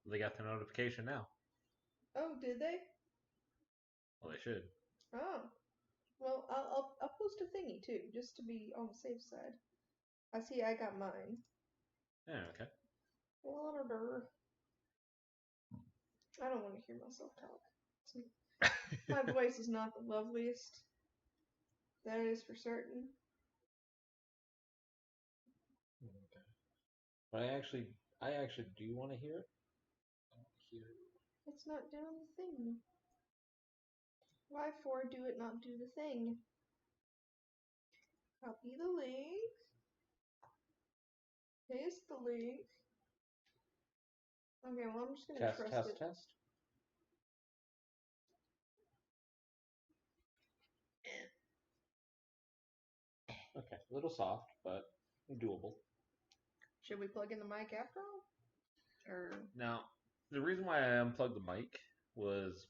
They got the notification now. Oh, did they? Well, they should. Oh. Well, I'll post a thingy too, just to be on the safe side. I see I got mine. Yeah, okay. I don't want to hear myself talk. My voice is not the loveliest. That is for certain. Okay. But I actually do want to hear it. I want to hear it. It's not doing the thing. Why for do it not do the thing? Copy the link. Paste the link. Okay, well I'm just gonna Test, trust test, it. test. Okay, a little soft, but doable. Should we plug in the mic after all? Or Now, the reason why I unplugged the mic was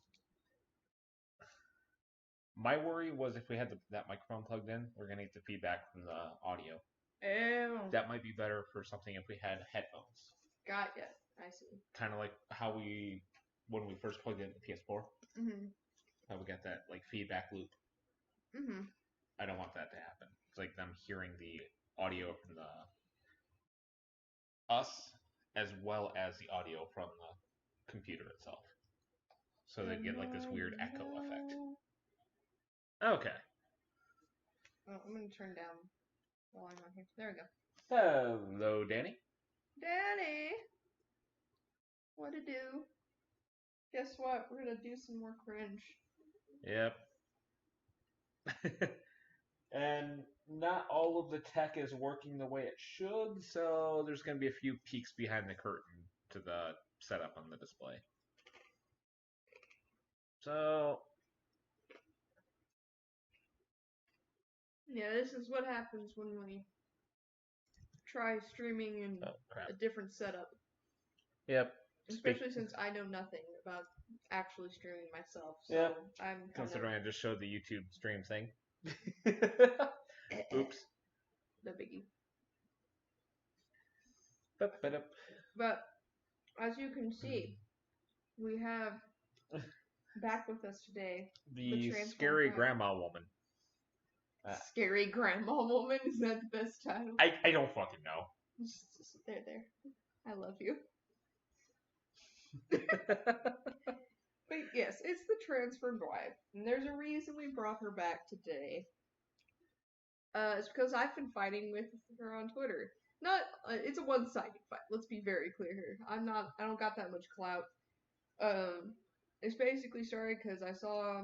my worry was if we had that microphone plugged in, we're gonna get the feedback from the audio. oh, That might be better for something if we had headphones. got ya. I see. Kind of like how when we first plugged in the PS4, Mhm. how we got that like feedback loop. Mhm. I don't want that to happen. It's like them hearing the audio from the us as well as the audio from the computer itself. So they get like this weird echo effect. Okay. Oh, I'm gonna turn down while I'm on here. There we go. Hello, Danny. Danny, what to do? Guess what? We're gonna do some more cringe. Yep. And not all of the tech is working the way it should, so there's going to be a few peeks behind the curtain to the setup on the display. So, Yeah, this is what happens when we try streaming in oh crap. a different setup. Yep. Especially since I know nothing about actually streaming myself, so Yep. I'm kind Considering of I just showed the YouTube stream thing. Oops. the biggie. Ba-ba-da. But as you can see, we have back with us today The transform scary crime. grandma woman. Scary grandma woman, is that the best title? I don't fucking know. There. I love you. But yes, it's the transformed wife, and there's a reason we brought her back today. It's because I've been fighting with her on Twitter. Not, it's a one-sided fight. Let's be very clear here. I don't got that much clout. It's basically started because I saw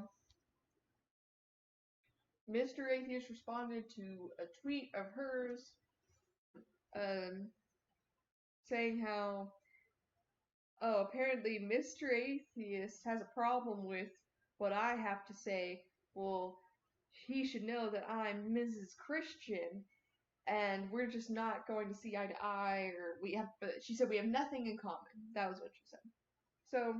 Mr. Atheist responded to a tweet of hers, um, saying how, oh, apparently Mr. Atheist has a problem with what I have to say. Well, he should know that I'm Mrs. Christian, and we're just not going to see eye to eye, or she said we have nothing in common. That was what she said. So,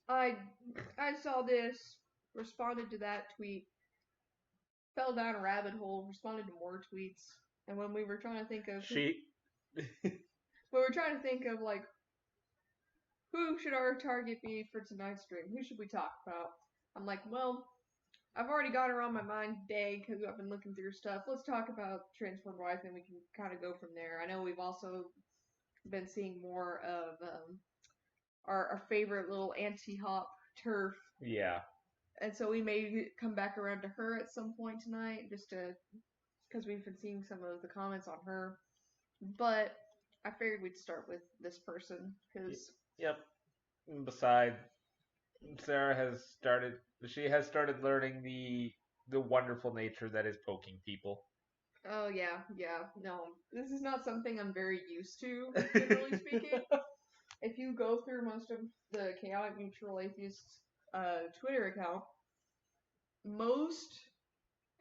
I saw this, responded to that tweet, fell down a rabbit hole, responded to more tweets, and when we were trying to think of like who should our target be for tonight's stream, who should we talk about? I'm like, well, I've already got her on my mind today because I've been looking through stuff. Let's talk about Transformed Wife and we can kind of go from there. I know we've also been seeing more of our favorite little anti-hop turf. Yeah. And so we may come back around to her at some point tonight, just because we've been seeing some of the comments on her. But I figured we'd start with this person because. Yep. Besides, Sarah has started learning the wonderful nature that is poking people. Oh yeah. No, this is not something I'm very used to, generally speaking. If you go through most of the Chaotic Neutral Atheist Twitter account, most,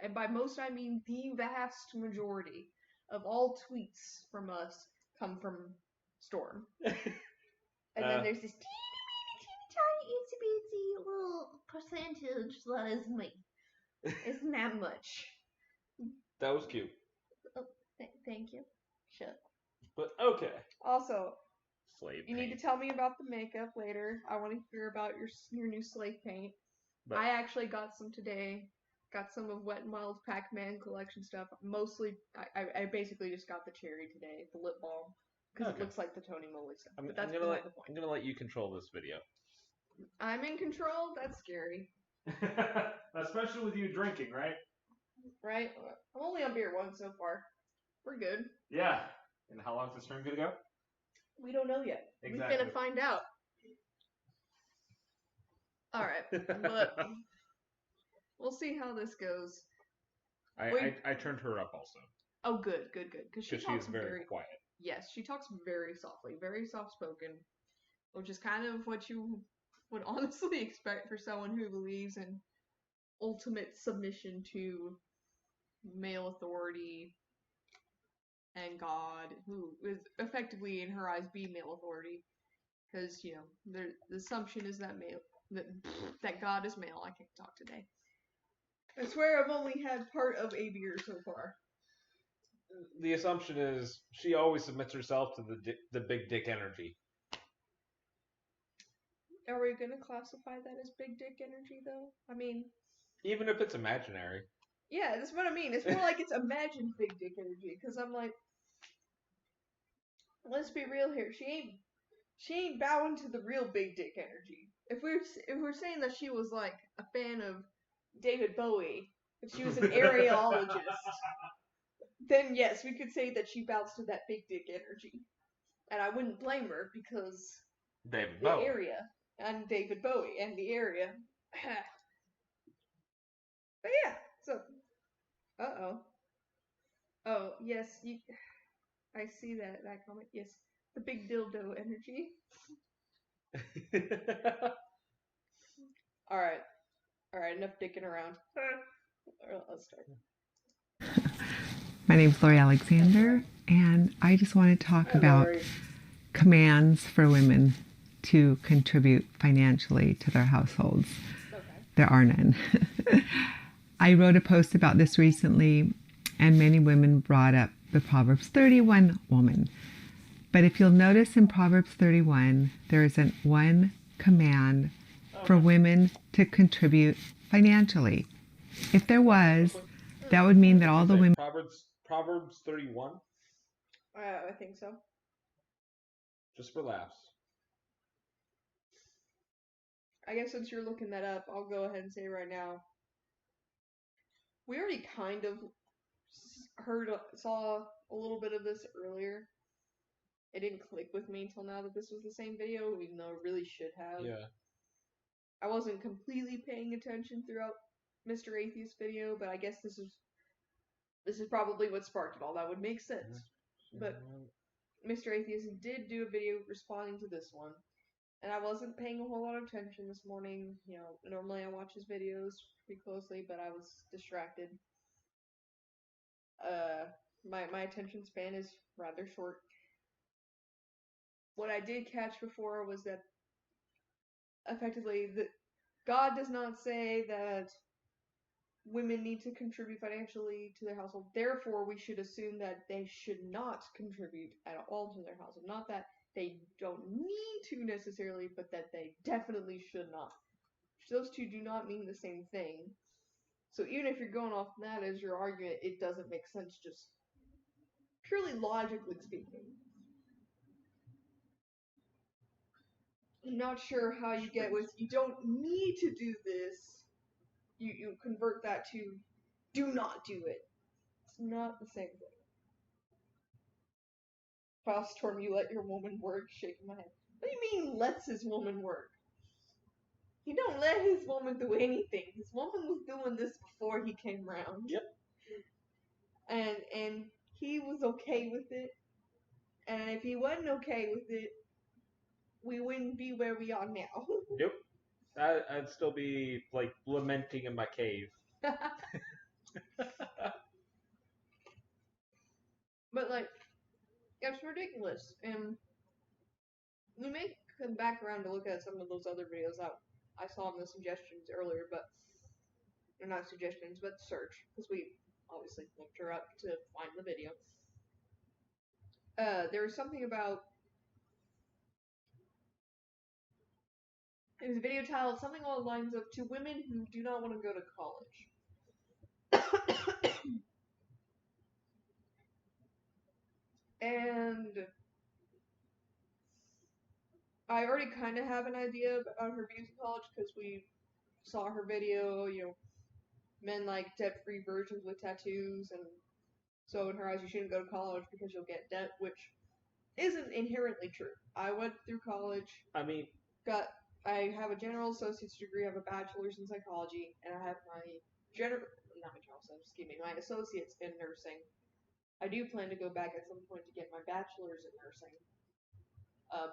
and by most I mean the vast majority of all tweets from us come from Storm. And then there's this teeny tiny itsy bitsy little percentage that is me. Isn't that much? That was cute. Oh, Thank you. Shut. But okay. Also, Slave you paint. need to tell me about the makeup later. I want to hear about your new slave paint. But I actually got some today. Got some of Wet n Wild's Pac-Man collection stuff. Mostly, I basically just got the cherry today, the lip balm, because it Okay. looks like the Tony Moly stuff. I'm But that's gonna beside the point. I'm gonna let you control this video. I'm in control. That's scary, Especially with you drinking, right? right? I'm only on beer one so far. We're good. Yeah. And how long is this stream gonna go? We don't know yet. Exactly. We're gonna find out. All right, but we'll see how this goes. I turned her up also. Oh, good. Because she's very quiet. Yes, she talks very softly, very soft spoken, which is kind of what you would honestly expect for someone who believes in ultimate submission to male authority and God, who is effectively in her eyes be male authority, because the assumption is that that God is male. I can't talk today. I swear I've only had part of a beer so far. The assumption is she always submits herself to the big dick energy. Are we gonna classify that as big dick energy, though? I mean, even if it's imaginary. Yeah, that's what I mean. It's more like it's imagined big dick energy. Because I'm like, let's be real here. She ain't bowing to the real big dick energy. If we're saying that she was like a fan of David Bowie, if she was an areologist, then yes, we could say that she bows to that big dick energy. And I wouldn't blame her because David the Bowie. area and David Bowie and the area. But yeah, so oh yes, I see that comment. Yes, the big dildo energy. All right, enough dicking around. Let's start. My name's Lori Alexander, and I just want to talk about commands for women to contribute financially to their households. Okay. There are none. I wrote a post about this recently, and many women brought up the Proverbs 31 woman. But if you'll notice in Proverbs 31, there isn't one command for women to contribute financially. If there was, that would mean that all the women... Proverbs 31? I think so. Just for laughs. I guess since you're looking that up, I'll go ahead and say right now. We already kind of saw a little bit of this earlier. It didn't click with me until now that this was the same video, even though it really should have. Yeah. I wasn't completely paying attention throughout Mr. Atheist video, but I guess this is probably what sparked it all. That would make sense. But Mr. Atheist did do a video responding to this one. And I wasn't paying a whole lot of attention this morning. Normally I watch his videos pretty closely, but I was distracted. My attention span is rather short. What I did catch before was that effectively God does not say that women need to contribute financially to their household. Therefore, we should assume that they should not contribute at all to their household. Not that they don't need to necessarily, but that they definitely should not. Those two do not mean the same thing. So even if you're going off that as your argument, it doesn't make sense just purely logically speaking. I'm not sure how you get with you don't need to do this. You convert that to do not do it. It's not the same thing. Storm, you let your woman work, shaking my head. What do you mean lets his woman work? He don't let his woman do anything. His woman was doing this before he came round. Yep. And he was okay with it. And if he wasn't okay with it, we wouldn't be where we are now. Yep. I'd still be like lamenting in my cave. But like, it's ridiculous. And we may come back around to look at some of those other videos that I saw in the suggestions earlier, but they're not suggestions, but search, because we obviously looked her up to find the video. there was something about, it was a video titled something along the lines of to women who do not want to go to college. And I already kind of have an idea about her views in college because we saw her video, men like debt-free virgins with tattoos, and so in her eyes you shouldn't go to college because you'll get debt, which isn't inherently true. I went through college. I mean, I have a general associate's degree, I have a bachelor's in psychology, and I have my associate's in nursing. I do plan to go back at some point to get my bachelor's in nursing.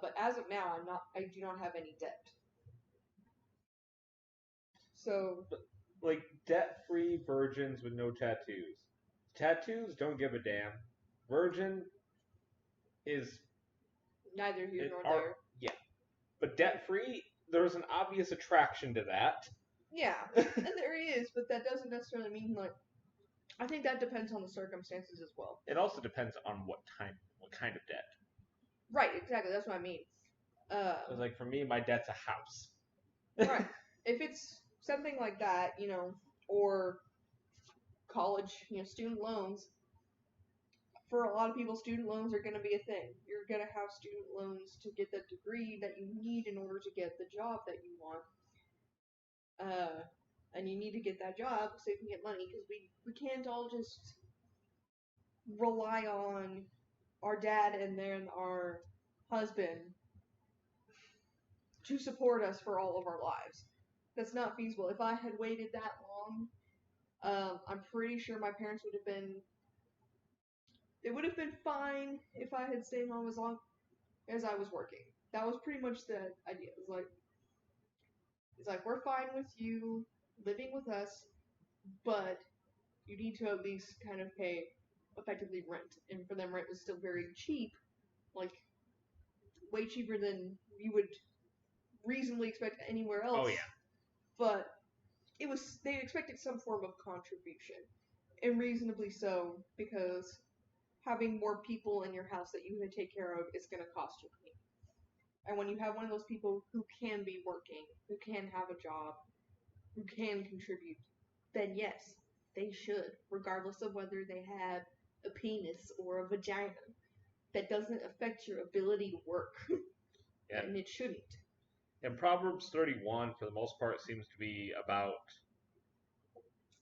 But as of now, I do not have any debt. So, like, debt-free virgins with no tattoos. Tattoos don't give a damn. Virgin is neither here nor there. Yeah. But debt-free, there's an obvious attraction to that. Yeah, and there is, but that doesn't necessarily mean, like, I think that depends on the circumstances as well. It also depends on what kind of debt. Right, exactly, that's what I mean. Like, for me, my debt's a house. Right. If it's something like that, or college, student loans, for a lot of people, student loans are going to be a thing. You're going to have student loans to get the degree that you need in order to get the job that you want. And you need to get that job so you can get money, because we can't all just rely on our dad and then our husband to support us for all of our lives. That's not feasible. If I had waited that long, I'm pretty sure my parents would have been. It would have been fine if I had stayed home as long as I was working. That was pretty much the idea. It's like we're fine with you living with us, but you need to at least kind of pay effectively rent. And for them, rent was still very cheap, like way cheaper than you would reasonably expect anywhere else. Oh yeah. But they expected some form of contribution, and reasonably so, because having more people in your house that you can take care of is going to cost you money. And when you have one of those people who can be working, who can have a job, who can contribute, then yes, they should, regardless of whether they have a penis or a vagina. That doesn't affect your ability to work. Yeah. And it shouldn't. And Proverbs 31, for the most part, seems to be about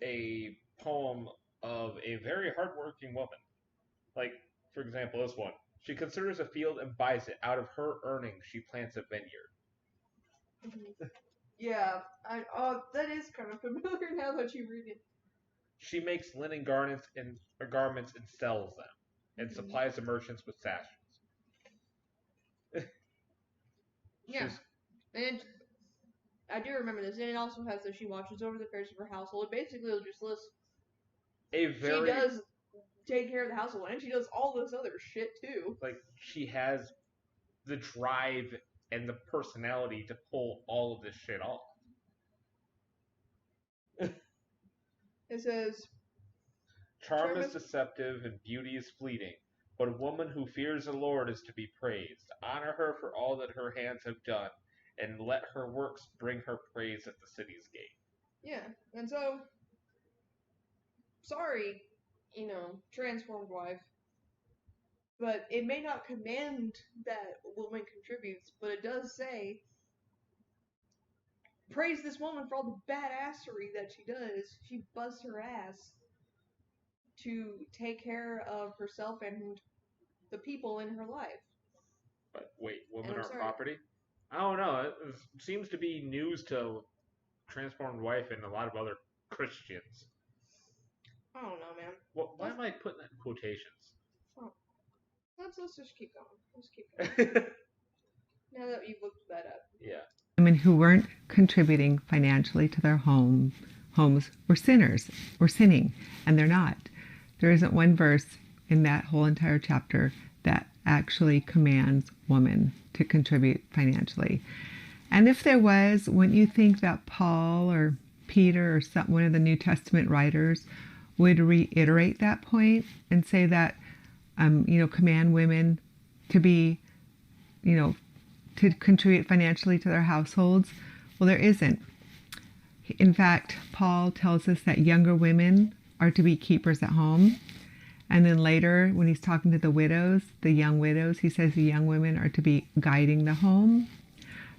a poem of a very hardworking woman. Like, for example, this one. She considers a field and buys it. Out of her earnings, she plants a vineyard. Mm-hmm. Yeah, that is kind of familiar now that you read it. She makes linen garments and sells them, and supplies the merchants with sashes. Yeah, and I do remember this, and it also has that she watches over the affairs of her household. Basically, it'll just list. She does take care of the household, and she does all this other shit too. Like, she has the drive and the personality to pull all of this shit off. It says, Charm is deceptive and beauty is fleeting, but a woman who fears the Lord is to be praised. Honor her for all that her hands have done, and let her works bring her praise at the city's gate. Yeah, and so, sorry, transformed wife, but it may not command that a woman contributes, but it does say, praise this woman for all the badassery that she does. She busts her ass to take care of herself and the people in her life. But wait, women are property? I don't know. It seems to be news to transformed wife and a lot of other Christians. I don't know, man. Well, why am I putting that in quotations? Oh. Let's just keep going. Let's keep going. Now that you've looked that up. Yeah. Women who weren't contributing financially to their homes were sinners, were sinning, and they're not. There isn't one verse in that whole entire chapter that actually commands women to contribute financially. And if there was, wouldn't you think that Paul or Peter or one of the New Testament writers would reiterate that point and say that command women to be, to contribute financially to their households. Well, there isn't. In fact, Paul tells us that younger women are to be keepers at home. And then later, when he's talking to the widows, the young widows, he says the young women are to be guiding the home.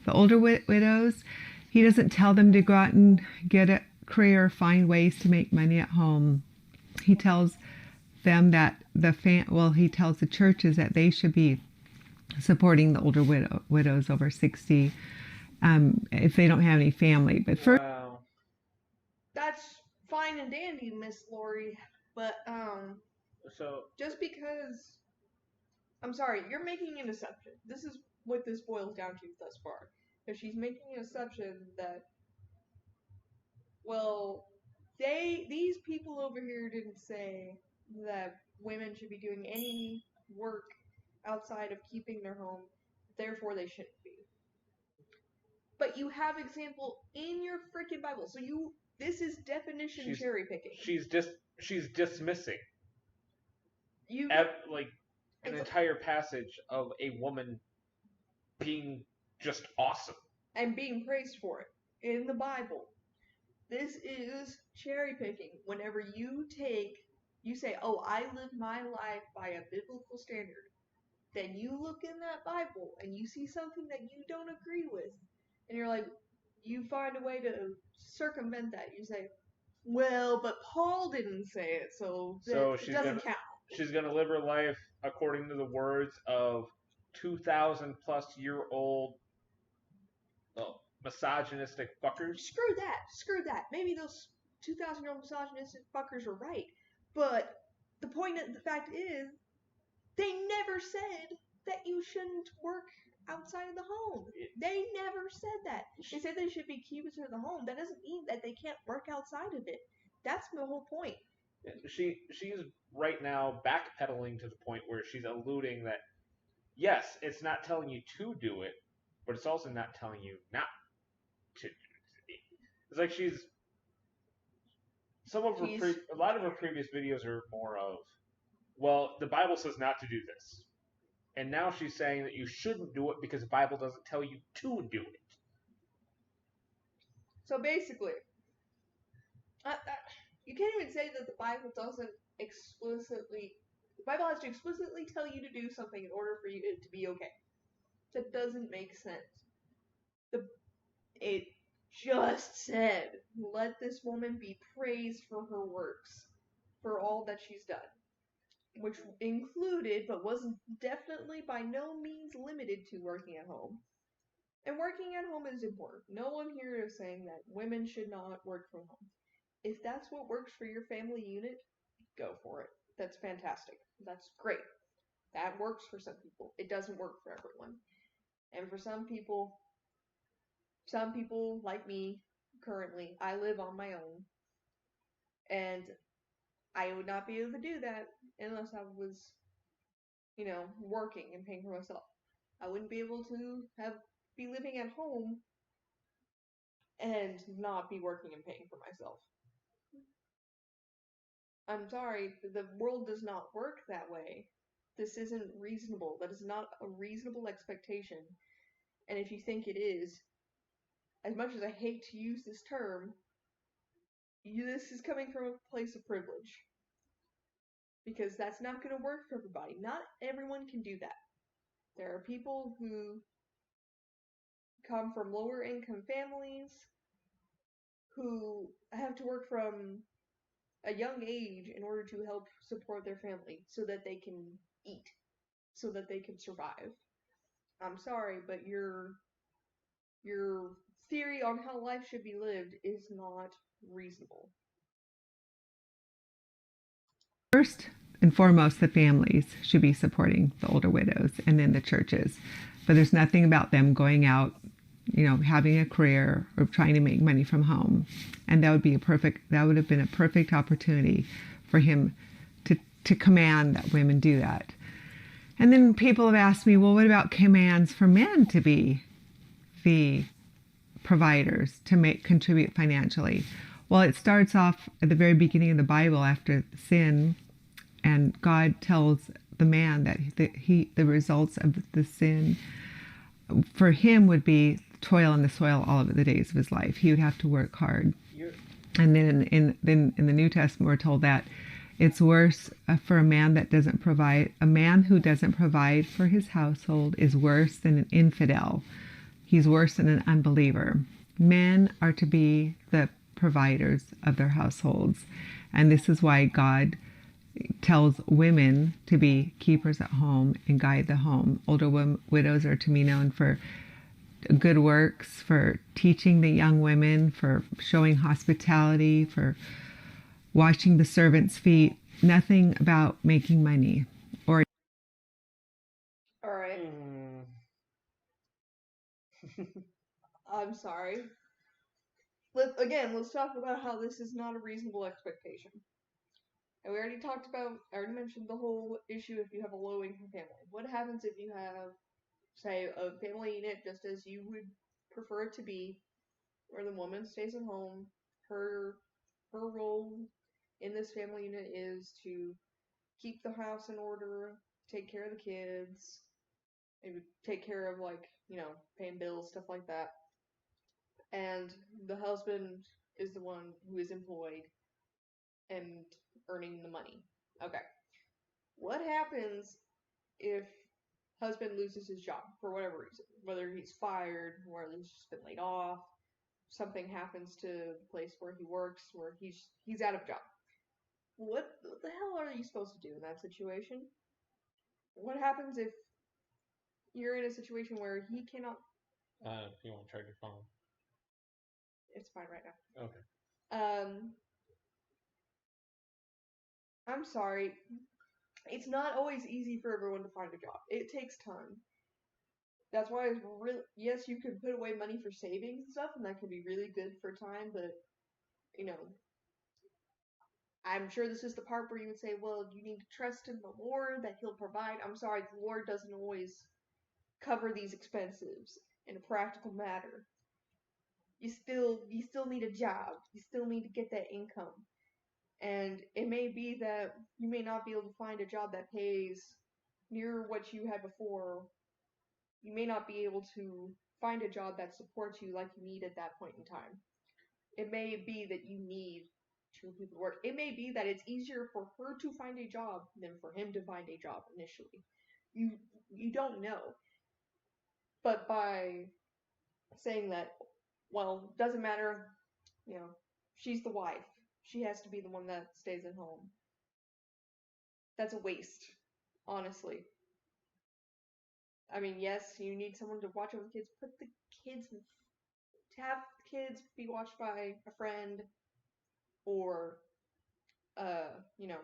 The older widows, he doesn't tell them to go out and get a career, find ways to make money at home. He tells them that he tells the churches that they should be supporting the older widows over 60 if they don't have any family. But first, Wow. That's fine and dandy, Miss Lori, but So just because, I'm sorry, you're making an assumption. This is what this boils down to thus far. Because she's making an assumption that, well, these people over here didn't say that women should be doing any work outside of keeping their home, therefore they shouldn't be. But you have example in your freaking Bible, so this is definition cherry picking. She's dismissing an entire passage of a woman being just awesome and being praised for it in the Bible. This is cherry picking. Whenever you say, oh, I live my life by a biblical standard, then you look in that Bible and you see something that you don't agree with, and you're like, you find a way to circumvent that. You say, well, but Paul didn't say it, so it doesn't count. She's going to live her life according to the words of 2,000 plus year old misogynistic fuckers. Screw that. Maybe those 2,000-year-old misogynistic fuckers are right. But the fact is, they never said that you shouldn't work outside of the home. They never said that. They said they should be keepers of the home. That doesn't mean that they can't work outside of it. That's the whole point. She's right now backpedaling to the point where she's alluding that, yes, it's not telling you to do it, but it's also not telling you not to do it. It's like a lot of her previous videos are more of, well, the Bible says not to do this. And now she's saying that you shouldn't do it because the Bible doesn't tell you to do it. So basically, you can't even say that the Bible doesn't explicitly... The Bible has to explicitly tell you to do something in order for it to be okay. That doesn't make sense. It just said, let this woman be praised for her works, for all that she's done. Which included, but wasn't definitely by no means limited to, working at home. And working at home is important. No one here is saying that women should not work from home. If that's what works for your family unit, go for it. That's fantastic. That's great. That works for some people. It doesn't work for everyone. And for some people like me, currently, I live on my own. And I would not be able to do that unless I was, working and paying for myself. I wouldn't be able to be living at home and not be working and paying for myself. I'm sorry, the world does not work that way. This isn't reasonable. That is not a reasonable expectation. And if you think it is, as much as I hate to use this term, this is coming from a place of privilege. Because that's not going to work for everybody. Not everyone can do that. There are people who come from lower income families who have to work from a young age in order to help support their family so that they can eat, so that they can survive. I'm sorry, but your theory on how life should be lived is not reasonable. First and foremost, the families should be supporting the older widows, and then the churches. But there's nothing about them going out, having a career or trying to make money from home. And that would have been a perfect opportunity for him to command that women do that. And then people have asked me, well, what about commands for men to be the providers, to contribute financially? Well, it starts off at the very beginning of the Bible after sin, and God tells the man, that the results of the sin for him would be toil in the soil all of the days of his life. He would have to work hard. And then in the New Testament, we're told that it's worse for a man who doesn't provide for his household is worse than an infidel. He's worse than an unbeliever. Men are to be the providers of their households. And this is why God tells women to be keepers at home and guide the home. Older widows are to be known for good works, for teaching the young women, for showing hospitality, for washing the servants' feet. Nothing about making money or. All right. I'm sorry. Let's talk about how this is not a reasonable expectation. And I already mentioned the whole issue if you have a low-income family. What happens if you have, say, a family unit just as you would prefer it to be, where the woman stays at home, her role in this family unit is to keep the house in order, take care of the kids, maybe take care of, like, paying bills, stuff like that. And the husband is the one who is employed and earning the money. Okay. What happens if husband loses his job for whatever reason? Whether he's fired, whether he's just been laid off, something happens to the place where he works, where he's out of job. What the hell are you supposed to do in that situation? What happens if you're in a situation where he cannot? If you want to charge your phone. It's fine right now. Okay. I'm sorry. It's not always easy for everyone to find a job. It takes time. That's why it's really, yes, you can put away money for savings and stuff, and that can be really good for time, but, I'm sure this is the part where you would say, well, you need to trust in the Lord, that He'll provide. I'm sorry, the Lord doesn't always cover these expenses in a practical matter. You still need a job. You still need to get that income. And it may be that you may not be able to find a job that pays near what you had before. You may not be able to find a job that supports you like you need at that point in time. It may be that you need two people to work. It may be that it's easier for her to find a job than for him to find a job initially. You don't know. But by saying that, well, doesn't matter, she's the wife. She has to be the one that stays at home. That's a waste, honestly. I mean, yes, you need someone to watch over the kids. Put the kids, to have the kids be watched by a friend or, you know,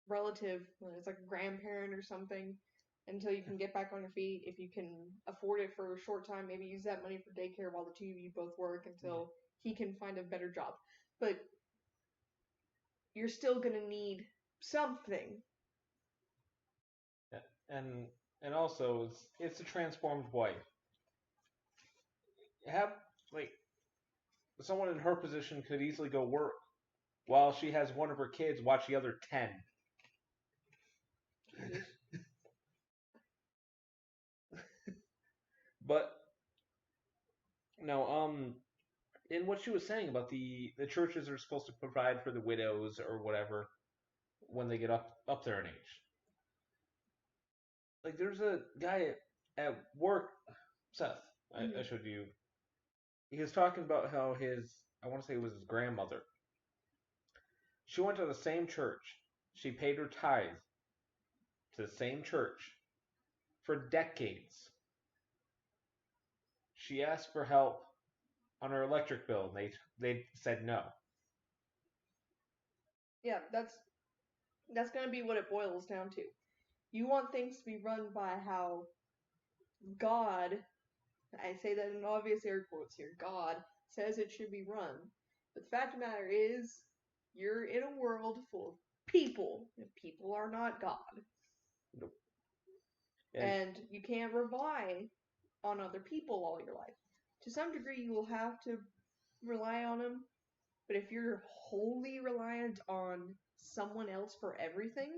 relative. It's like a grandparent or something until you can get back on your feet. If you can afford it for a short time, maybe use that money for daycare while the two of you both work until he can find a better job. But you're still gonna need something. Yeah. And also it's a transformed wife. Have like someone in her position could easily go work while she has one of her kids watch the other 10. But no, in what she was saying about the churches are supposed to provide for the widows or whatever when they get up there in age. Like there's a guy at work, Seth. I showed you. He was talking about how I want to say it was his grandmother. She went to the same church. She paid her tithe to the same church for decades. She asked for help on her electric bill, and they said no. Yeah, that's gonna be what it boils down to. You want things to be run by how God, I say that in obvious air quotes here, God says it should be run. But the fact of the matter is, you're in a world full of people, and people are not God. Nope. And you can't rely on other people all your life. To some degree, you will have to rely on them, but if you're wholly reliant on someone else for everything,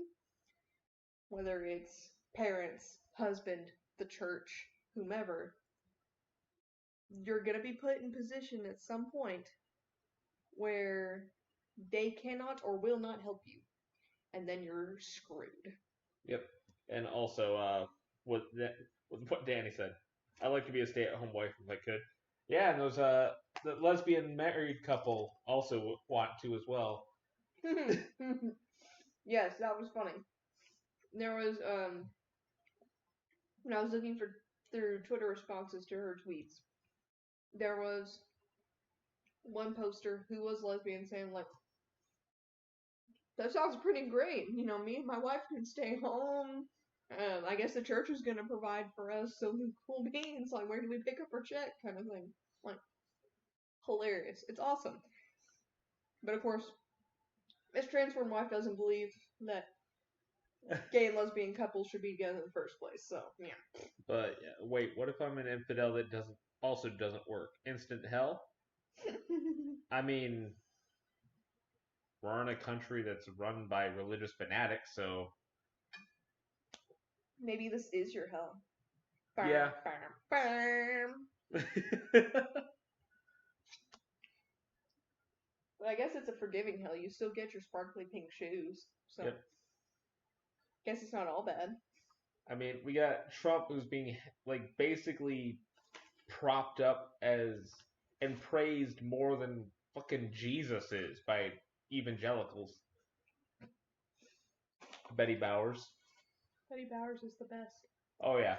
whether it's parents, husband, the church, whomever, you're going to be put in position at some point where they cannot or will not help you. And then you're screwed. Yep. And also, with what Danny said, I'd like to be a stay-at-home wife if I could. Yeah, and those the lesbian married couple also want to as well. Yes, that was funny. There was when I was looking through Twitter responses to her tweets, there was one poster who was lesbian saying like, that sounds pretty great. You know, me and my wife can stay home. I guess the church is gonna provide for us, so cool beans. Like, where do we pick up our check? Kind of thing. Like, hilarious. It's awesome. But of course, this transformed wife doesn't believe that gay and lesbian couples should be together in the first place. So yeah. But yeah, wait, what if I'm an infidel that doesn't work? Instant hell? I mean, we're in a country that's run by religious fanatics, so Maybe this is your hell. yeah. But I guess it's a forgiving hell. You still get your sparkly pink shoes. So Yep. guess it's not all bad. I mean, we got Trump who's being like basically propped up as and praised more than fucking Jesus is by evangelicals. Betty Bowers. Betty Bowers is the best. Oh yeah.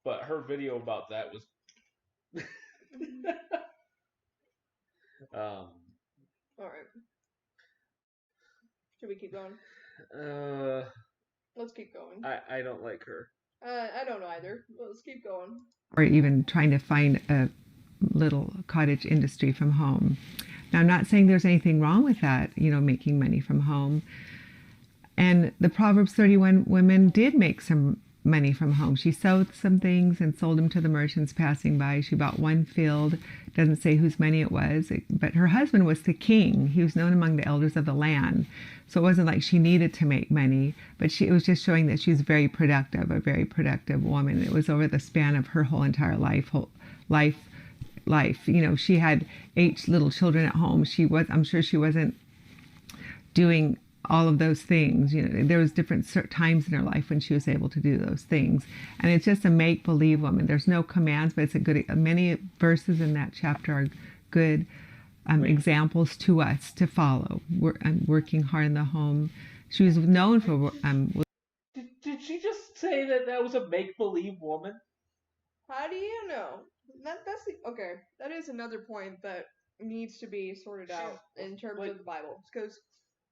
But her video about that was All right. Should we keep going? Let's keep going. I don't like her. I don't either. Let's keep going. Or even trying to find a little cottage industry from home. Now, I'm not saying there's anything wrong with that, making money from home. And the Proverbs 31 women did make some money from home. She sewed some things and sold them to the merchants passing by. She bought one field. Doesn't say whose money it was, but her husband was the king. He was known among the elders of the land. So it wasn't like she needed to make money, but it was just showing that she was very productive, a very productive woman. It was over the span of her whole entire life. She had 8 little children at home. I'm sure she wasn't doing all of those things. There was different times in her life when she was able to do those things. And it's just a make-believe woman. There's no commands, but many verses in that chapter are good examples to us to follow. Working hard in the home. She was known for... Did she just say that was a make-believe woman? How do you know? Okay. That is another point that needs to be sorted out in terms of the Bible. Because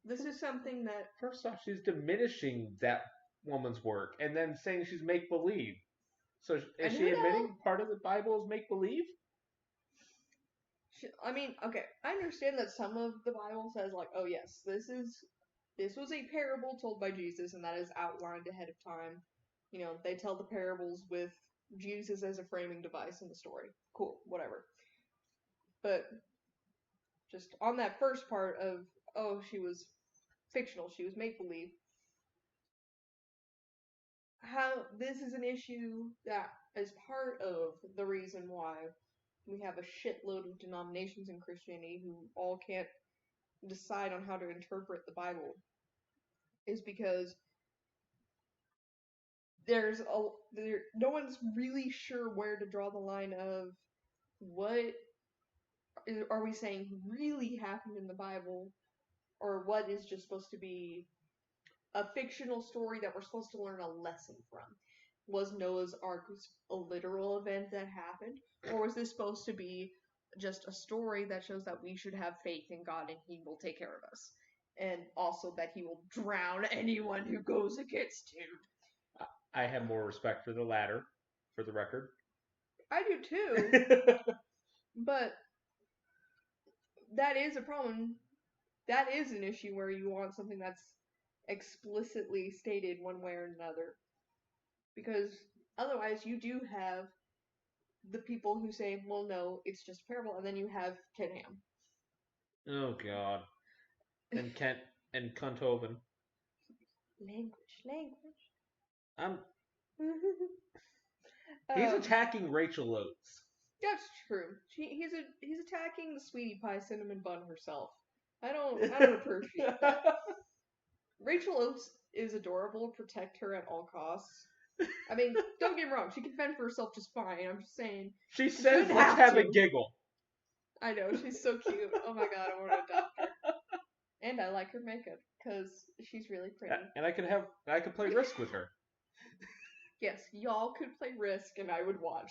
this is something that... First off, she's diminishing that woman's work and then saying she's make-believe. So is she admitting part of the Bible is make-believe? I mean, okay, I understand that some of the Bible says, like, oh yes, this was a parable told by Jesus, and that is outlined ahead of time. They tell the parables with Jesus as a framing device in the story. Cool, whatever. But just on that first part of, oh, she was fictional, she was make-believe, how this is an issue that is part of the reason why we have a shitload of denominations in Christianity who all can't decide on how to interpret the Bible, is because no one's really sure where to draw the line of what are we saying really happened in the Bible, or what is just supposed to be a fictional story that we're supposed to learn a lesson from. Was Noah's Ark a literal event that happened, or was this supposed to be just a story that shows that we should have faith in God and He will take care of us, and also that He will drown anyone who goes against Him? I have more respect for the latter, for the record. I do too. But that is a problem. That is an issue where you want something that's explicitly stated one way or another. Because otherwise you do have the people who say, well, no, it's just a parable, and then you have Ken Ham. Oh, God. And Kent and Kunthoven. Language. I'm. He's attacking Rachel Oates. That's true. He's attacking the sweetie pie cinnamon bun herself. I don't appreciate that. Rachel Oates is adorable. Protect her at all costs. I mean, don't get me wrong. She can fend for herself just fine. I'm just saying. She says, "Let's have a giggle." I know, she's so cute. Oh my god, I want to adopt her. And I like her makeup because she's really pretty. And I could play Risk with her. Yes, y'all could play Risk, and I would watch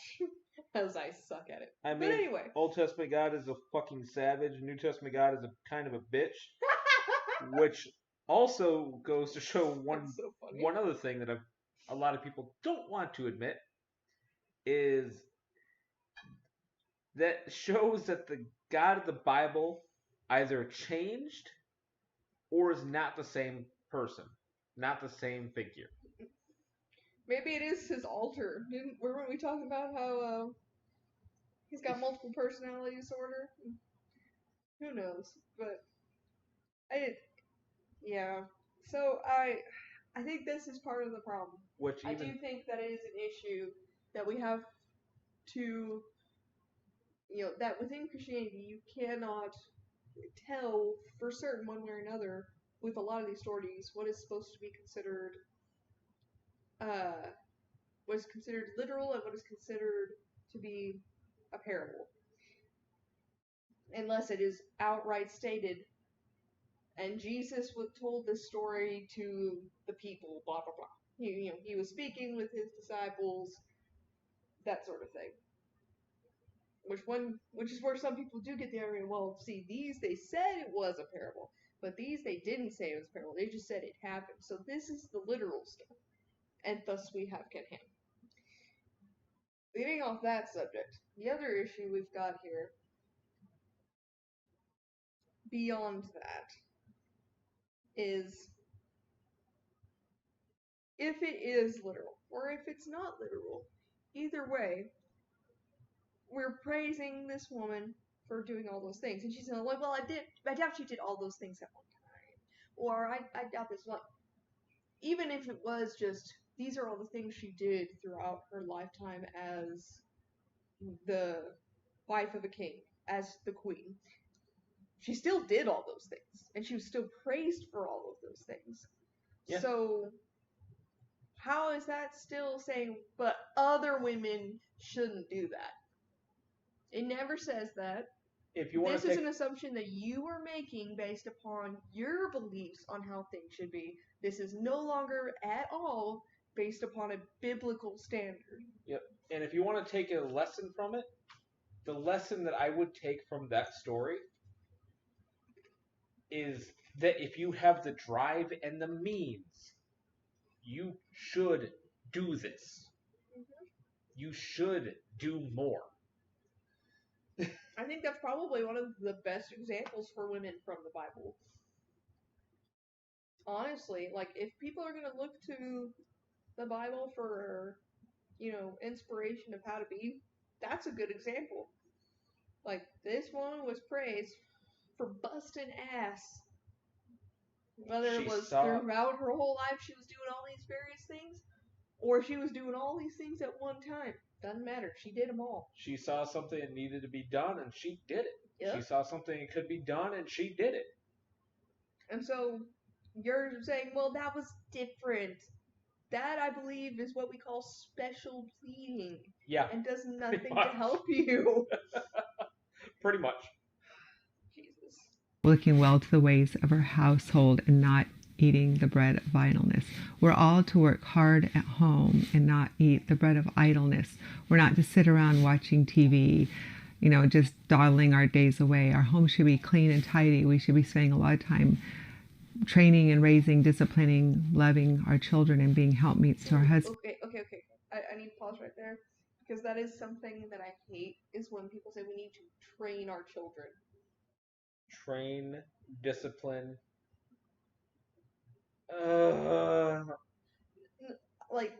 as I suck at it. I mean, but anyway, Old Testament God is a fucking savage. New Testament God is a kind of a bitch, which also goes to show one other thing that a lot of people don't want to admit is that shows that the God of the Bible either changed or is not the same person, not the same figure. Maybe it is his alter. Weren't we talking about how he's got multiple personality disorder? Who knows? But yeah. So I think this is part of the problem. I do think that it is an issue that we have to, that within Christianity you cannot tell for certain one way or another with a lot of these stories what is supposed to be considered what is considered literal and what is considered to be a parable, unless it is outright stated. And Jesus told this story to the people, blah blah blah. He was speaking with his disciples, that sort of thing. Which is where some people do get the argument. Well, see, these they said it was a parable, but these they didn't say it was a parable. They just said it happened. So this is the literal stuff, and thus we have Ken Ham. Leaving off that subject, the other issue we've got here, beyond that, is if it is literal or if it's not literal, either way, we're praising this woman for doing all those things, and she's like, "Well, I doubt she did all those things at one time," or I doubt this one. Even if it was just these are all the things she did throughout her lifetime as the wife of a king, as the queen, she still did all those things, and she was still praised for all of those things. Yeah. So how is that still saying, but other women shouldn't do that? It never says that. This is an assumption that you are making based upon your beliefs on how things should be. This is no longer at all based upon a biblical standard. Yep. And if you want to take a lesson from it, the lesson that I would take from that story is that if you have the drive and the means, you should do this. Mm-hmm. You should do more. I think that's probably one of the best examples for women from the Bible. Honestly, like, if people are going to look to the Bible for, inspiration of how to be, that's a good example. Like, this woman was praised for busting ass. Whether it was throughout her whole life she was doing all these various things, or she was doing all these things at one time. Doesn't matter. She did them all. She saw something that needed to be done, and she did it. Yep. She saw something that could be done, and she did it. And so, you're saying, well, that was different. That, I believe, is what we call special pleading. Yeah. And does nothing to help you. Pretty much. Jesus. Looking well to the ways of her household and not eating the bread of idleness. We're all to work hard at home and not eat the bread of idleness. We're not to sit around watching TV, just dawdling our days away. Our home should be clean and tidy. We should be spending a lot of time training and raising, disciplining, loving our children, and being helpmeets to our husbands. Okay. I need to pause right there, because that is something that I hate, is when people say we need to train our children. Train, discipline. Like,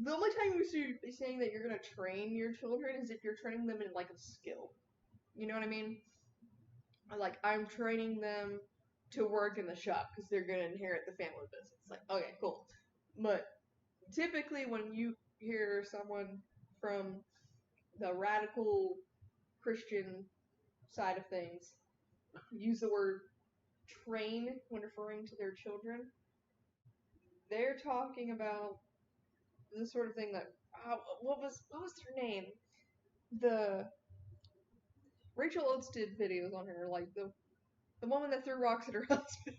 the only time you should be saying that you're going to train your children is if you're training them in, like, a skill. You know what I mean? Like, I'm training them to work in the shop because they're going to inherit the family business. Like, okay, cool. But typically when you hear someone from the radical Christian side of things use the word train when referring to their children, they're talking about the sort of thing that what was her name? The Rachel Oates did videos on her, like the woman that threw rocks at her husband.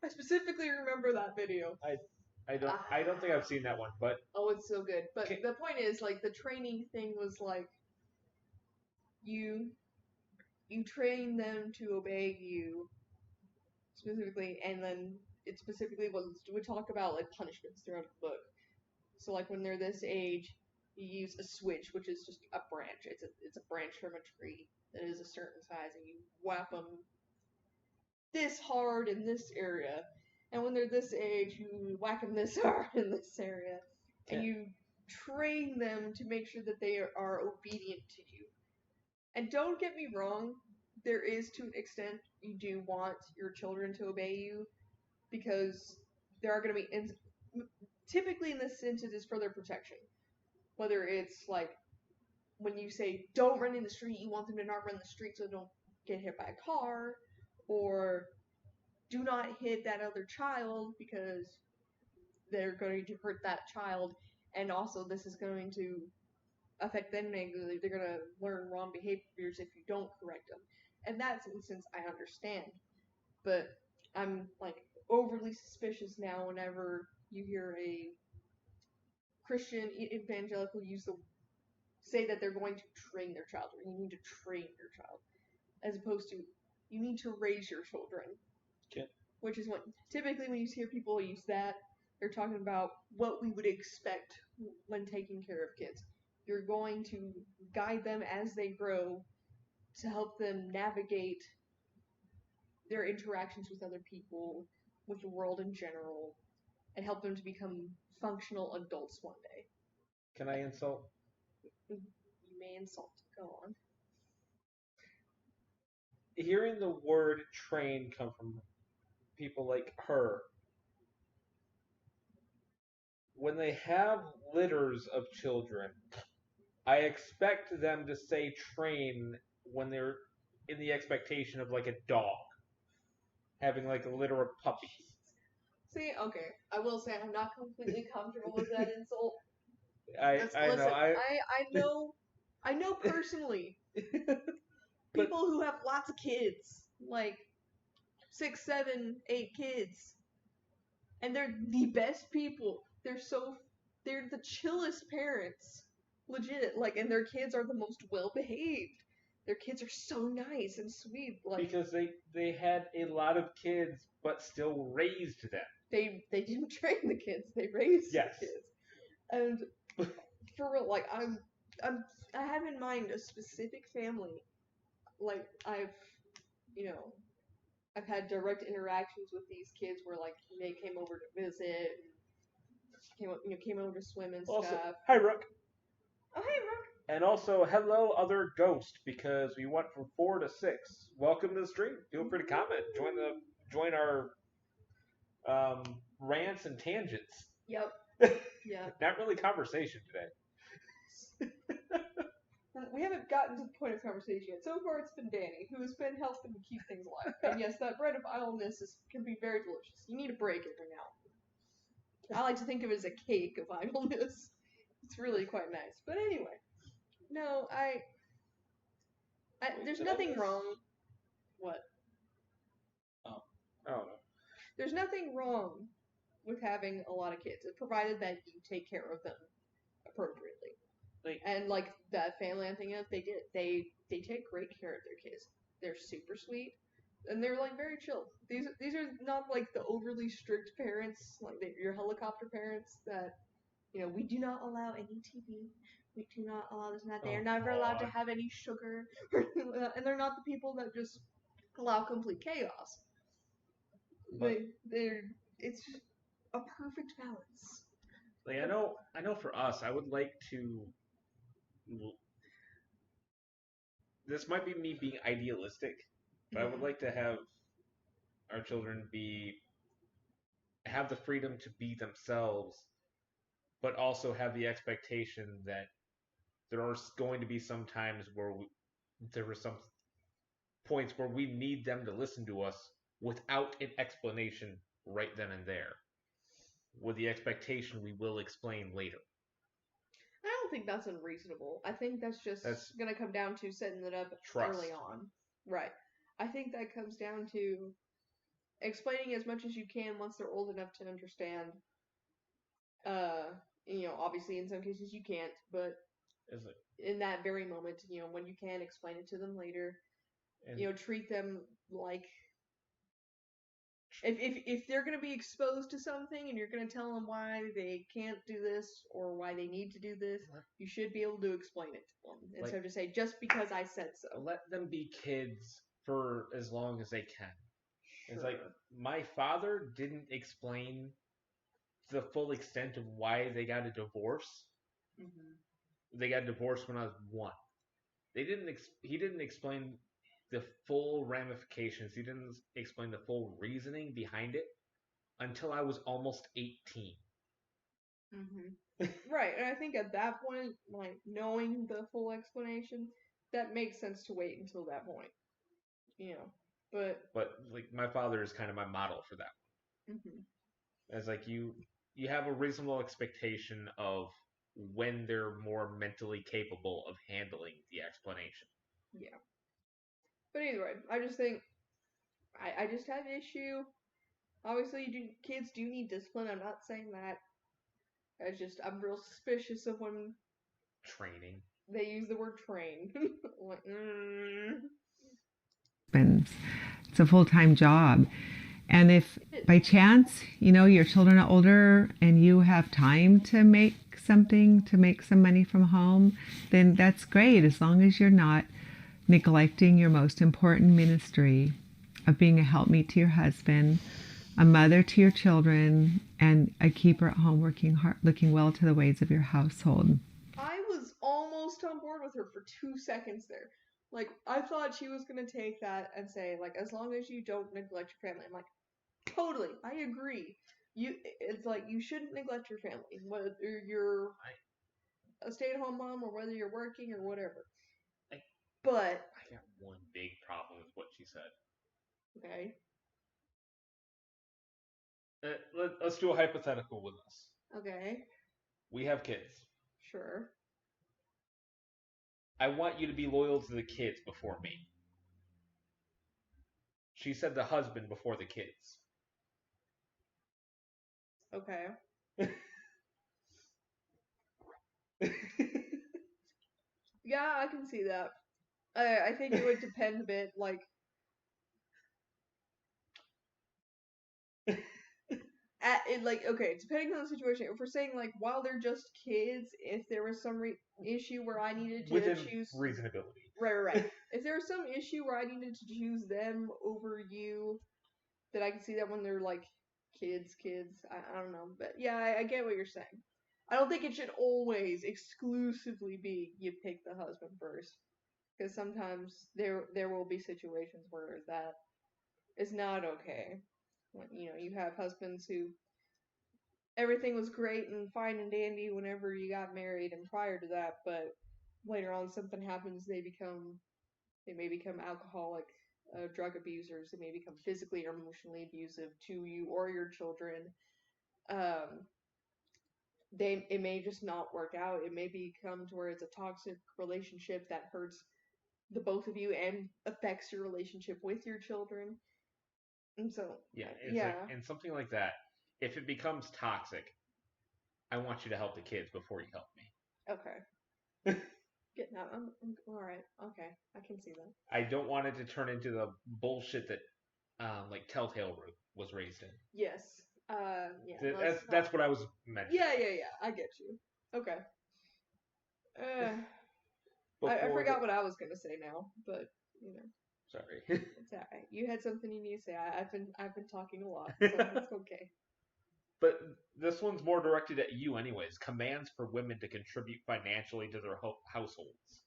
I specifically remember that video. I don't think I've seen that one, but oh, it's so good. But the point is, like, the training thing was like you train them to obey you specifically, and then it specifically would talk about like punishments throughout the book. So like when they're this age, you use a switch, which is just a branch. It's a branch from a tree that is a certain size, and you whap them this hard in this area. And when they're this age, you whack them this hard in this area, and you train them to make sure that they are obedient to you. And don't get me wrong, there is to an extent you do want your children to obey you, because there are going to be typically in this sense it is for their protection. Whether it's like when you say don't run in the street, you want them to not run the street so they don't get hit by a car, or do not hit that other child because they're going to hurt that child, and also this is going to affect them negatively. They're going to learn wrong behaviors if you don't correct them. And that's instance I understand. But I'm like overly suspicious now whenever you hear a Christian evangelical say that they're going to train their child, or you need to train your child, as opposed to you need to raise your children. Okay. Which is what typically when you hear people use that, they're talking about what we would expect when taking care of kids. You're going to guide them as they grow to help them navigate their interactions with other people, with the world in general, and help them to become functional adults one day. Can I insult? You may insult. Go on. Hearing the word train come from people like her, when they have litters of children, I expect them to say train when they're in the expectation of like a dog having like a litter of puppies. See, okay, I will say I'm not completely comfortable with that insult. I know personally people who have lots of kids, like 6, 7, 8 kids, and they're the best people. They're the chillest parents, legit. Like, and their kids are the most well behaved. Their kids are so nice and sweet. Like, because they had a lot of kids, but still raised them. They didn't train the kids. They raised the kids. And for real, like I have in mind a specific family. Like I've had direct interactions with these kids where like they came over to visit, came over to swim and also, stuff. Hi, Rook. Oh, hey, Rook. And also, hello, other ghost, because we went from 4 to 6. Welcome to the stream. Feel free to comment. Join our rants and tangents. Yep. Yeah. Not really conversation today. We haven't gotten to the point of conversation yet. So far, it's been Danny, who has been helping to keep things alive. And yes, that bread of idleness can be very delicious. You need a break every now and then. I like to think of it as a cake of idleness. It's really quite nice. But anyway, no, there's nothing wrong. What? Oh, I don't know. There's nothing wrong with having a lot of kids, provided that you take care of them appropriately. And like that family I'm thinking of, they take great care of their kids. They're super sweet, and they're like very chill. These are not like the overly strict parents, like your helicopter parents that we do not allow any TV. We do not allow this and that. They are never allowed to have any sugar, and they're not the people that just allow complete chaos. It's a perfect balance. Like I know for us, I would like to. This might be me being idealistic, but I would like to have our children have the freedom to be themselves, but also have the expectation that there are going to be some times where there are some points where we need them to listen to us without an explanation right then and there, with the expectation we will explain later. I don't think that's unreasonable. I think that's just going to come down to setting it up early on. Right. I think that comes down to explaining as much as you can once they're old enough to understand. Obviously in some cases you can't, but in that very moment, when you can, explain it to them later. Treat them like if they're going to be exposed to something and you're going to tell them why they can't do this or why they need to do this, you should be able to explain it to them instead of just say, just because I said so. Let them be kids for as long as they can. Sure. It's like, my father didn't explain the full extent of why they got a divorce. Mm-hmm. They got divorced when I was 1. He didn't explain the full ramifications. He didn't explain the full reasoning behind it until I was almost 18. Mm-hmm. Right, and I think at that point, like, knowing the full explanation, that makes sense to wait until that point. But like, my father is kind of my model for that one. Mm-hmm. As like, you have a reasonable expectation of when they're more mentally capable of handling the explanation. Yeah. But either way, I just think I just have an issue. Obviously, kids do need discipline. I'm not saying that. I'm real suspicious of when training. They use the word train. Like, It's a full-time job. And if by chance, your children are older and you have time to make some money from home, then that's great, as long as you're not neglecting your most important ministry of being a helpmeet to your husband, a mother to your children, and a keeper at home working hard, looking well to the ways of your household. I was almost on board with her for 2 seconds there. Like, I thought she was going to take that and say, like, as long as you don't neglect your family. I'm like, totally, I agree. It's like, you shouldn't neglect your family, whether you're a stay-at-home mom or whether you're working or whatever. But I got one big problem with what she said. Okay. Let's do a hypothetical with us. Okay. We have kids. Sure. I want you to be loyal to the kids before me. She said the husband before the kids. Okay. Yeah, I can see that. I think it would depend a bit, like... okay, depending on the situation, if we're saying, like, while they're just kids, if there was some issue where I needed to choose... reasonability. Right. If there was some issue where I needed to choose them over you, then I can see that when they're, like, kids. I don't know. But, yeah, I get what you're saying. I don't think it should always exclusively be you pick the husband first. Because sometimes there will be situations where that is not okay. When, you have husbands who everything was great and fine and dandy whenever you got married and prior to that, but later on something happens, they may become alcoholic, drug abusers. They may become physically or emotionally abusive to you or your children. It may just not work out. It may become to where it's a toxic relationship that hurts the both of you and affects your relationship with your children. And so like, and something like that, if it becomes toxic, I want you to help the kids before you help me. Okay. Getting out. I'm all right. Okay, I can see that. I don't want it to turn into the bullshit that like Telltale was raised in. Yes. Yeah. That's what I was mentioning. Yeah. I get you. Okay. I forgot what I was gonna say now, but Sorry. It's alright. You had something you need to say. I've been talking a lot, so it's okay. But this one's more directed at you, anyways. Commands for women to contribute financially to their households.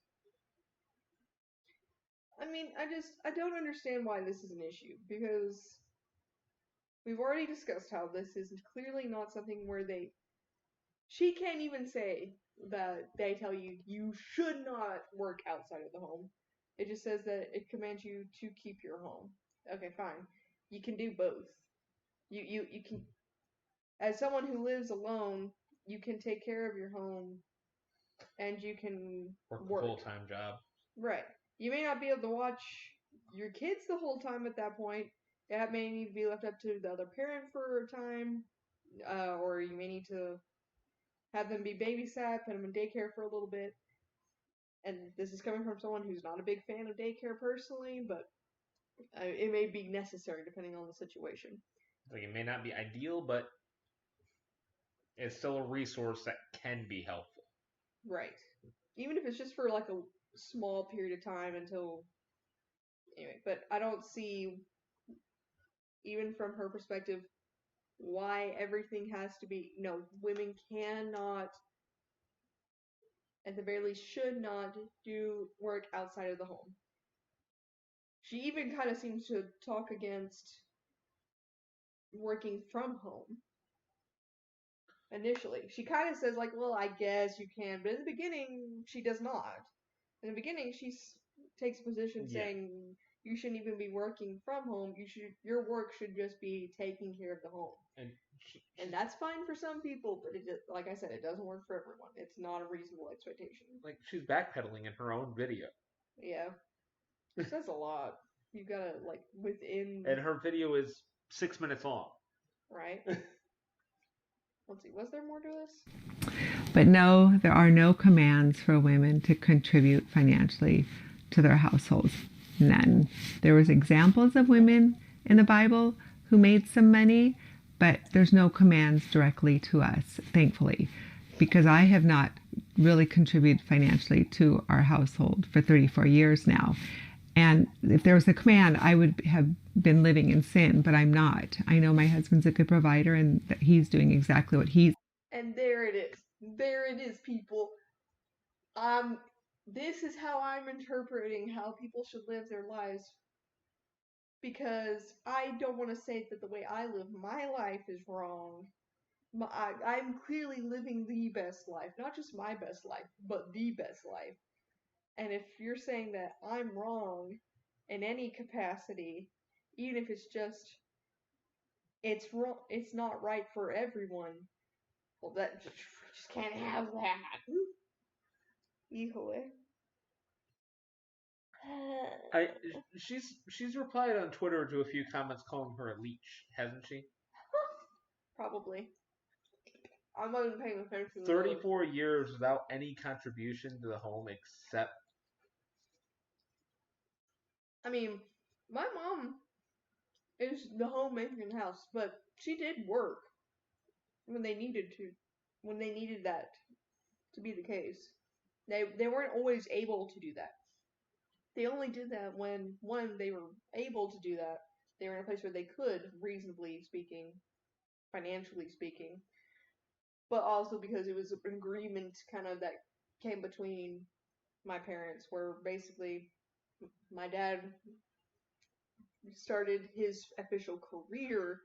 I mean, I don't understand why this is an issue, because we've already discussed how this is clearly not something where she can't even say that they tell you you should not work outside of the home. It just says that it commands you to keep your home. Okay, fine. You can do both. You can, as someone who lives alone, you can take care of your home and you can work a full-time job. Right. You may not be able to watch your kids the whole time at that point. That may need to be left up to the other parent for a time, or you may need to have them be babysat, put them in daycare for a little bit. And this is coming from someone who's not a big fan of daycare personally, but it may be necessary depending on the situation. Like, it may not be ideal, but it's still a resource that can be helpful. Right. Even if it's just for like a small period of time until. Anyway, but I don't see, even from her perspective, why everything has to be. No, women cannot, at the very least, should not do work outside of the home. She even kind of seems to talk against working from home. Initially, she kind of says like, "Well, I guess you can," but in the beginning, she does not. In the beginning, she takes a position saying you shouldn't even be working from home. Your work should just be taking care of the home. And that's fine for some people, but like I said, it doesn't work for everyone. It's not a reasonable expectation. Like, she's backpedaling in her own video. Yeah. She says a lot. You gotta, like, within... And her video is 6 minutes long. Right. Let's see, was there more to this? But no, there are no commands for women to contribute financially to their households. None. There was examples of women in the Bible who made some money, but there's no commands directly to us, thankfully, because I have not really contributed financially to our household for 34 years now. And if there was a command, I would have been living in sin, but I'm not. I know my husband's a good provider and that he's doing exactly what he's. And there it is. There it is, people. This is how I'm interpreting how people should live their lives. Because I don't want to say that the way I live my life is wrong. I'm clearly living the best life. Not just my best life, but the best life. And if you're saying that I'm wrong in any capacity, even if it's just, it's wrong, it's not right for everyone, well, that just can't have that. Híjole. She's replied on Twitter to a few comments calling her a leech, hasn't she? Probably. I'm not even paying attention. 34 years without any contribution to the home except. I mean, my mom is the homemaker in the house, but she did work when they needed to, when they needed that to be the case. They weren't always able to do that. They only did that when, one, they were able to do that. They were in a place where they could, reasonably speaking, financially speaking, but also because it was an agreement kind of that came between my parents, where basically my dad started his official career,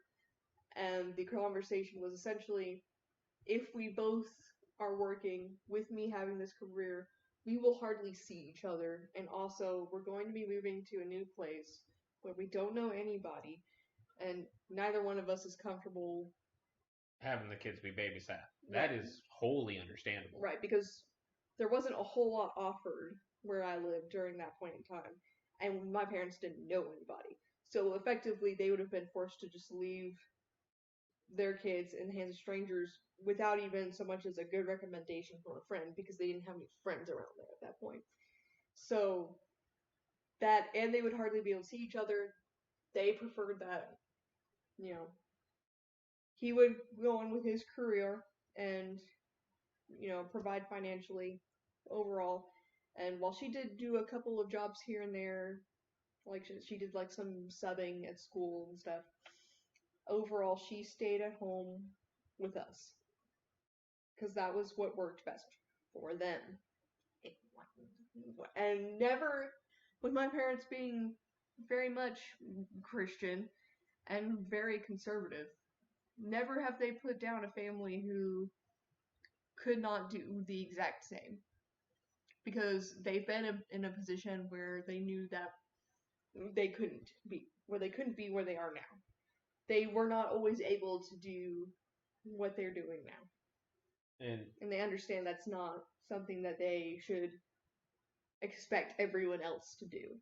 and the conversation was essentially, if we both are working with me having this career, we will hardly see each other. And also, we're going to be moving to a new place where we don't know anybody, and neither one of us is comfortable having the kids be babysat. That is wholly understandable. Right, because there wasn't a whole lot offered where I lived during that point in time. And my parents didn't know anybody. So effectively, they would have been forced to just leave their kids in the hands of strangers without even so much as a good recommendation from a friend, because they didn't have any friends around there at that point. So that, and they would hardly be able to see each other. They preferred that, he would go on with his career and, provide financially overall. And while she did do a couple of jobs here and there, like she did like some subbing at school and stuff, overall she stayed at home with us. Because that was what worked best for them. And never, with my parents being very much Christian, and very conservative. Never have they put down a family who could not do the exact same. Because they've been in a position where they knew that they couldn't be where they are now. They were not always able to do what they're doing now. And they understand that's not something that they should expect everyone else to do.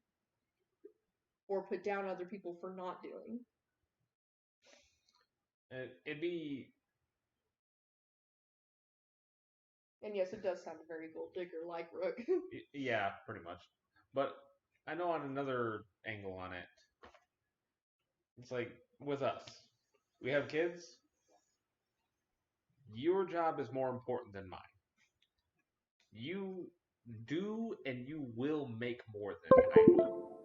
Or put down other people for not doing. It'd be... And yes, it does sound very gold digger like Rook. Yeah, pretty much. But I know on another angle on it, it's like with us, we have kids. Your job is more important than mine. You do and you will make more than I will.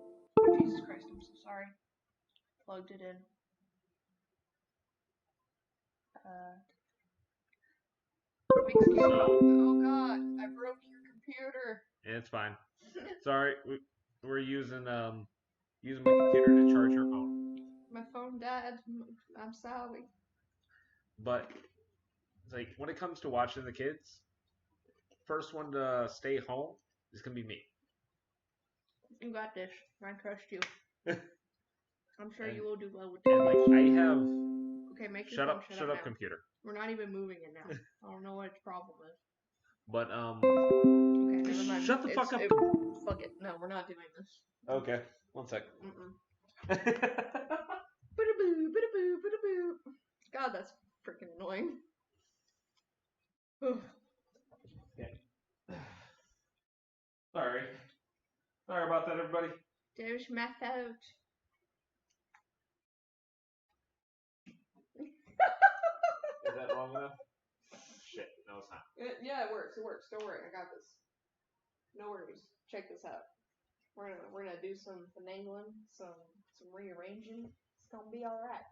Jesus Christ, I'm so sorry. Plugged it in. Oh god, I broke your computer. Yeah, it's fine. Sorry, we're using my computer to charge your phone. My phone died. I'm sorry. But it's like when it comes to watching the kids, first one to stay home is gonna be me. You got this. I trust you. I'm sure you will do well with that. And like I have. Okay, make your shut phone up. shut Shut up, up, now. computer. We're not even moving it now. I don't know what its problem is. But Okay, never mind. Shut the fuck up. Fuck it. No, we're not doing this. Okay, 1 sec. God, that's freaking annoying. Sorry about that, everybody. There's my fault. Is that long enough? Shit, no, it's not. Yeah, it works. Don't worry, I got this. No worries. Check this out. We're gonna do some finagling, some rearranging. It's gonna be all right.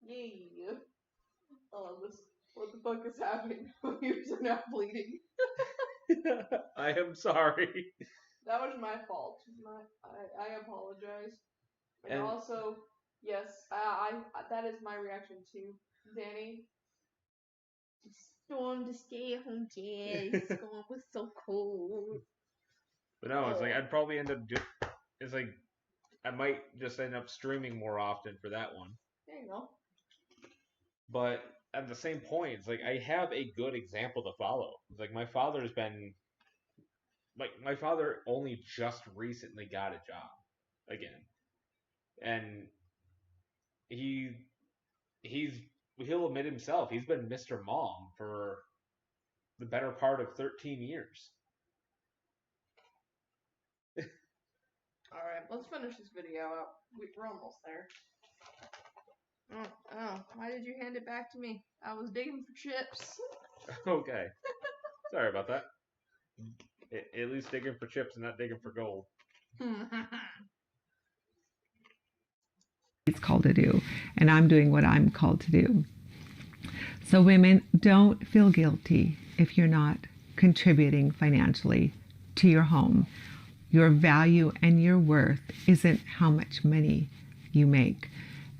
Yeah. Oh, this. What the fuck is happening? My ears are now bleeding. I am sorry. That was my fault. I apologize. And also, yes, I that is my reaction too, Danny. Storm to stay at home dad. Storm was so cold. But no, it's like I'd probably end up it's like I might just end up streaming more often for that one. There you go. But at the same point, it's like I have a good example to follow. It's like my father's been my father only just recently got a job again. And he'll admit himself, he's been Mr. Mom for the better part of 13 years. Alright, let's finish this video up. We're almost there. Oh, why did you hand it back to me? I was digging for chips. Okay. Sorry about that. At least digging for chips and not digging for gold. It's called to do, and I'm doing what I'm called to do. So women, don't feel guilty if you're not contributing financially to your home. Your value and your worth isn't how much money you make.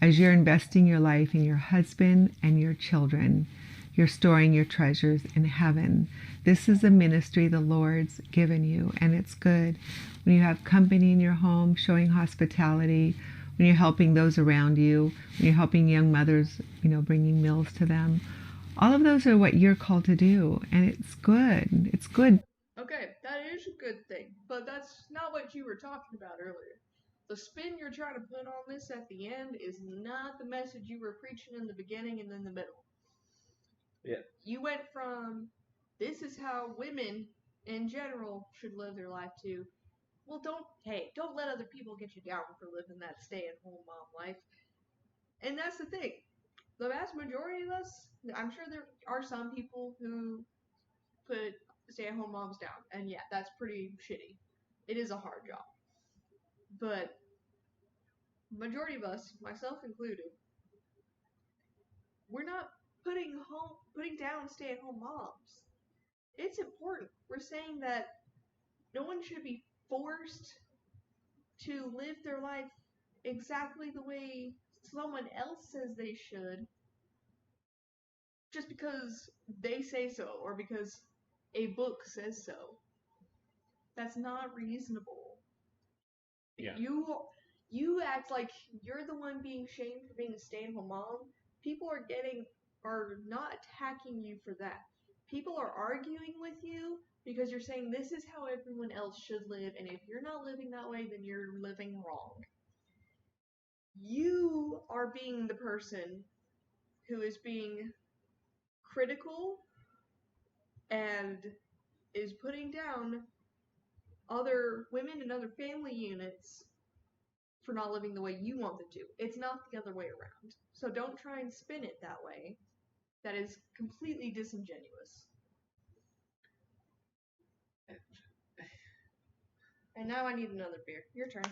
As you're investing your life in your husband and your children, you're storing your treasures in heaven. This is a ministry the Lord's given you, and it's good. When you have company in your home, showing hospitality, when you're helping those around you, when you're helping young mothers, bringing meals to them. All of those are what you're called to do, and it's good. It's good. Okay, that is a good thing, but that's not what you were talking about earlier. The spin you're trying to put on this at the end is not the message you were preaching in the beginning and in the middle. Yeah. You went from, this is how women in general should live their life to, well, don't let other people get you down for living that stay-at-home mom life. And that's the thing. The vast majority of us, I'm sure there are some people who put stay-at-home moms down. And yeah, that's pretty shitty. It is a hard job. But majority of us, myself included, we're not putting down stay-at-home moms. It's important. We're saying that no one should be forced to live their life exactly the way someone else says they should, just because they say so or because a book says so. That's not reasonable. Yeah. You act like you're the one being shamed for being a stay-at-home mom. People are not attacking you for that. People are arguing with you because you're saying this is how everyone else should live, and if you're not living that way, then you're living wrong. You are being the person who is being critical and is putting down other women and other family units for not living the way you want them to. It's not the other way around. So don't try and spin it that way. That is completely disingenuous. And now I need another beer. Your turn.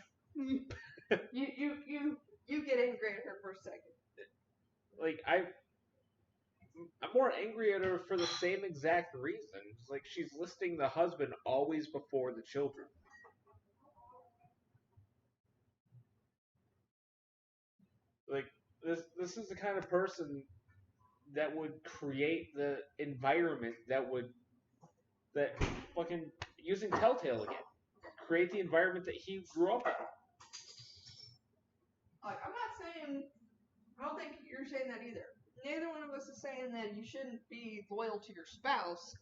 you get angry at her for a second. Like, I'm more angry at her for the same exact reason. It's like she's listing the husband always before the children. Like, this is the kind of person that would create the environment that fucking, using Telltale again, create the environment that he grew up in. Like, I'm not saying, I don't think you're saying that either. Neither one of us is saying that you shouldn't be loyal to your spouse.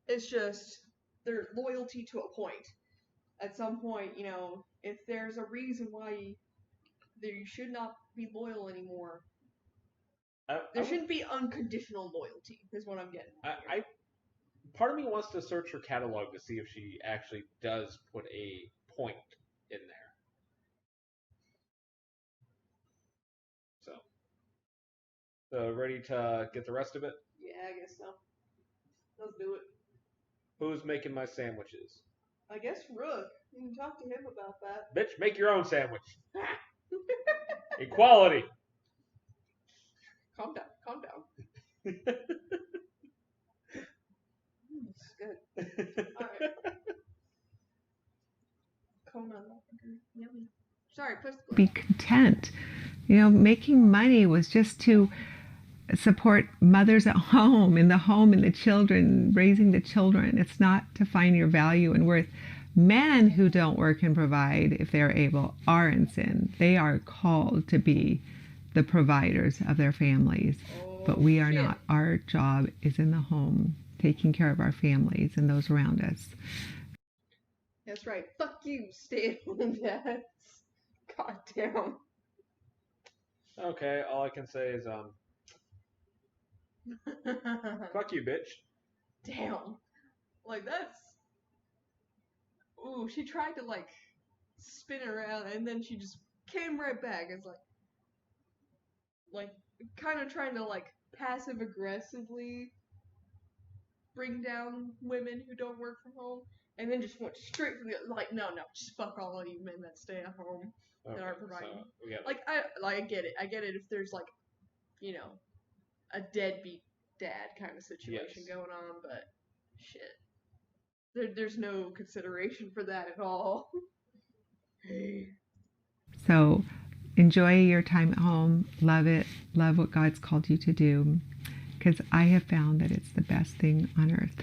It's just their loyalty to a point. At some point, if there's a reason why you should not be loyal anymore, there shouldn't be unconditional loyalty, is what I'm getting at. Part of me wants to search her catalog to see if she actually does put a point in there. So ready to get the rest of it? Yeah, I guess so. Let's do it. Who's making my sandwiches? I guess Rook. You can talk to him about that. Bitch, make your own sandwich. Equality. Calm down. It's good. Alright. Yummy. Sorry, push the Be content. Making money was just to support mothers at home, in the children, raising the children. It's not to find your value and worth. Men who don't work and provide, if they're able, are in sin. They are called to be the providers of their families. But we are not. Our job is in the home, taking care of our families and those around us. That's right. Fuck you, stay-at-home dads. God damn. Okay, all I can say is, fuck you, bitch. Damn. Like, that's... Ooh, she tried to, spin around, and then she just came right back. It's like, kind of trying to, passive-aggressively bring down women who don't work from home, and then just went straight for the, no, just fuck all of you men that stay at home that aren't providing. So I get it. I get it if there's, a deadbeat dad kind of situation going on, but shit. There's no consideration for that at all. So enjoy your time at home. Love it. Love what God's called you to do. Because I have found that it's the best thing on earth.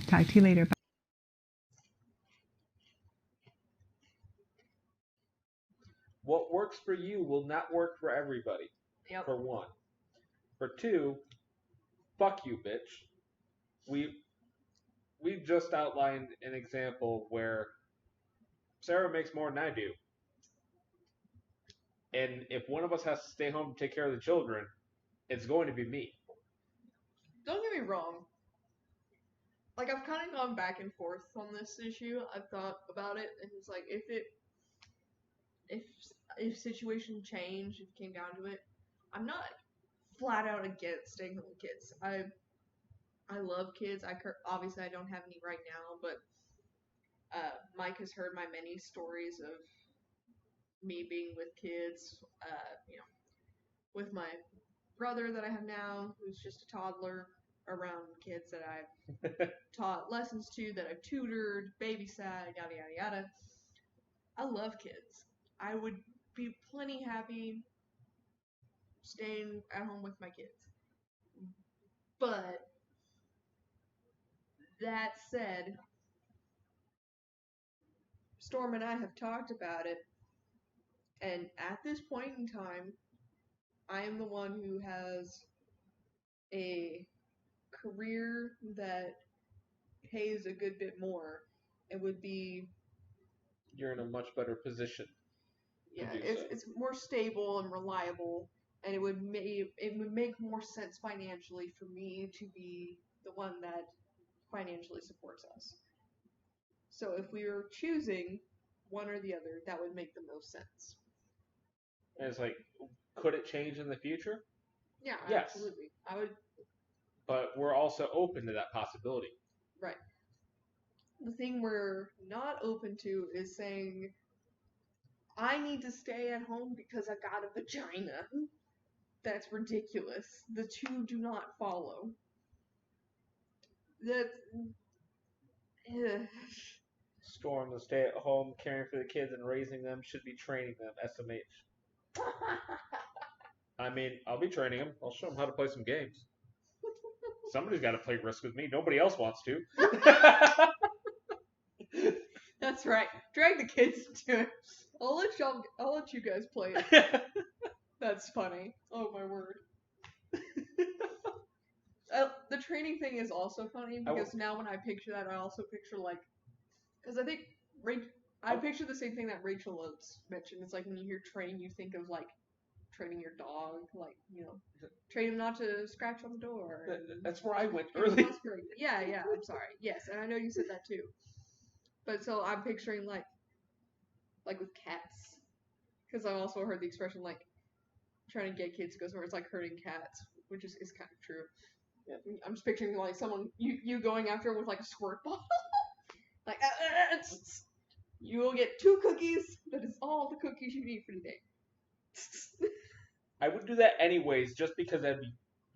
Talk to you later. Bye. What works for you will not work for everybody. Yep. For one. For two, fuck you, bitch. We just outlined an example where Sarah makes more than I do. And if one of us has to stay home to take care of the children, it's going to be me. Don't get me wrong. I've kind of gone back and forth on this issue. I've thought about it, and it's if situation changed, if it came down to it, I'm not flat out against staying home with kids. I love kids. Obviously I don't have any right now, but Mike has heard my many stories of me being with kids. With my brother that I have now, who's just a toddler, around kids that I've taught lessons to, that I've tutored, babysat, yada yada yada. I love kids. I would be plenty happy staying at home with my kids. But that said, Storm and I have talked about it, and at this point in time, I am the one who has a career that pays a good bit more. It would be You're in a much better position. it's more stable and reliable, and it would make more sense financially for me to be the one that financially supports us. So if we were choosing one or the other, that would make the most sense. And it's like, could it change in the future? Yeah, Yes. absolutely. I would. But we're also open to that possibility. Right. The thing we're not open to is saying, I need to stay at home because I got a vagina. That's ridiculous. The two do not follow. That. Storm, the stay at home, caring for the kids and raising them, should be training them, SMH. I mean, I'll be training them. I'll show them how to play some games. Somebody's got to play Risk with me. Nobody else wants to. That's right. Drag the kids into it. I'll let you guys play it. That's funny. Oh my word. The training thing is also funny because now when I picture that, I also picture because I think I picture the same thing that Rachel Oates mentioned. It's like when you hear train, you think of training your dog, train him not to scratch on the door. That's where I went early. Yeah, I'm sorry. Yes, and I know you said that too. But so I'm picturing like with cats, because I also heard the expression trying to get kids to go somewhere. It's like herding cats, which is kind of true. Yeah. I'm just picturing someone you going after with a squirt bottle, you will get 2 cookies. That is all the cookies you need for the day. I would do that anyways, just because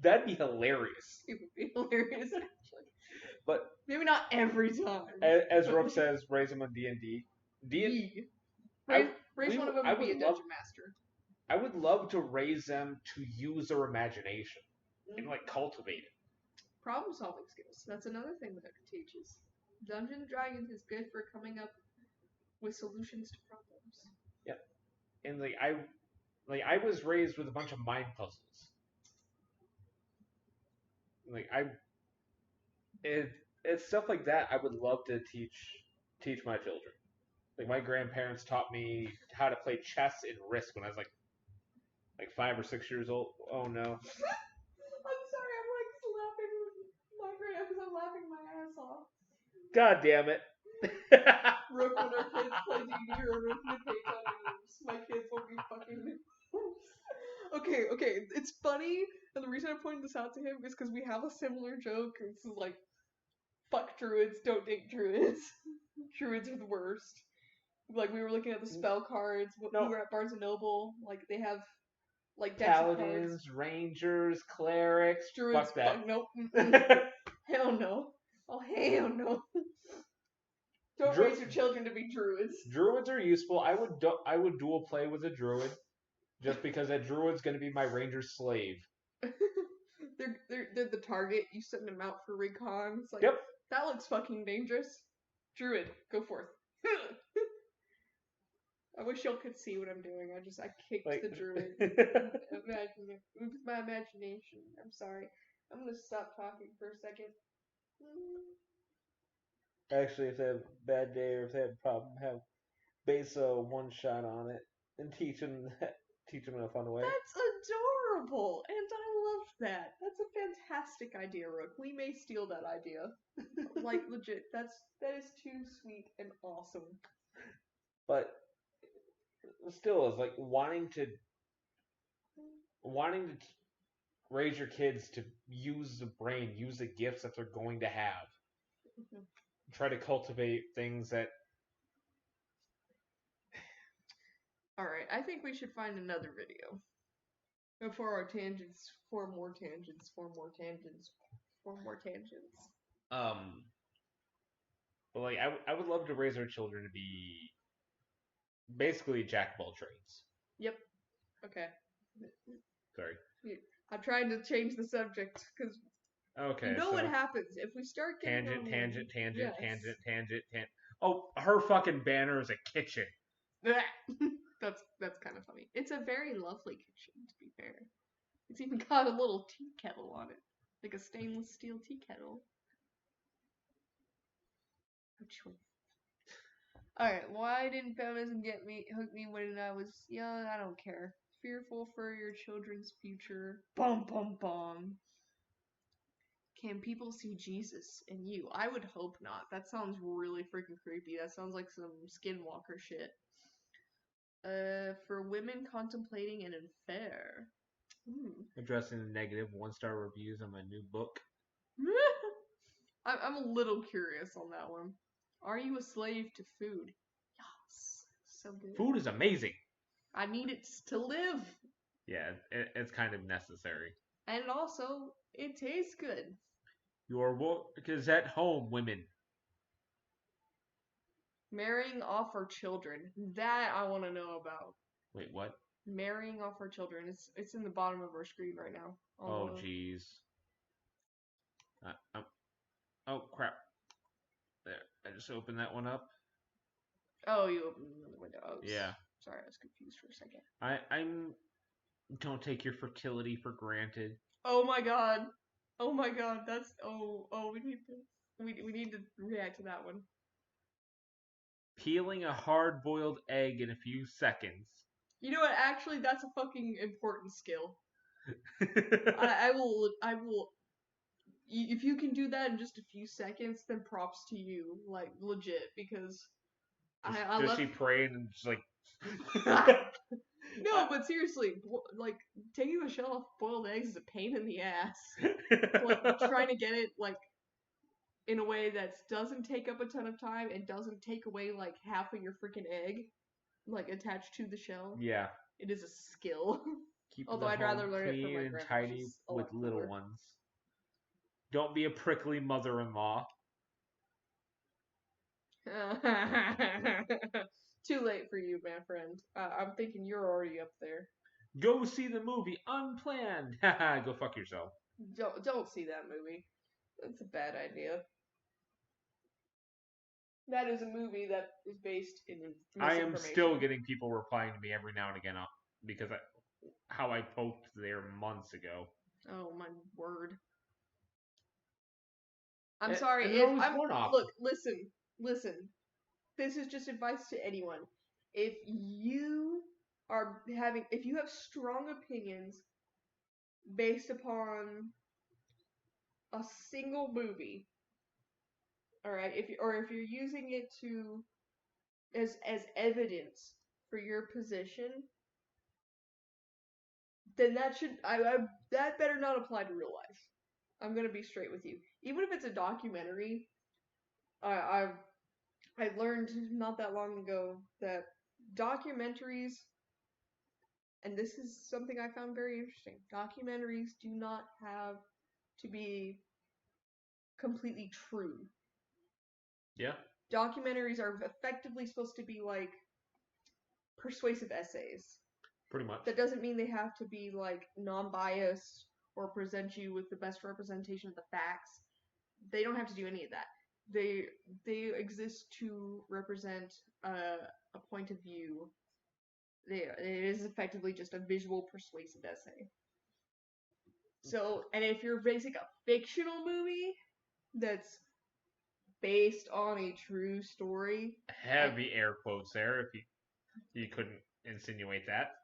that'd be hilarious. It would be hilarious, actually. But maybe not every time. As Rook says, raise them on D&D. Raise one of them to be a dungeon master. I would love to raise them to use their imagination and cultivate it. Problem solving skills. That's another thing that it teaches. Dungeons & Dragons is good for coming up with solutions to problems. Yeah, and I was raised with a bunch of mind puzzles. It's stuff like that I would love to teach my children. My grandparents taught me how to play chess and Risk when I was like 5 or 6 years old. Oh no. I'm sorry, I'm laughing with my grand because I'm laughing my ass off. God damn it. Rook, when our kids play D&D or Rook meditates on moves, my kids will be fucking Okay, it's funny, and the reason I pointed this out to him is because we have a similar joke. It's fuck druids, don't date druids. Druids are the worst. We were looking at the spell cards. We were at Barnes & Noble. They have Paladins, Rangers, Clerics. Druids. Fuck that. Nope. Hell no. Oh, hell no. Don't raise your children to be druids. Druids are useful. I would dual play with a druid, just because that druid's going to be my ranger slave. They're the target. You send them out for recon. It's yep. That looks fucking dangerous. Druid, go forth. I wish y'all could see what I'm doing. I kicked the druid. Imagine it. It was my imagination. I'm sorry. I'm gonna stop talking for a second. Actually, if they have a bad day or if they have a problem, have base a one shot on it and teach them in a fun way. That's adorable, and I love that. That's a fantastic idea, Rook. We may steal that idea. Legit. That is too sweet and awesome. But still, is wanting to raise your kids to use the brain, use the gifts that they're going to have. Mm-hmm. Try to cultivate things that. Alright, I think we should find another video. Before our tangents, 4 more tangents. But I would love to raise our children to be basically jack of all trades. Yep. Okay. Sorry. I'm trying to change the subject because Okay. you know so what happens if we start getting tangent, on tangent, one. tangent, Yes. tangent, tangent, tangent. Oh, her fucking banner is a kitchen. That's kind of funny. It's a very lovely kitchen, to be fair. It's even got a little tea kettle on it, like a stainless steel tea kettle. Alright, why didn't feminism hook me when I was young? I don't care. Fearful for your children's future. Bum bum bum. Can people see Jesus in you? I would hope not. That sounds really freaking creepy. That sounds like some skinwalker shit. For women contemplating an affair. Addressing the negative 1-star reviews on my new book. I'm a little curious on that one. Are you a slave to food? Yes. So good. Food is amazing. I need it to live. Yeah, it's kind of necessary. And also, it tastes good. Your work is at home, women. Marrying off our children. That I want to know about. Wait, what? Marrying off our children. It's in the bottom of our screen right now. Oh, jeez. Oh, crap. There, I just opened that one up. Oh, you opened another window. Yeah. Sorry, I was confused for a second. I'm... Don't take your fertility for granted. Oh my god. Oh my god, that's... Oh, we need to react to that one. Peeling a hard-boiled egg in a few seconds. You know what? Actually, that's a fucking important skill. I will. If you can do that in just a few seconds, then props to you, like legit, because Does she pray and just like? No, but seriously, like taking the shell off boiled eggs is a pain in the ass. Like trying to get it like in a way that doesn't take up a ton of time and doesn't take away like half of your freaking egg, like attached to the shell. Yeah. It is a skill. Keep Although I'd rather learn it from my and grandma. tidy with little ones. Don't be a prickly mother-in-law. Too late for you, my friend. I'm thinking you're already up there. Go see the movie Unplanned. Haha, go fuck yourself. Don't see that movie. That's a bad idea. That is a movie that is based in misinformation. I am still getting people replying to me every now and again because how I poked there months ago. Oh my word. I'm sorry. Look, listen. This is just advice to anyone. If you have strong opinions based upon a single movie, all right, if you're using it as evidence for your position, then that better not apply to real life. I'm gonna be straight with you. Even if it's a documentary, I learned not that long ago that documentaries, and this is something I found very interesting, documentaries do not have to be completely true. Yeah. Documentaries are effectively supposed to be like persuasive essays. Pretty much. That doesn't mean they have to be like non-biased or present you with the best representation of the facts. They don't have to do any of that. They exist to represent a point of view. It is effectively just a visual persuasive essay. So, and if you're basing a fictional movie that's based on a true story, heavy air quotes there, if you couldn't insinuate that.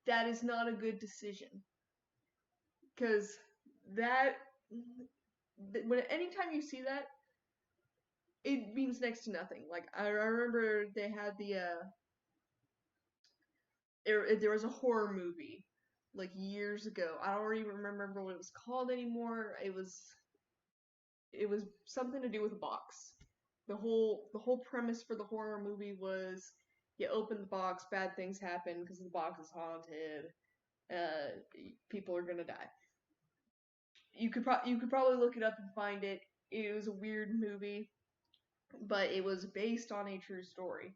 That is not a good decision. Because anytime you see that, it means next to nothing. Like, I remember they had there was a horror movie, like, years ago. I don't even remember what it was called anymore. It was something to do with a box. The whole premise for the horror movie was you open the box, bad things happen because the box is haunted. People are gonna die. You could probably look it up and find it. It was a weird movie, but it was based on a true story.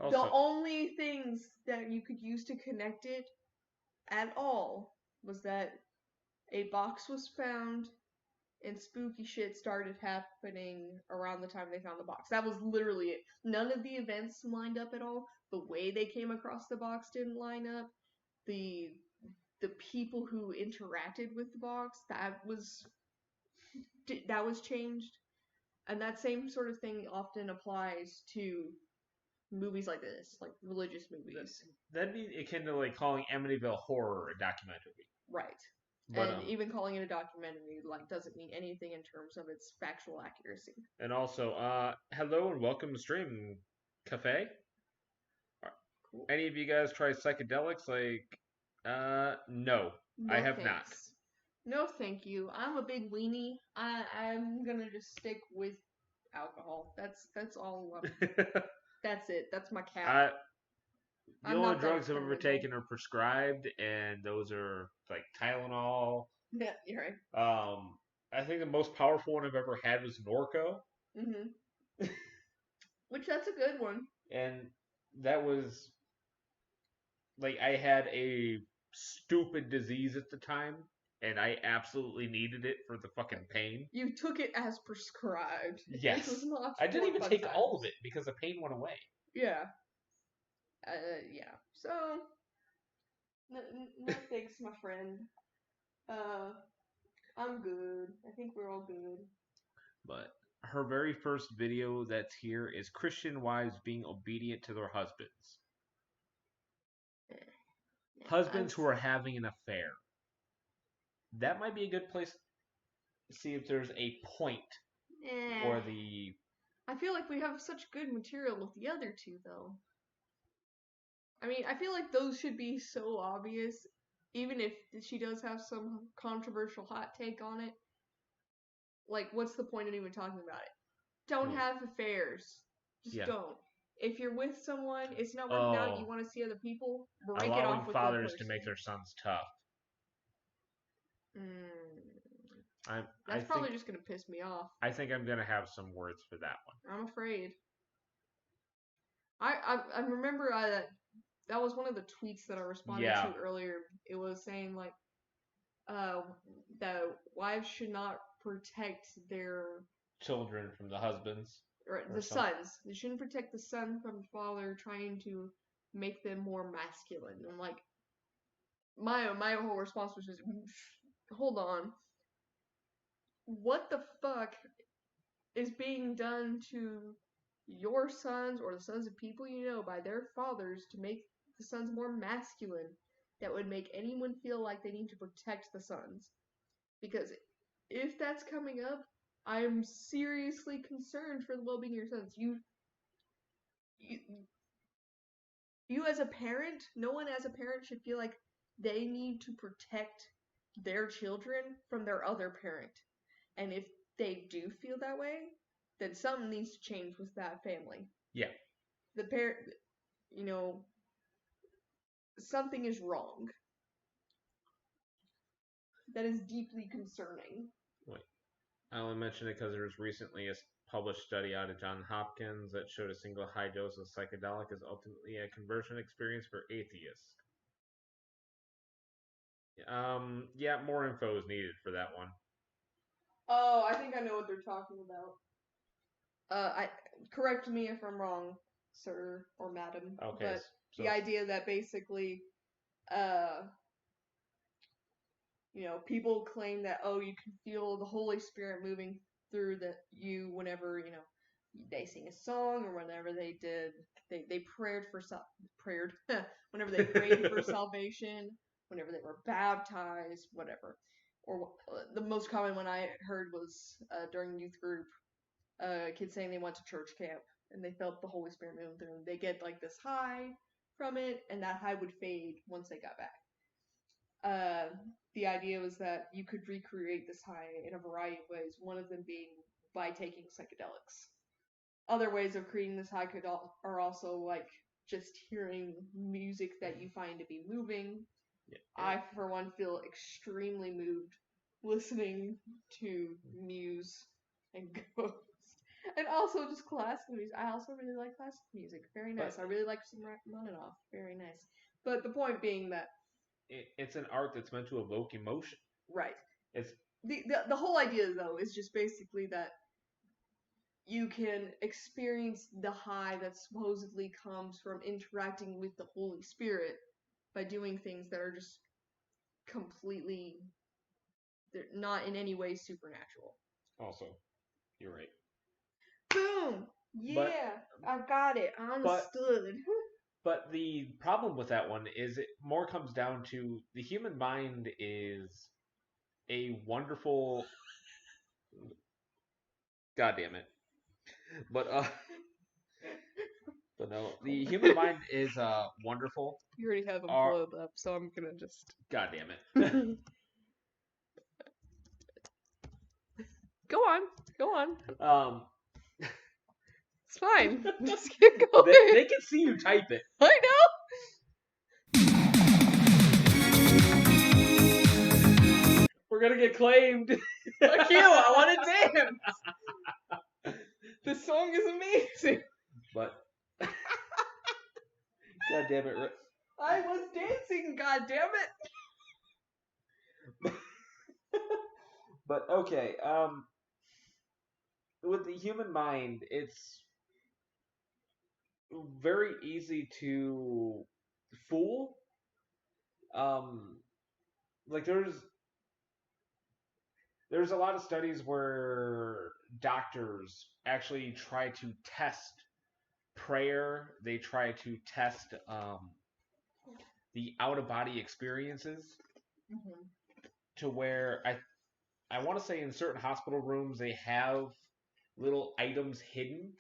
Also, the only things that you could use to connect it at all was that a box was found and spooky shit started happening around the time they found the box. That was literally it. None of the events lined up at all. The way they came across the box didn't line up. The people who interacted with the box, that was changed. And that same sort of thing often applies to movies like this, like religious movies. That'd be akin to like calling Amityville Horror a documentary. Right. But, and even calling it a documentary doesn't mean anything in terms of its factual accuracy. And also, hello and welcome to Stream Cafe. Cool. Any of you guys try psychedelics? No, I have not. No, thank you. I'm a big weenie. I'm gonna just stick with alcohol. That's all. That's it. That's my cap. The only drugs I've ever taken are prescribed, and those are like Tylenol. Yeah, you're right. I think the most powerful one I've ever had was Norco. Mm-hmm. Which that's a good one. And that was like I had a stupid disease at the time, and I absolutely needed it for the fucking pain. You took it as prescribed. Yes. It was not I didn't even take all of it because the pain went away. Yeah. Yeah. So, no thanks, my friend. I'm good. I think we're all good. But her very first video that's here is Christian wives being obedient to their husbands. Husbands who are having an affair. That might be a good place to see if there's a point or the... I feel like we have such good material with the other two, though. I mean, I feel like those should be so obvious, even if she does have some controversial hot take on it. Like, what's the point of even talking about it? Don't have affairs. Just don't. If you're with someone, it's not working out, you want to see other people, break it off with fathers to make their sons tough. That's probably just going to piss me off. I think I'm going to have some words for that one. I'm afraid. I remember that was one of the tweets that I responded to earlier. It was saying, like, that wives should not protect their children from the husbands. Or the sons. They shouldn't protect the son from the father, trying to make them more masculine. And, like, my whole response was just, hold on. What the fuck is being done to your sons or the sons of people you know by their fathers to make the sons more masculine that would make anyone feel like they need to protect the sons? Because if that's coming up, I am seriously concerned for the well-being of your sons. You as a parent, no one as a parent should feel like they need to protect their children from their other parent. And if they do feel that way, then something needs to change with that family. Yeah. The parent, something is wrong. That is deeply concerning. Wait. I only mention it because there was recently a published study out of Johns Hopkins that showed a single high dose of psychedelic is ultimately a conversion experience for atheists. Yeah, more info is needed for that one. Oh, I think I know what they're talking about. Correct me if I'm wrong, sir or madam. Okay. But the idea that basically, people claim that, you can feel the Holy Spirit moving through you whenever, they sing a song or whenever they prayed whenever they prayed for salvation, whenever they were baptized, whatever. Or the most common one I heard was during youth group, kids saying they went to church camp and they felt the Holy Spirit moving through them. They get like this high from it, and that high would fade once they got back. The idea was that you could recreate this high in a variety of ways, one of them being by taking psychedelics. Other ways of creating this high are also like just hearing music that you find to be moving. Yeah. I, for one, feel extremely moved listening to Muse and Ghost. And also just classical music. I also really like classical music. Very nice. I really like some Rachmaninoff. Very nice. But the point being that it's an art that's meant to evoke emotion. right. It's the whole idea though is just basically that you can experience the high that supposedly comes from interacting with the Holy Spirit by doing things that are just completely, they're not in any way supernatural. also, you're right. Boom! Yeah, I got it. I understood. But the problem with that one is it more comes down to the human mind is a wonderful. God damn it! But but no, the human mind is wonderful. You already have them Are- pulled up, so I'm gonna just. God damn it! Go on. Go on. It's fine. Just keep going. They can see you type it. I know. We're gonna get claimed. Fuck you! I want to dance. This song is amazing. But God damn it! I was dancing. God damn it. But okay, with the human mind, it's very easy to fool. Like there's a lot of studies where doctors actually try to test prayer. They try to test the out of body experiences to where I want to say in certain hospital rooms they have little items hidden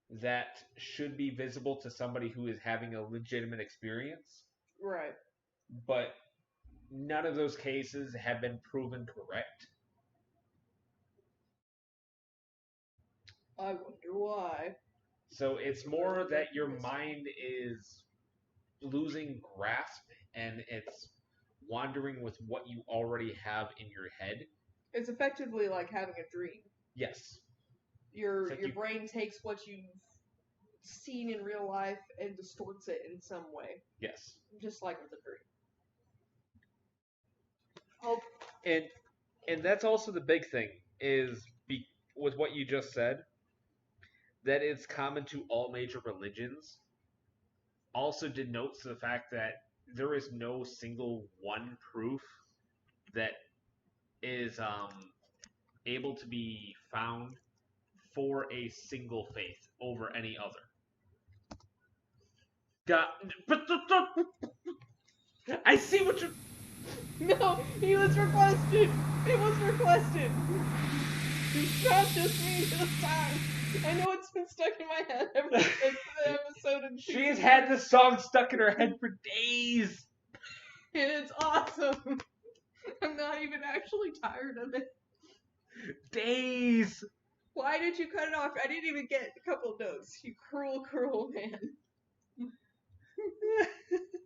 that should be visible to somebody who is having a legitimate experience. Right. But none of those cases have been proven correct. I wonder why. So it's more that your mind is losing grasp and it's wandering with what you already have in your head. It's effectively like having a dream. Yes. Your brain takes what you've seen in real life and distorts it in some way. Yes. Just like with a dream. Oh. And that's also the big thing is with what you just said, that it's common to all major religions. Also denotes the fact that there is no single one proof that is able to be found for a single faith over any other. I see what you. No, he was requested. It was requested. It's not just me this time. I know it's been stuck in my head ever since the episode. And she's had this song stuck in her head for days. And it's awesome. I'm not even actually tired of it. Days. Why did you cut it off? I didn't even get a couple notes. You cruel, cruel man.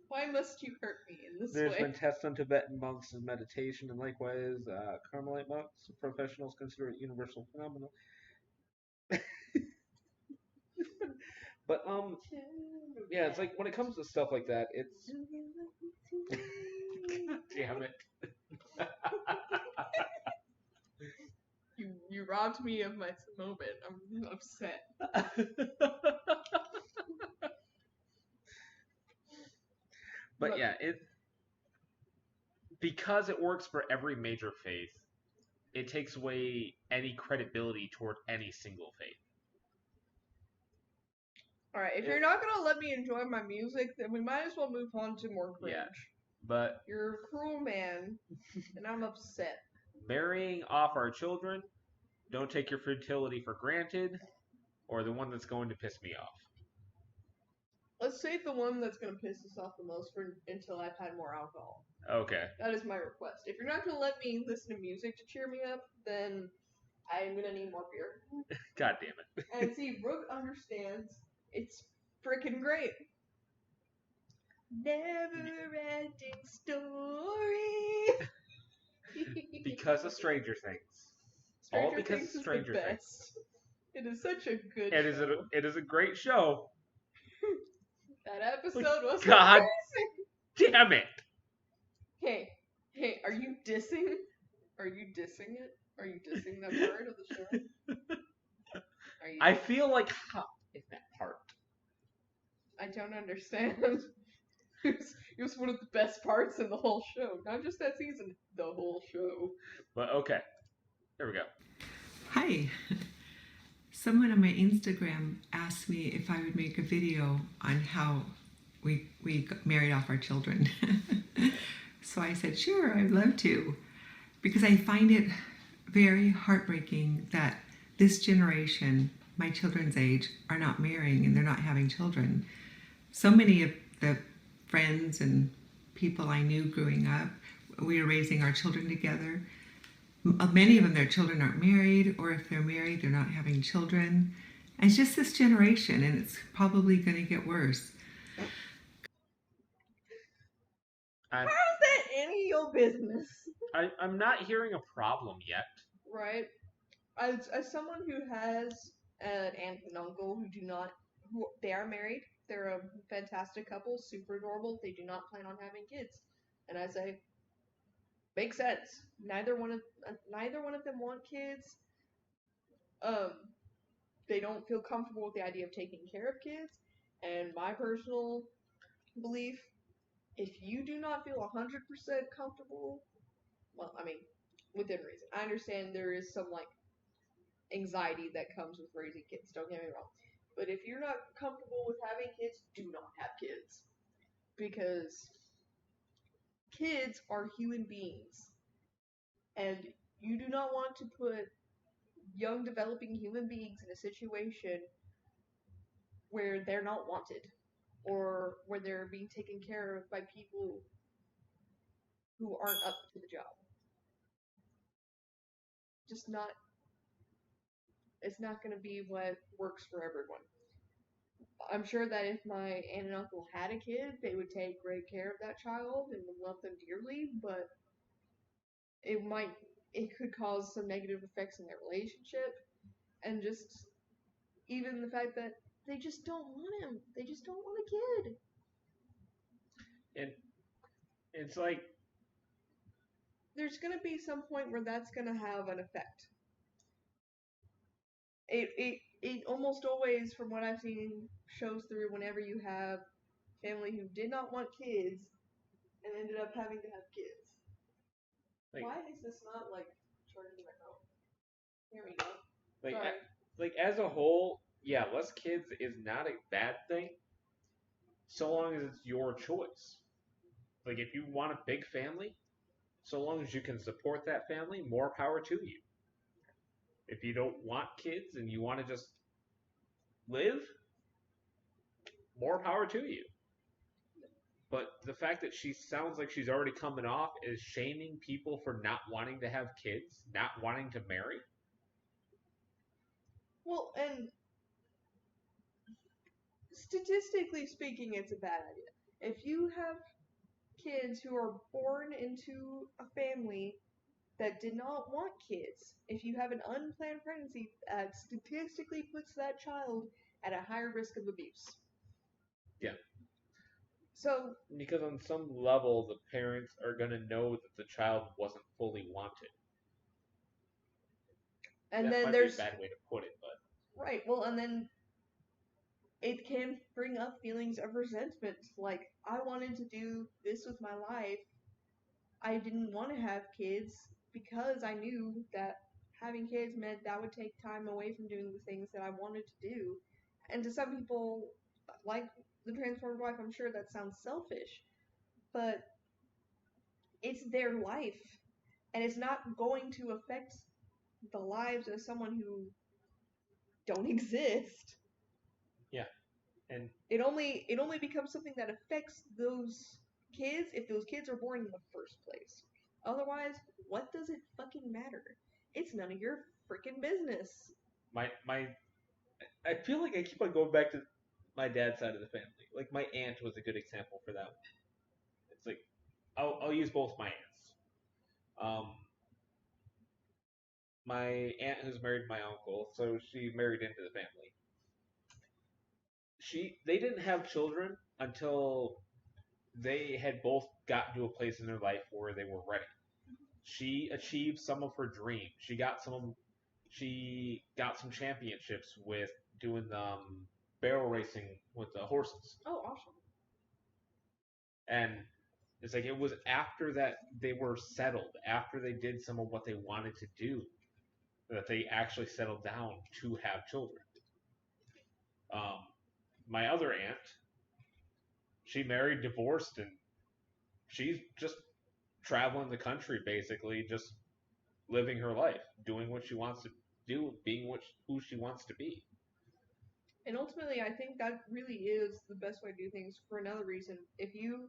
Why must you hurt me in this way? There's been tests on Tibetan monks and meditation, and likewise Carmelite monks. Professionals consider it universal phenomenon. But yeah, it's like when it comes to stuff like that, it's. God damn it. You robbed me of my moment. I'm upset. But yeah, because it works for every major faith, it takes away any credibility toward any single faith. Alright, if you're not gonna let me enjoy my music, then we might as well move on to more Cringe. Yeah, but you're a cruel man, and I'm upset. Marrying off our children, don't take your fertility for granted, or the one that's going to piss me off. Let's save the one that's going to piss us off the most for until I've had more alcohol. Okay. That is my request. If you're not going to let me listen to music to cheer me up, then I'm going to need more beer. God damn it. And see, Brooke understands. It's freaking great. Never-ending story. Because of Stranger Things. All Stranger because Things is Stranger the Things. best. It is such a good It show. is a great show. That episode was God amazing. damn it! Hey, are you dissing? Are you dissing it? Are you dissing that part of the show? Are you? I feel like how is that part? I don't understand. It was one of the best parts in the whole show. Not just that season, the whole show. But okay, there we go. Hi. Someone on my Instagram asked me if I would make a video on how we married off our children. So I said, sure, I'd love to. Because I find it very heartbreaking that this generation, my children's age, are not marrying and they're not having children. So many of the friends and people I knew growing up, we were raising our children together. Many of them, their children aren't married, or if they're married, they're not having children. And it's just this generation, and it's probably going to get worse. How's that any of your business? I'm not hearing a problem yet. Right? As someone who has an aunt and uncle who they are married, they're a fantastic couple, super adorable. They do not plan on having kids, and I say, makes sense. Neither one of them want kids. They don't feel comfortable with the idea of taking care of kids. And my personal belief, if you do not feel 100% comfortable, well, I mean, within reason. I understand there is some like anxiety that comes with raising kids. Don't get me wrong. But if you're not comfortable with having kids, do not have kids. Because kids are human beings. And you do not want to put young developing human beings in a situation where they're not wanted or where they're being taken care of by people who aren't up to the job. Just not, it's not going to be what works for everyone. I'm sure that if my aunt and uncle had a kid, they would take great care of that child and would love them dearly, but it could cause some negative effects in their relationship, and just even the fact that they just don't want him. They just don't want a kid. And it's like there's going to be some point where that's going to have an effect. It almost always, from what I've seen, shows through whenever you have family who did not want kids and ended up having to have kids. Like, why is this not like charging my phone? Here we go. Like as a whole, yeah, less kids is not a bad thing, so long as it's your choice. Like if you want a big family, so long as you can support that family, more power to you. If you don't want kids and you want to just live, more power to you. But the fact that she sounds like she's already coming off is shaming people for not wanting to have kids, not wanting to marry. Well, and statistically speaking, it's a bad idea. If you have kids who are born into a family that did not want kids, if you have an unplanned pregnancy, that statistically puts that child at a higher risk of abuse. Yeah. So, because on some level, the parents are going to know that the child wasn't fully wanted. And that then might there's be a bad way to put it, but right. Well, and then it can bring up feelings of resentment. Like, I wanted to do this with my life. I didn't want to have kids because I knew that having kids meant that would take time away from doing the things that I wanted to do. And to some people, like the transformed wife, I'm sure that sounds selfish, but it's their life, and it's not going to affect the lives of someone who don't exist. Yeah, and it only becomes something that affects those kids if those kids are born in the first place. Otherwise, what does it fucking matter? It's none of your freaking business. I feel like I keep on going back to my dad's side of the family. Like my aunt was a good example for that. It's like I'll use both my aunts. my aunt who's married my uncle, so she married into the family. They didn't have children until they had both gotten to a place in their life where they were ready. She achieved some of her dreams. She got some championships with doing barrel racing with the horses. Oh, awesome. And it's like it was after that they were settled, after they did some of what they wanted to do, that they actually settled down to have children. My other aunt, she married, divorced, and she's just traveling the country basically, just living her life, doing what she wants to do, being who she wants to be. And ultimately, I think that really is the best way to do things for another reason. If you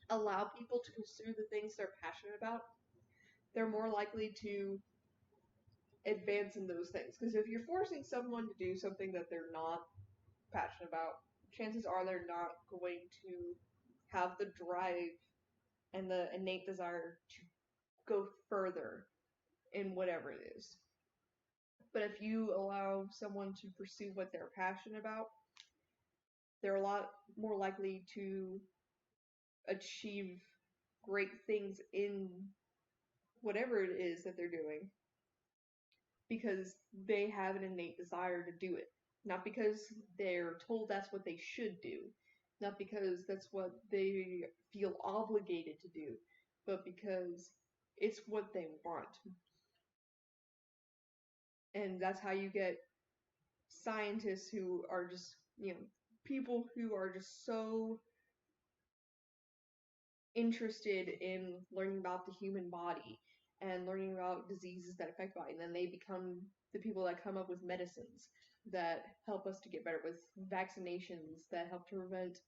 allow people to pursue the things they're passionate about, they're more likely to advance in those things. Because if you're forcing someone to do something that they're not passionate about, chances are they're not going to have the drive and the innate desire to go further in whatever it is. But if you allow someone to pursue what they're passionate about, they're a lot more likely to achieve great things in whatever it is that they're doing because they have an innate desire to do it. Not because they're told that's what they should do, not because that's what they feel obligated to do, but because it's what they want. And that's how you get scientists who are just, people who are just so interested in learning about the human body and learning about diseases that affect the body. And then they become the people that come up with medicines that help us to get better, with vaccinations that help to prevent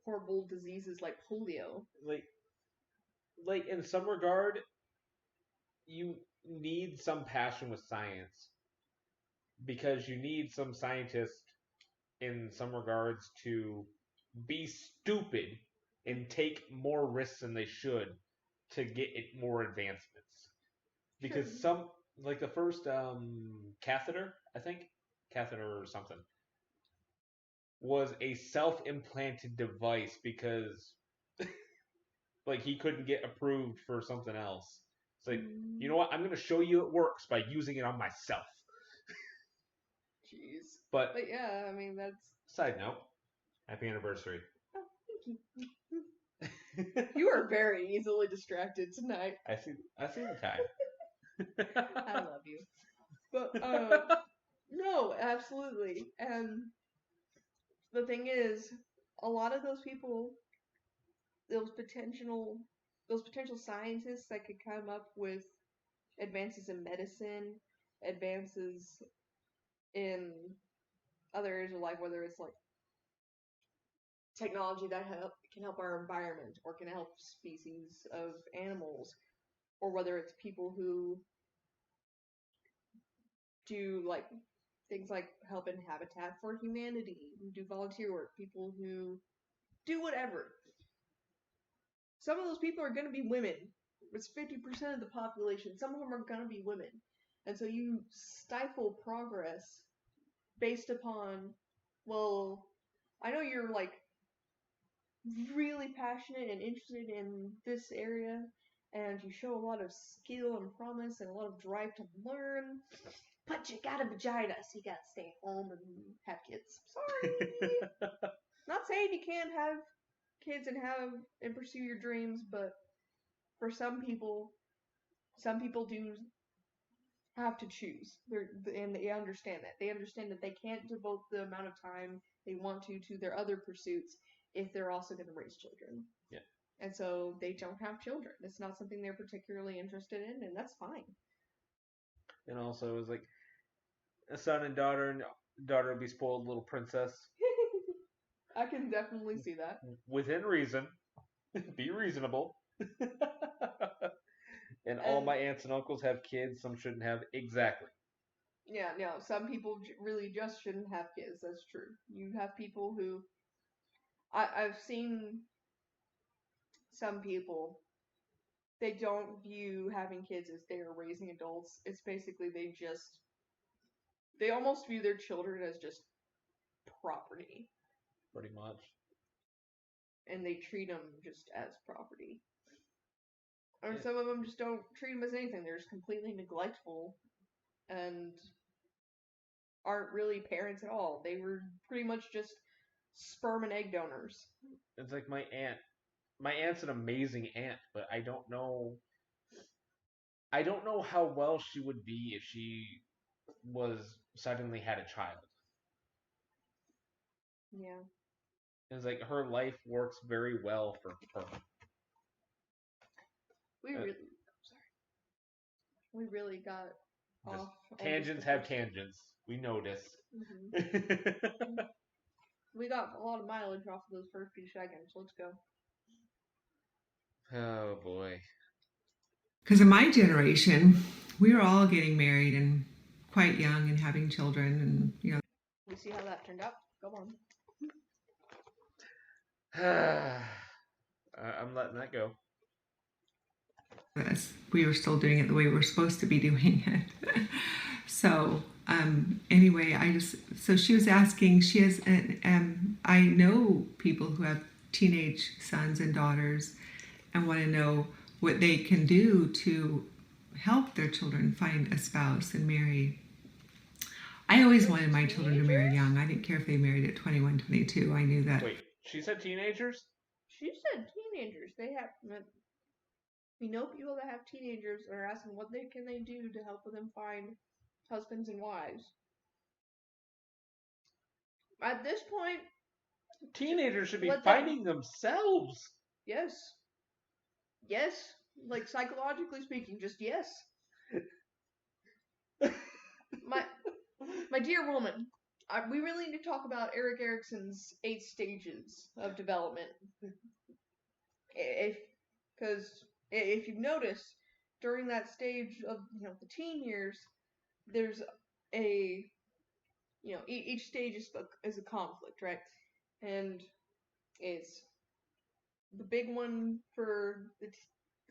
horrible diseases like polio. Like in some regard, you need some passion with science because you need some scientists in some regards to be stupid and take more risks than they should to get it more advancements. Because some, like the first catheter, I think, catheter or something, was a self-implanted device because like he couldn't get approved for something else. It's like, you know what? I'm going to show you it works by using it on myself. Jeez. But yeah, I mean, that's... Side note, happy anniversary. Oh, thank you. You are very easily distracted tonight. I see the time. I love you. But, no, absolutely. And the thing is, a lot of those people, those potential scientists that could come up with advances in medicine, advances in other areas of life, whether it's like technology that can help our environment or can help species of animals, or whether it's people who do like things like help in Habitat for Humanity, who do volunteer work, people who do whatever. Some of those people are going to be women. It's 50% of the population. Some of them are going to be women. And so you stifle progress based upon, well, I know you're like really passionate and interested in this area, and you show a lot of skill and promise and a lot of drive to learn, but you got a vagina, so you gotta stay home and have kids. Sorry! Not saying you can't have kids and pursue your dreams, but for some people do have to choose. And they understand that. They understand that they can't devote the amount of time they want to their other pursuits if they're also going to raise children. Yeah. And so they don't have children. It's not something they're particularly interested in, and that's fine. And also, it was like a son and daughter would be spoiled little princess. I can definitely see that. Within reason. Be reasonable. And all my aunts and uncles have kids, some shouldn't have. Exactly. Yeah, no, some people really just shouldn't have kids. That's true. You have people who... I've seen some people, they don't view having kids as they are raising adults. It's basically they almost view their children as just property. Pretty much. And they treat them just as property. Or some of them just don't treat them as anything. They're just completely neglectful and aren't really parents at all. They were pretty much just sperm and egg donors. It's like my aunt. My aunt's an amazing aunt, but I don't know how well she would be if she was suddenly had a child. Yeah. It's like her life works very well for her. We really got off. Tangents have tangents. We notice. Mm-hmm. We got a lot of mileage off of those first few seconds. Let's go. Oh boy. Because in my generation, we were all getting married and quite young and having children, and We see how that turned out. Go on. I'm letting that go. We were still doing it the way we're supposed to be doing it. So anyway, so she was asking, she has, I know people who have teenage sons and daughters and want to know what they can do to help their children find a spouse and marry. I always wanted my children to marry young. I didn't care if they married at 21, 22. I knew that. Wait, she said teenagers? She said teenagers. We know people that have teenagers and are asking what can they do to help them find husbands and wives. At this point, teenagers should be finding themselves. Yes. Yes. Like, psychologically speaking, just yes. My dear woman, we really need to talk about Erik Erikson's 8 stages of development. Because if you've noticed, during that stage of the teen years, there's each stage is a conflict, right? And it's the big one for the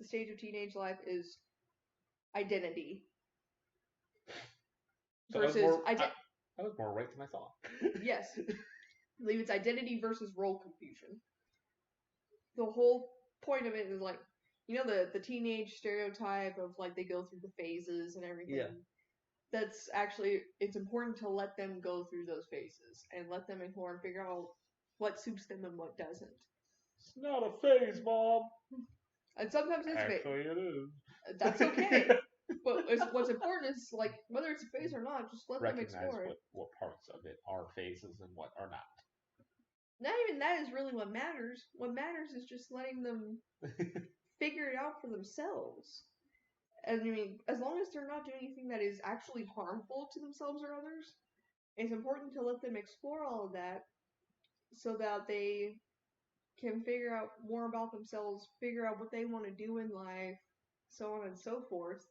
stage of teenage life is identity. So that was more right than I thought. Yes. I believe it's identity versus role confusion. The whole point of it is like, the teenage stereotype of like they go through the phases and everything. Yeah. That's actually, it's important to let them go through those phases and let them explore and figure out what suits them and what doesn't. It's not a phase, Mom. And sometimes it's actually it is. That's okay. But what's important is, like, whether it's a phase or not, just let them explore it. What parts of it are phases and what are not. Not even that is really what matters. What matters is just letting them figure it out for themselves. And I mean, as long as they're not doing anything that is actually harmful to themselves or others, it's important to let them explore all of that so that they can figure out more about themselves, figure out what they want to do in life, so on and so forth.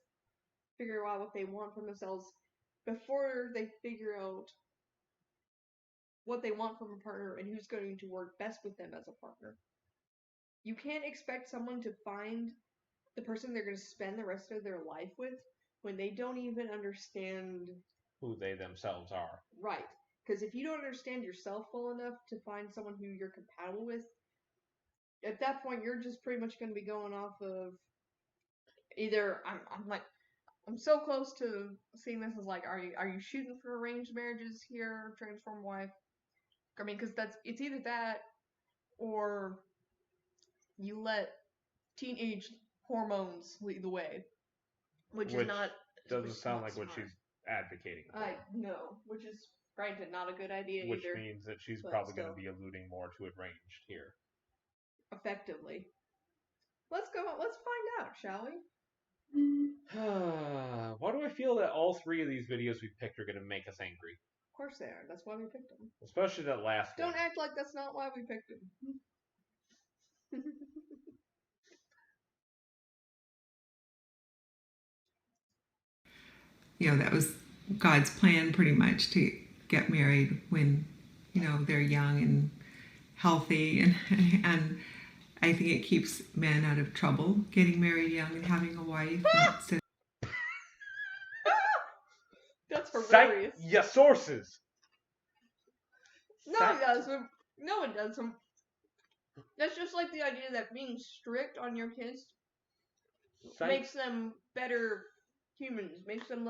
Figure out what they want from themselves before they figure out what they want from a partner and who's going to work best with them as a partner. You can't expect someone to find the person they're going to spend the rest of their life with when they don't even understand who they themselves are. Right. Because if you don't understand yourself well enough to find someone who you're compatible with, at that point you're just pretty much going to be going off of either I'm so close to seeing this as like, are you shooting for arranged marriages here, transform wife? I mean, because it's either that or you let teenage hormones lead the way, which is not doesn't sound like what she's advocating for. No, which is granted not a good idea which either. Which means that she's probably going to be alluding more to arranged here. Effectively. Let's find out, shall we? Why do I feel that all 3 of these videos we picked are going to make us angry? Of course they are. That's why we picked them. Especially that last one. Don't act like that's not why we picked them. That was God's plan pretty much to get married when, they're young and healthy I think it keeps men out of trouble getting married young and having a wife. Instead That's Cite hilarious. your sources. No, it doesn't. No, it doesn't. That's just like the idea that being strict on your kids makes them better humans, makes them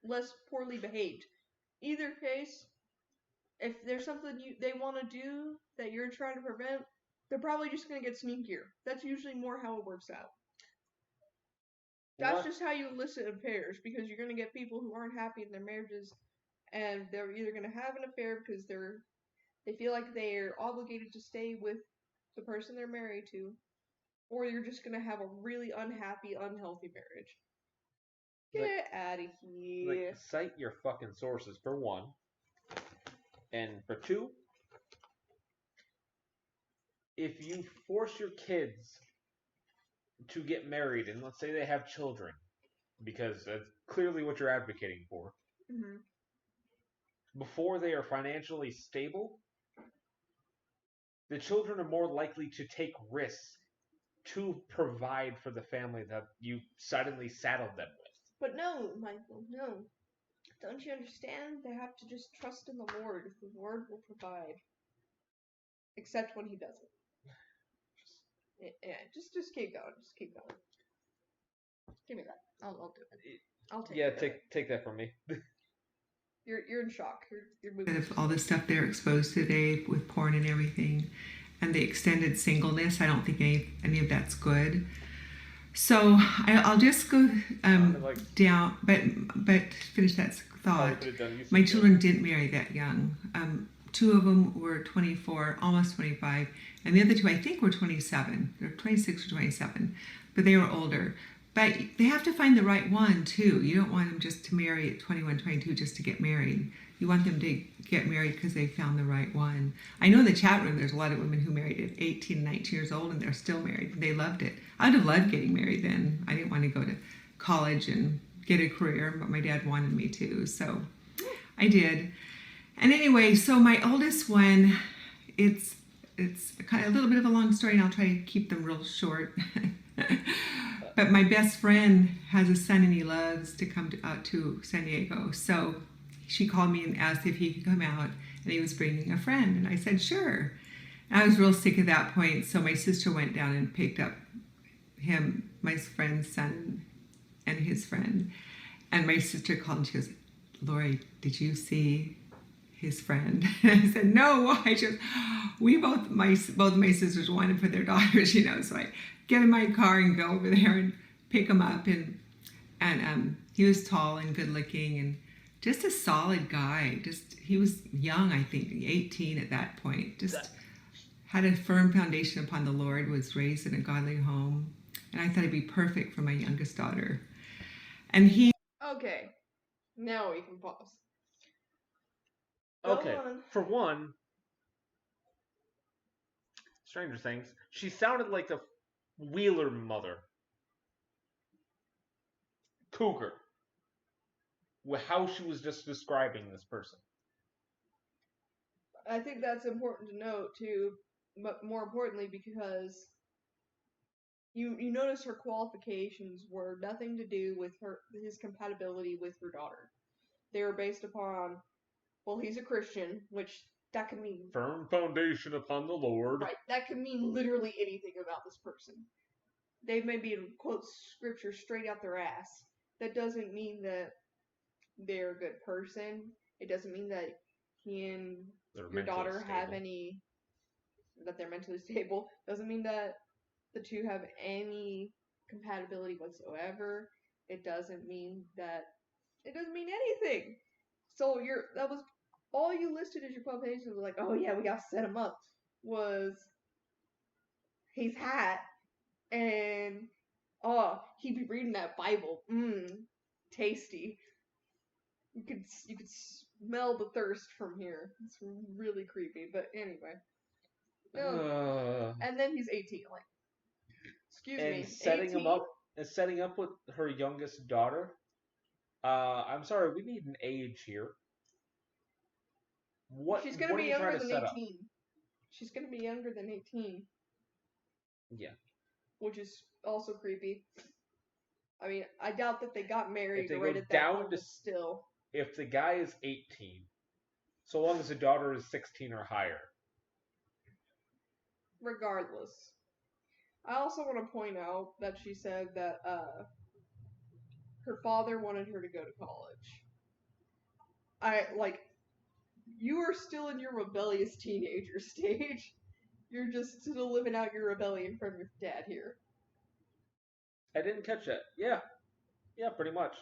less poorly behaved. Either case, if there's something they want to do that you're trying to prevent, they're probably just going to get sneakier. That's usually more how it works out. That's just how you elicit affairs, because you're going to get people who aren't happy in their marriages, and they're either going to have an affair because they feel like they're obligated to stay with the person they're married to, or you're just going to have a really unhappy, unhealthy marriage. Get out of here. Like, cite your fucking sources, for one. And for two, if you force your kids to get married, and let's say they have children, because that's clearly what you're advocating for, Mm-hmm. before they are financially stable, the children are more likely to take risks to provide for the family that you suddenly saddled them with. But no, Michael, no. Don't you understand? They have to just trust in the Lord. The Lord will provide. Except when he doesn't. Yeah, just keep going. Just keep going. Give me that. I'll do it. I'll take it. Yeah, take that from me. You're in shock. You're moving. of all the stuff they're exposed to today with porn and everything, and the extended singleness, I don't think any of that's good. So I'll just go down, but finish that thought. My children didn't marry that young. Two of them were 24, almost 25, and the other two I think were 27. They're 26 or 27, but they were older. But they have to find the right one too. You don't want them just to marry at 21, 22 just to get married. You want them to get married because they found the right one. I know in the chat room there's a lot of women who married at 18, 19 years old and they're still married. They loved it. I'd have loved getting married then. I didn't want to go to college and get a career, but my dad wanted me to, so I did. And anyway, so my oldest one, it's kind of a little bit of a long story, and I'll try to keep them real short. But my best friend has a son, and he loves to come out to San Diego. So she called me and asked if he could come out, and he was bringing a friend. And I said, sure. And I was real sick at that point, so my sister went down and picked up him, my friend's son, and his friend. And my sister called, and she goes, Lori, did you see his friend? And I said, no, why? She goes, both my sisters wanted for their daughters, so I get in my car and go over there and pick him up, and he was tall and good looking and just a solid guy. He was young, I think, 18 at that point. Just had a firm foundation upon the Lord, was raised in a godly home, and I thought he'd be perfect for my youngest daughter. And he... Okay, now we can pause. Okay, for one, Stranger Things, she sounded like the Wheeler mother. Cougar. How she was just describing this person. I think that's important to note, too, but more importantly because you notice her qualifications were nothing to do with his compatibility with her daughter. They were based upon, well, he's a Christian, which that can mean... Firm foundation upon the Lord. Right, that can mean literally anything about this person. They may be able to quote scripture straight out their ass. That doesn't mean that they're a good person. It doesn't mean that he and your daughter have that they're mentally stable. Doesn't mean that the two have any compatibility whatsoever. It doesn't mean anything. So that was all you listed as your qualifications was like, oh yeah, we gotta set him up. Was he's hot and he'd be reading that Bible. Tasty. You could smell the thirst from here. It's really creepy, but anyway. And then he's 18. Like, excuse me. And setting up with her youngest daughter. I'm sorry, we need an age here. She's gonna be younger than 18. She's gonna be younger than 18. Yeah. Which is also creepy. I mean, I doubt that they got married If they right go at that down moment to still. If the guy is 18, so long as the daughter is 16 or higher. Regardless. I also want to point out that she said that her father wanted her to go to college. You are still in your rebellious teenager stage. You're just still living out your rebellion from your dad here. I didn't catch that. Yeah. Yeah, pretty much.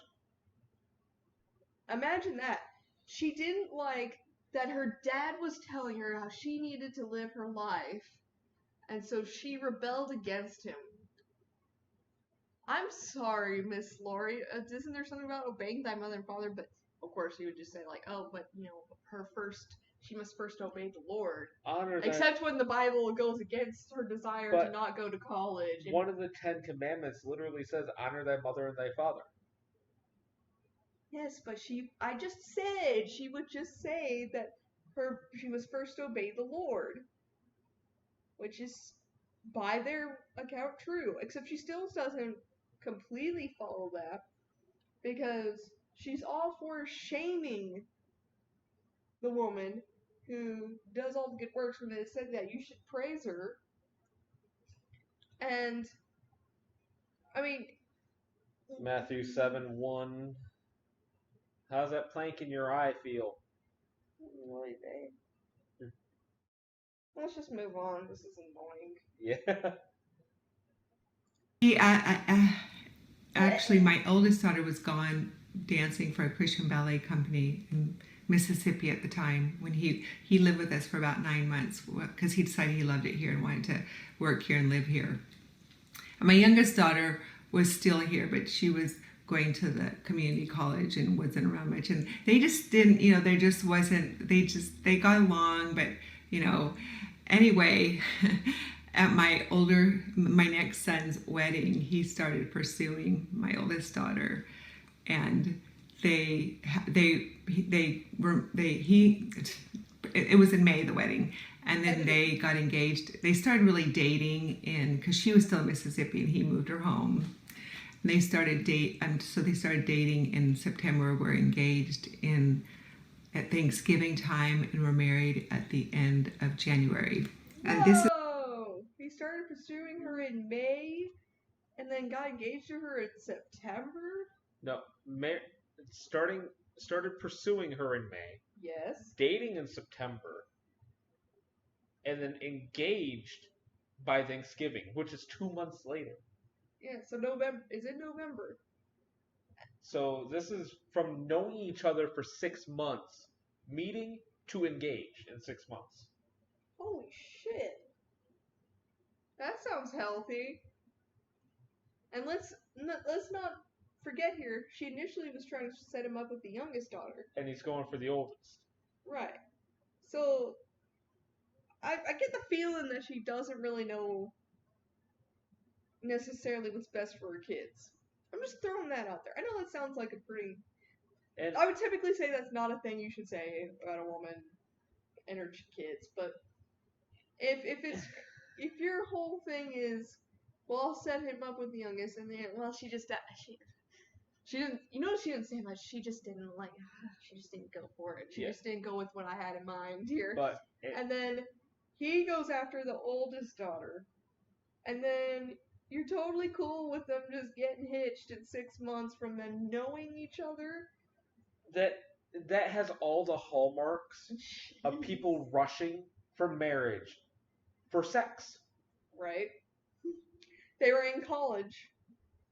Imagine that. She didn't like that her dad was telling her how she needed to live her life, and so she rebelled against him. I'm sorry, Miss Laurie. Isn't there something about obeying thy mother and father? But of course, he would just say like, "Oh, but she must first obey the Lord." Except when the Bible goes against her desire to not go to college. One of the 10 Commandments literally says, "Honor thy mother and thy father." Yes, but I just said she would just say that she must first obey the Lord, which is by their account true. Except she still doesn't completely follow that because she's all for shaming the woman who does all the good works when it said that you should praise her. And I mean, Matthew 7:1. How's that plank in your eye feel? really bad. Let's just move on. This is annoying. Yeah. Actually, my oldest daughter was gone dancing for a Christian ballet company in Mississippi at the time when he lived with us for about 9 months because he decided he loved it here and wanted to work here and live here. And my youngest daughter was still here, but she was going to the community college and wasn't around much. And they just didn't, there just wasn't, they got along, but, anyway, at my next son's wedding, he started pursuing my oldest daughter, and it was in May, the wedding, and then they got engaged. They started really dating because she was still in Mississippi and he moved her home. And they started dating in September. We're engaged at Thanksgiving time, and we're married at the end of January. And he started pursuing her in May, and then got engaged to her in September. No, started pursuing her in May. Yes. Dating in September, and then engaged by Thanksgiving, which is 2 months later. Yeah, so November is in November. So this is from knowing each other for 6 months, meeting to engage in 6 months. Holy shit. That sounds healthy. And let's not forget here, she initially was trying to set him up with the youngest daughter. And he's going for the oldest. Right. So I get the feeling that she doesn't really know necessarily what's best for her kids. I'm just throwing that out there. I know that sounds like a pretty... I would typically say that's not a thing you should say about a woman and her kids, but if your whole thing is, well, I'll set him up with the youngest, and then, well, she didn't say much. She just didn't go for it. She just didn't go with what I had in mind here. And then he goes after the oldest daughter, and then you're totally cool with them just getting hitched in 6 months from them knowing each other. That has all the hallmarks of people rushing for marriage for sex. Right. They were in college.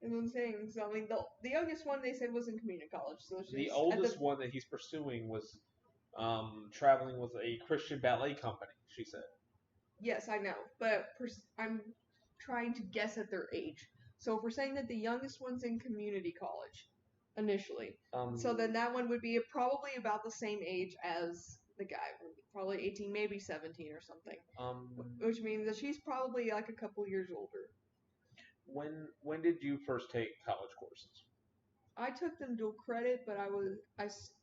And I'm saying, so I mean, the youngest one they said was in community college. So the oldest one that he's pursuing was traveling with a Christian ballet company, she said. Yes, I know, but I'm trying to guess at their age. So if we're saying that the youngest one's in community college, initially, so then that one would be probably about the same age as the guy, probably 18, maybe 17 or something. Which means that she's probably like a couple years older. When did you first take college courses? I took them dual credit, but I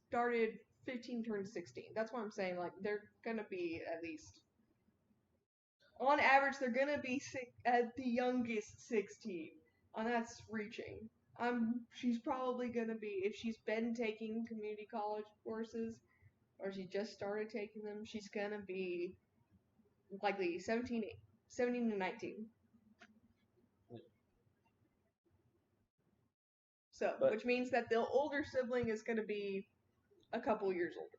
started 15, turned 16. That's why I'm saying like they're gonna be at least On average, they're gonna be at the youngest 16, and that's reaching. She's probably gonna be, if she's been taking community college courses, or she just started taking them, she's gonna be likely 17 to 19. So, which means that the older sibling is gonna be a couple years older.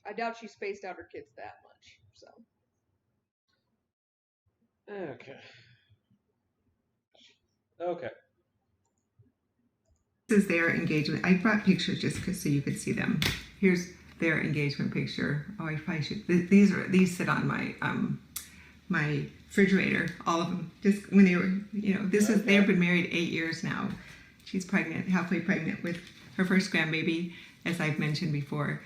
I doubt she spaced out her kids that much, so. Okay. This is their engagement. I brought pictures just so you could see them. Here's their engagement picture. Oh, I probably should. These sit on my my refrigerator. All of them. Just when they were, they've been married 8 years now. She's pregnant, halfway pregnant with her first grandbaby, as I've mentioned before.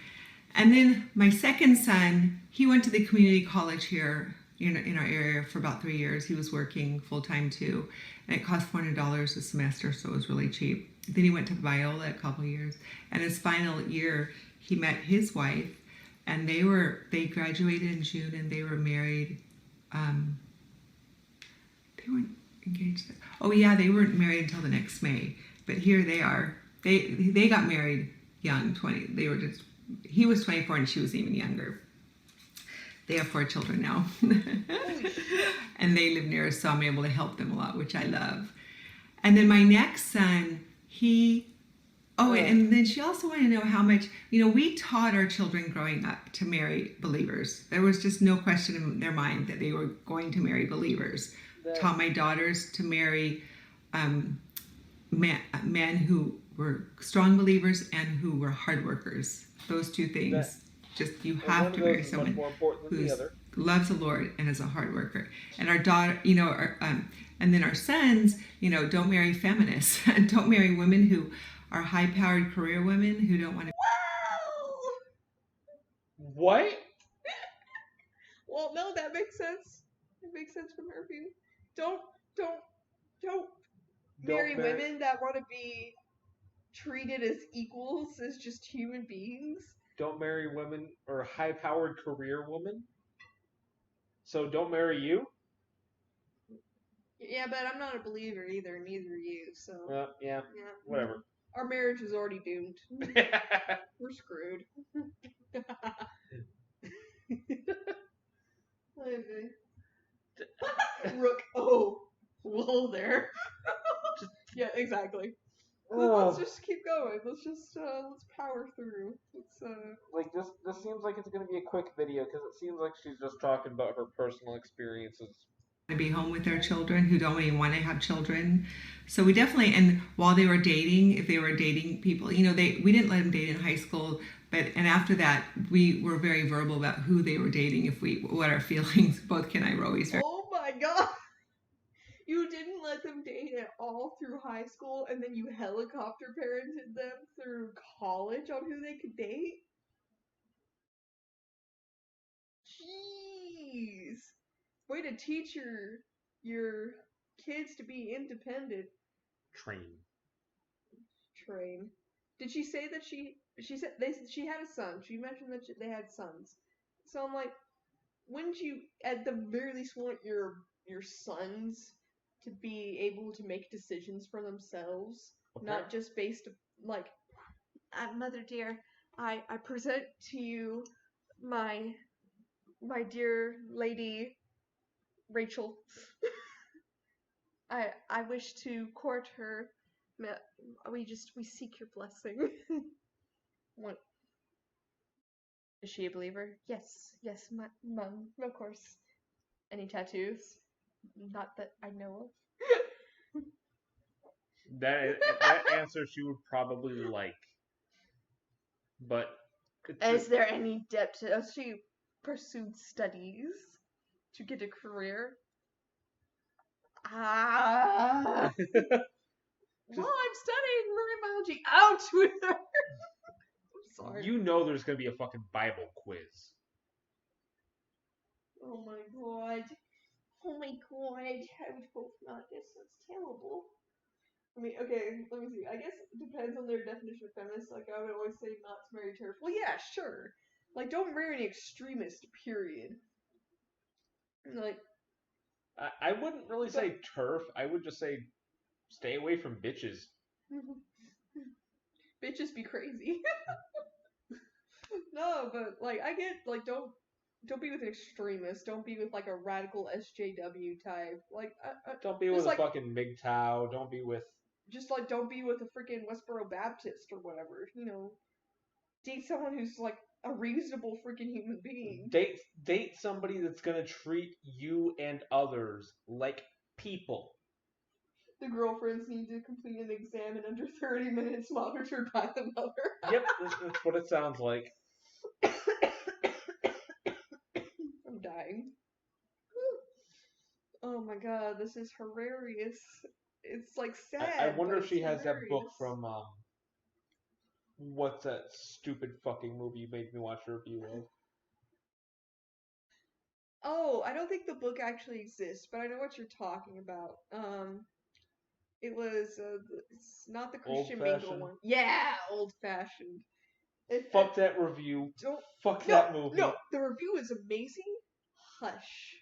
And then my second son, he went to the community college here in our area for about 3 years. He was working full time too, and it cost $400 a semester, so it was really cheap. Then he went to Biola a couple years, and his final year, he met his wife, and they graduated in June, and they were married. They weren't engaged. Oh yeah, they weren't married until the next May. But here they are. They got married young, 20. He was 24 and she was even younger. They have 4 children now. And they live near us, so I'm able to help them a lot, which I love. And then my next son, and then she also wanted to know how much, we taught our children growing up to marry believers. There was just no question in their mind that they were going to marry believers. Taught my daughters to marry men who were strong believers and who were hard workers. Those two things. You have to marry someone who loves the Lord and is a hard worker. And our daughter, and then our sons, don't marry feminists. Don't marry women who are high-powered career women who don't want to. What? Well, no, that makes sense. It makes sense from her view. Don't marry women that want to be treated as equals, as just human beings. Don't marry women or high-powered career women. So don't marry you. Yeah, but I'm not a believer either. Neither are you. So. Yeah. Whatever. Our marriage is already doomed. We're screwed. Rook. Oh. Whoa there. Yeah, exactly. Let's just keep going. Let's power through. This seems like it's going to be a quick video because it seems like she's just talking about her personal experiences. To be home with their children who don't even want to have children. So we definitely, and while they were dating, if they were dating people, we didn't let them date in high school, and after that we were very verbal about who they were dating, what our feelings. Both Ken and I were always very. Oh my God. You didn't let them date at all through high school, and then you helicopter parented them through college on who they could date? Jeez. Way to teach your kids to be independent. Train. Did she say that she said she had a son? She mentioned that they had sons. So I'm like, wouldn't you at the very least want your sons to be able to make decisions for themselves, not just based like, mother dear, I present to you my dear lady Rachel. I wish to court her. We seek your blessing. What? Is she a believer? Yes, my mom, of course. Any tattoos? Not that I know of. That answer she would probably like. But is there any depth? Has she pursued studies to get a career? Well, I'm studying marine biology. Out with her. I'm sorry. There's gonna be a fucking Bible quiz. Oh my God. I would hope not. This sounds terrible. I mean, okay, let me see. I guess it depends on their definition of feminist. Like, I would always say not to marry turf. Well, yeah, sure. Like, don't marry any extremist, period. Like, I wouldn't really say turf. I would just say stay away from bitches. Bitches be crazy. No, but like I get like don't be with an extremist. Don't be with like a radical SJW type. Like Don't be just with like a fucking MGTOW. Don't be with. just like don't be with a freaking Westboro Baptist or whatever. Date someone who's like a reasonable freaking human being. Date somebody that's gonna treat you and others like people. The girlfriends need to complete an exam in under 30 minutes, monitored by the mother. Yep, that's what it sounds like. I'm dying. Oh my god, this is hilarious. It's like sad. I wonder but if she it's has hilarious. that book from what's that stupid fucking movie you made me watch a review of? Oh, I don't think the book actually exists, but I know what you're talking about. It was it's not the Christian Mingle Old-fashioned? one. Yeah, old fashioned. Fuck that review. Don't Fuck no, that movie. No, the review is amazing. Hush.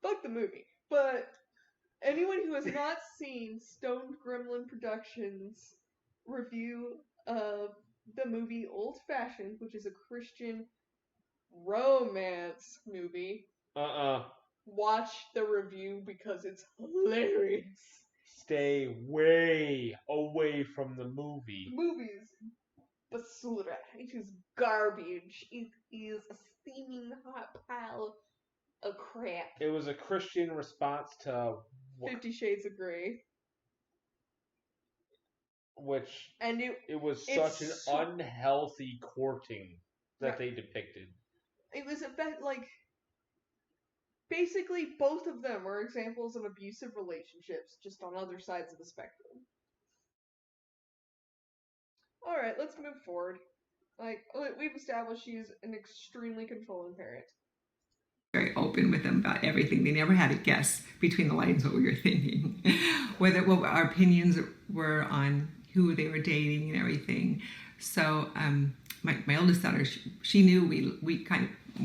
Fuck the movie. But anyone who has not seen Stoned Gremlin Productions review of the movie Old Fashioned, which is a Christian romance movie, watch the review because it's hilarious. Stay way away from the movie. The movie is basura. It is garbage. It is a steaming hot pile of crap. It was a Christian response to 50 Shades of Grey. Which and it was such an unhealthy courting that they depicted. It was like basically both of them were examples of abusive relationships, just on other sides of the spectrum. All right, let's move forward. Like we've established, she's an extremely controlling parent. Very open with them about everything. They never had a guess between the lines what we were thinking, what our opinions were on who they were dating and everything. So my oldest daughter, she knew we kind of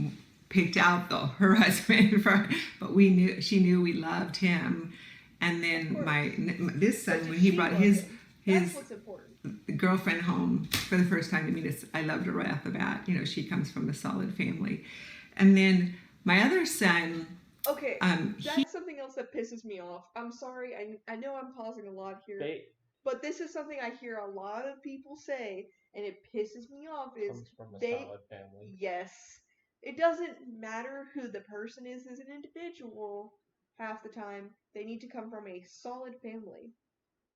picked out her husband but she knew we loved him. And then this son, when he brought his girlfriend home for the first time to meet us, I loved her right off the bat. She comes from a solid family. And then my other son. Okay, that's something else that pisses me off. I'm sorry, I know I'm pausing a lot here, but this is something I hear a lot of people say, and it pisses me off. Comes from a solid family. Yes, it doesn't matter who the person is as an individual. Half the time, they need to come from a solid family.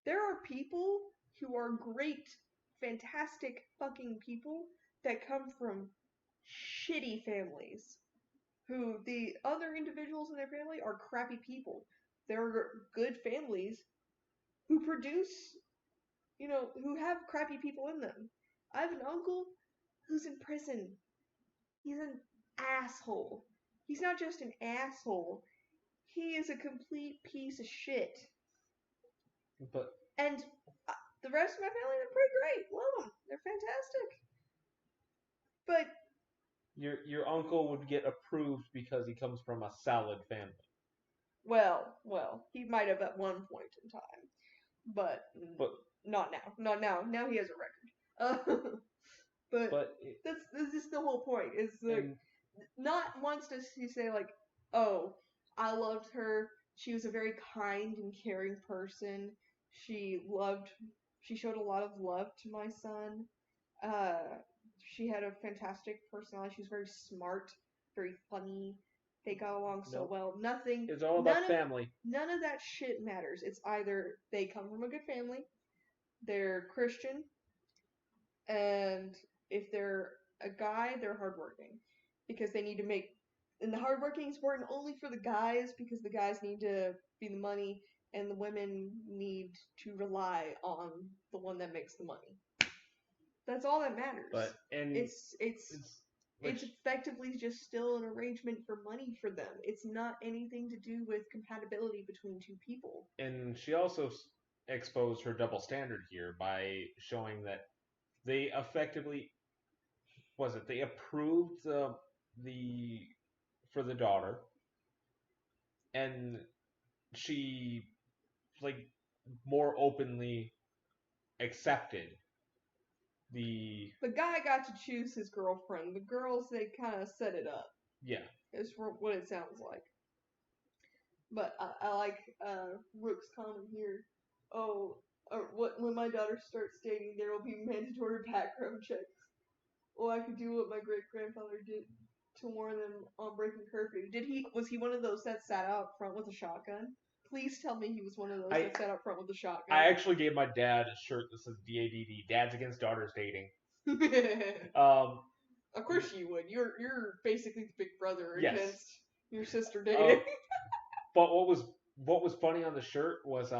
There are people who are great, fantastic fucking people that come from shitty families. Who the other individuals in their family are crappy people. There are good families who produce, who have crappy people in them. I have an uncle who's in prison. He's an asshole. He's not just an asshole. He is a complete piece of shit. And the rest of my family, they're pretty great. Love them. They're fantastic. But your uncle would get approved because he comes from a solid family. Well, he might have at one point in time, but not now. Not now. Now he has a record. But that's just the whole point. Is like not once does he say like, "Oh, I loved her. She was a very kind and caring person. She showed a lot of love to my son. She had a fantastic personality. She was very smart, very funny. They got along so well. Nothing. It's all about family. None of that shit matters. It's either they come from a good family, they're Christian, and if they're a guy, they're hardworking. Because they need to make... And the hardworking is important only for the guys, because the guys need to be the money, and the women need to rely on the one that makes the money. That's all that matters. It's effectively just still an arrangement for money for them. It's not anything to do with compatibility between two people. And she also exposed her double standard here by showing that they effectively they approved for the daughter, and she like more openly accepted the guy got to choose his girlfriend. The girls, they kind of set it up. Yeah. Is what it sounds like. But I like Rook's comment here. Oh, when my daughter starts dating, there will be mandatory background checks. Oh, I could do what my great grandfather did to warn them on breaking curfew. Was he one of those that sat out front with a shotgun? Please tell me he was one of those that sat out front with a shotgun. I actually gave my dad a shirt that says DADD, Dads Against Daughters Dating. Of course you would. You're basically the big brother against your sister dating. But what was funny on the shirt was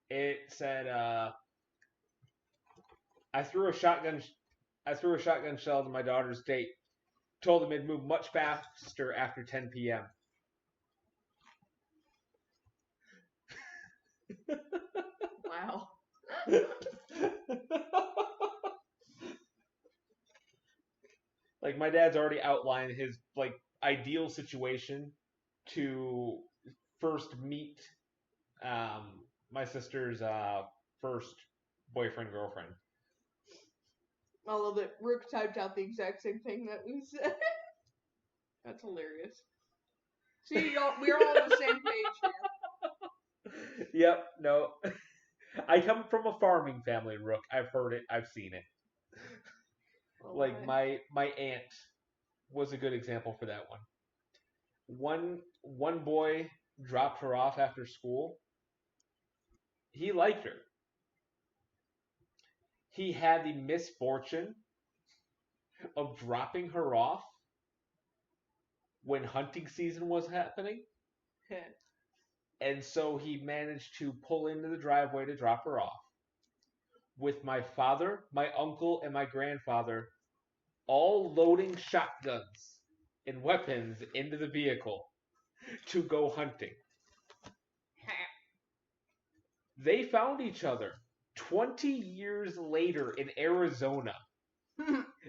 it said I threw a shotgun shell to my daughter's date. Told him it'd move much faster after 10 p.m. Wow. Like, my dad's already outlined his like ideal situation to first meet my sister's first boyfriend girlfriend. I love it. Rook typed out the exact same thing that we said. That's hilarious. See, we're all on the same page here. Yep, no. I come from a farming family, Rook. I've heard it. I've seen it. Oh, like, my aunt was a good example for that one. One boy dropped her off after school. He liked her. He had the misfortune of dropping her off when hunting season was happening. And so he managed to pull into the driveway to drop her off with my father, my uncle, and my grandfather all loading shotguns and weapons into the vehicle to go hunting. They found each other 20 years later in Arizona.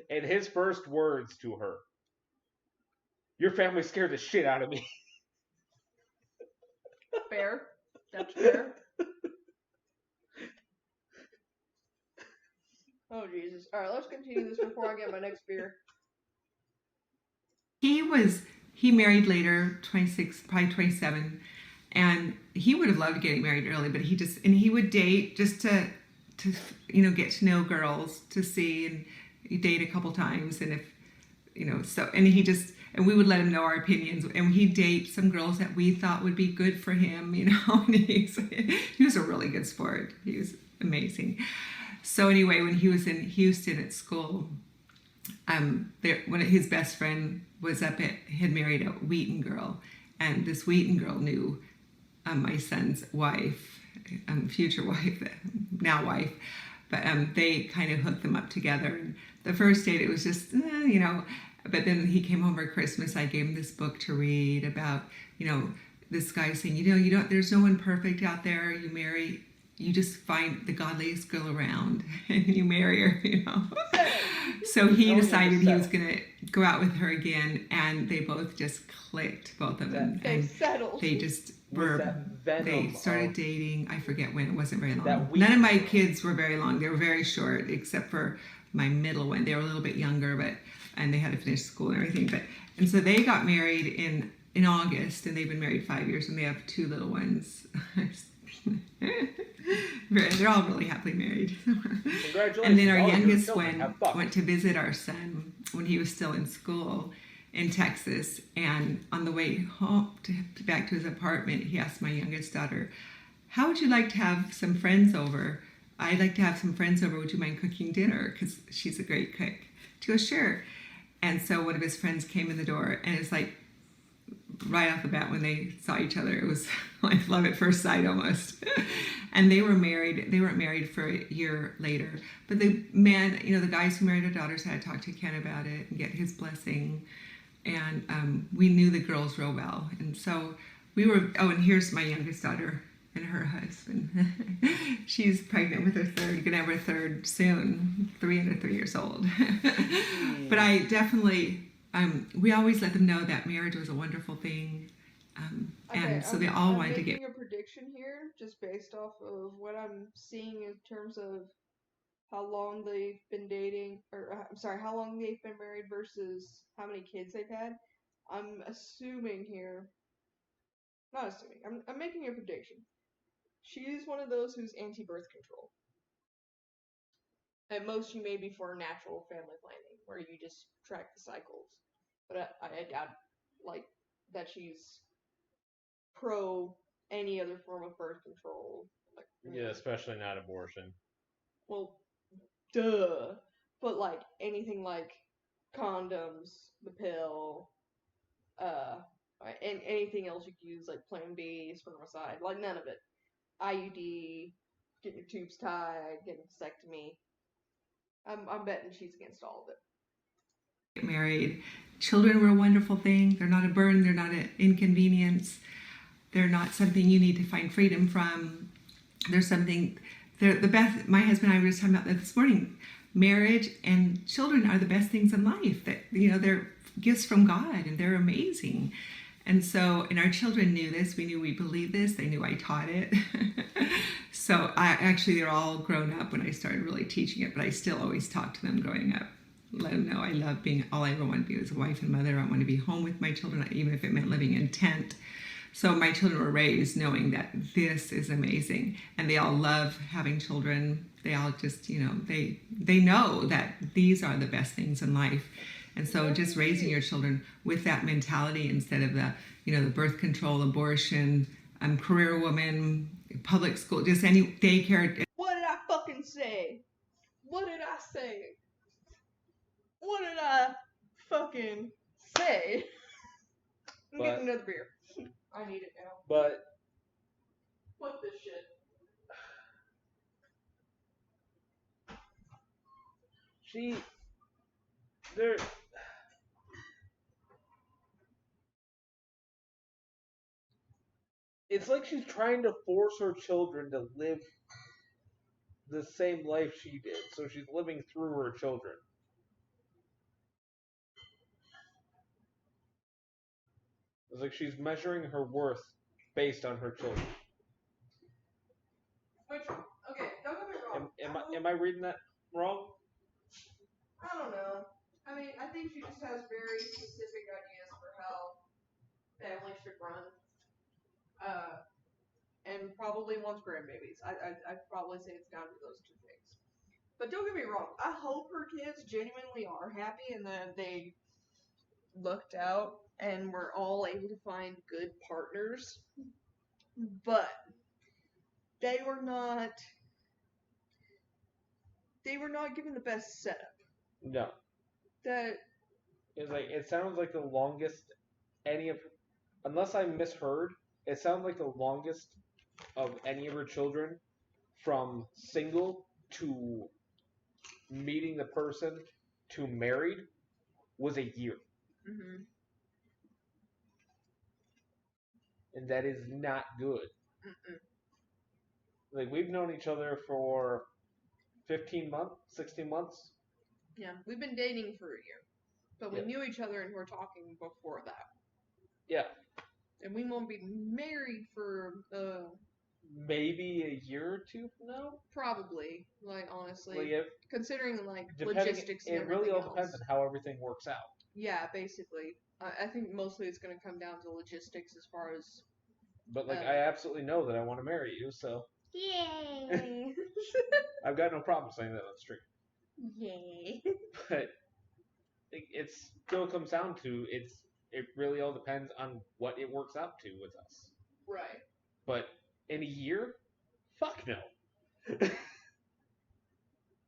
And his first words to her, "Your family scared the shit out of me." Fair. That's fair. Oh, Jesus. Alright, let's continue this before I get my next beer. He married later, 26, probably 27, and he would have loved getting married early, but he would date just to get to know girls, to see, and he'd date a couple times, and and we would let him know our opinions, and he'd date some girls that we thought would be good for him, and he was a really good sport. He was amazing. So anyway, when he was in Houston at school, when his best friend had married a Wheaton girl, and this Wheaton girl knew my son's wife, future wife, now wife, but they kind of hooked them up together. And the first date, it was just, but then he came home for Christmas. I gave him this book to read about, this guy saying, there's no one perfect out there. You just find the godliest girl around and you marry her, So he decided he was going to go out with her again, and they both just clicked, both of them. They settled. They just they started dating. I forget when. It wasn't very long. None of my kids were very long. They were very short, except for my middle one. They were a little bit younger, and they had to finish school and everything. And so they got married in August, and they've been married 5 years, and they have 2 little ones. They're all really happily married. Congratulations. And then our youngest one went to visit our son when he was still in school in Texas, and on the way home back to his apartment, he asked my youngest daughter, "How would you like to have some friends over? I'd like to have some friends over. Would you mind cooking dinner?" Because she's a great cook. She goes, "Sure." And so one of his friends came in the door, and it's like right off the bat when they saw each other, it was like love at first sight almost. And they were married. They weren't married for a year later. But the men, the guys who married our daughters had to talk to Ken about it and get his blessing. And we knew the girls real well. And so we were, and here's my youngest daughter and her husband. She's pregnant with her third, gonna have her third soon, 3 under 3 years old. But I definitely, we always let them know that marriage was a wonderful thing. And so they all wanted to get. I'm making a prediction here, just based off of what I'm seeing in terms of how long they've been dating, or I'm sorry, how long they've been married versus how many kids they've had. I'm assuming here, not assuming, I'm making a prediction. She's one of those who's anti-birth control. At most, she may be for natural family planning, where you just track the cycles. But I doubt, like, that she's pro any other form of birth control. Like, Yeah, especially not abortion. well, duh. But like anything like condoms, the pill, and anything else you could use, like Plan B, spermicide, like none of it. IUD, getting your tubes tied, getting a vasectomy. I'm betting she's against all of it. Married. Children were a wonderful thing. They're not a burden. They're not an inconvenience. They're not something you need to find freedom from. There's something. They're the best. My husband and I were just talking about that this morning. Marriage and children are the best things in life. That they're gifts from God, and they're amazing. And so, and our children knew this. We knew we believed this. They knew I taught it. So they're all grown up when I started really teaching it, but I still always talk to them growing up. Let them know I love being, all I ever want to be was a wife and mother. I want to be home with my children, even if it meant living in tent. So my children were raised knowing that this is amazing. And they all love having children. They all just, they know that these are the best things in life. And so just raising your children with that mentality instead of the birth control, abortion, career woman, public school, just any daycare. What did I fucking say? What did I say? What did I fucking say? I'm getting another beer. I need it now. But fuck this shit. It's like she's trying to force her children to live the same life she did, so she's living through her children. It's like she's measuring her worth based on her children. Which, okay, don't get me wrong. Am I reading that wrong? I don't know. I mean, I think she just has very specific ideas for how families should run. And probably wants grandbabies. I'd probably say it's down to those two things. But don't get me wrong. I hope her kids genuinely are happy and that they looked out and were all able to find good partners. But they were not given the best setup. No. It sounds like the longest unless I misheard, it sounds like the longest of any of her children from single to meeting the person to married was a year. Mm-hmm. And that is not good. Mm-mm. Like, we've known each other for 15 months, 16 months. Yeah, we've been dating for a year. But we knew each other and were talking before that. Yeah. And we won't be married for maybe a year or two from now? Probably, honestly. Considering, logistics and it really all depends on how everything works out. Yeah, basically. I think mostly it's going to come down to logistics as far as... But, I absolutely know that I want to marry you, so... Yay! I've got no problem saying that on the street. Yay! But it still comes down to, it really all depends on what it works out to with us. Right. But in a year? Fuck no.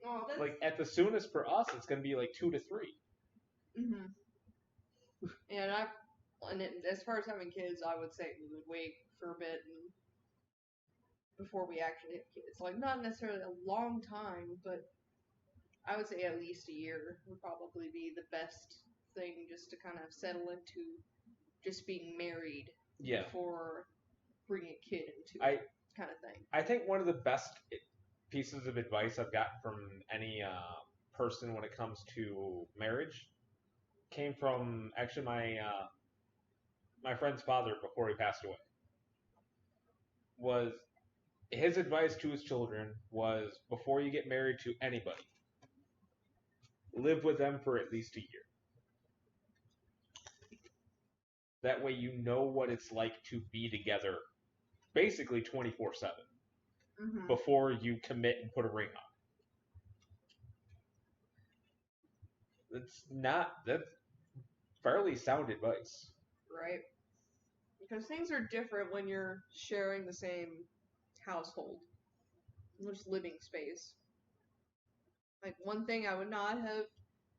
Oh, that's... at the soonest for us, it's going to be 2 to 3. Mm-hmm. And as far as having kids, I would say we would wait for a bit before we actually have kids. Not necessarily a long time, but I would say at least a year would probably be the best thing, just to kind of settle into just being married before bringing a kid into it kind of thing. I think one of the best pieces of advice I've gotten from any person when it comes to marriage came from actually my friend's father before he passed away. Was his advice to his children was before you get married to anybody, live with them for at least a year. That way you know what it's like to be together basically 24/7 before you commit and put a ring on. That's fairly sound advice. Right. Because things are different when you're sharing the same household, just living space. Like, one thing I would not have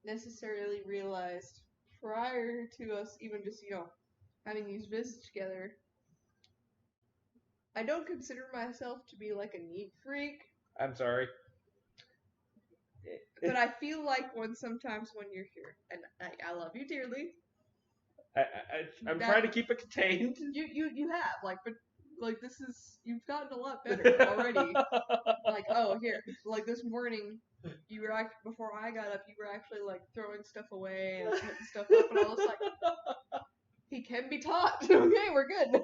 necessarily realized prior to us even just, having these visits together, I don't consider myself to be like a neat freak. I'm sorry. But I feel like sometimes when you're here, and I love you dearly. I'm trying to keep it contained. You have, but you've gotten a lot better already. Like, oh, here, like this morning, you were before I got up, you were actually like throwing stuff away and putting stuff up, and I was like, he can be taught. Okay, we're good.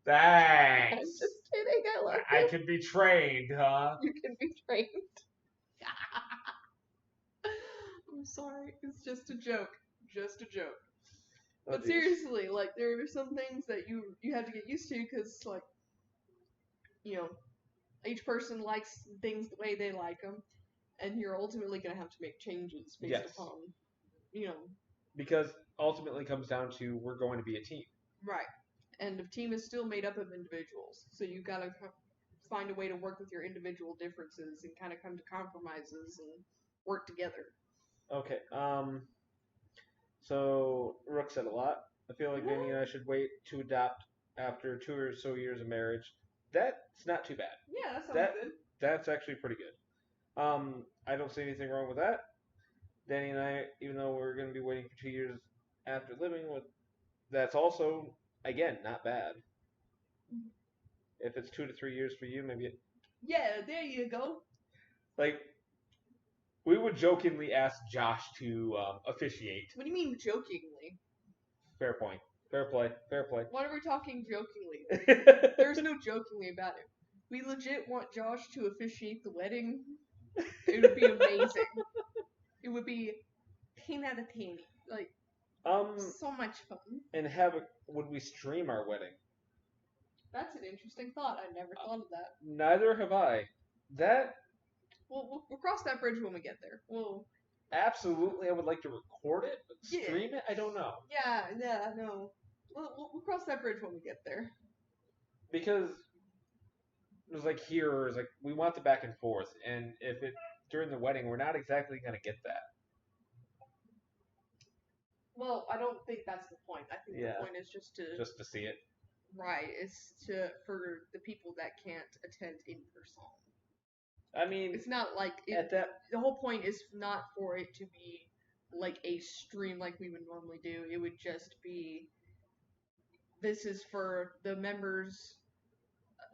Thanks. I'm just kidding. I love I can be trained, huh? You can be trained. I'm sorry. It's just a joke. Just a joke. But seriously, like, there are some things that you have to get used to because, like, each person likes things the way they like them, and you're ultimately going to have to make changes based upon, Because ultimately it comes down to we're going to be a team. Right. And the team is still made up of individuals, so you've got to find a way to work with your individual differences and kind of come to compromises and work together. Okay, so Rook said a lot. I feel like Vinny and I should wait to adopt after 2 or so years of marriage. That's not too bad. Yeah, that sounds good. That's actually pretty good. I don't see anything wrong with that. Danny and I, even though we're going to be waiting for 2 years after living with, that's also, again, not bad. If it's 2 to 3 years for you, maybe Yeah, there you go. Like, we would jokingly ask Josh to officiate. What do you mean jokingly? Fair point. Fair play. Fair play. Why are we talking jokingly? There's no jokingly about it. We legit want Josh to officiate the wedding. It would be amazing. It would be 10 out of 10. Like, so much fun. And would we stream our wedding? That's an interesting thought. I never thought of that. Neither have I. We'll cross that bridge when we get there. Absolutely, I would like to record it, but stream it? I don't know. Yeah, no. We'll cross that bridge when we get there. Because it was like we want the back and forth, and if it during the wedding, we're not exactly going to get that. Well, I don't think that's the point. I think the point is just to see it. Right, it's for the people that can't attend in person. I mean, it's not like the whole point is not for it to be like a stream like we would normally do. It would just be, this is for the members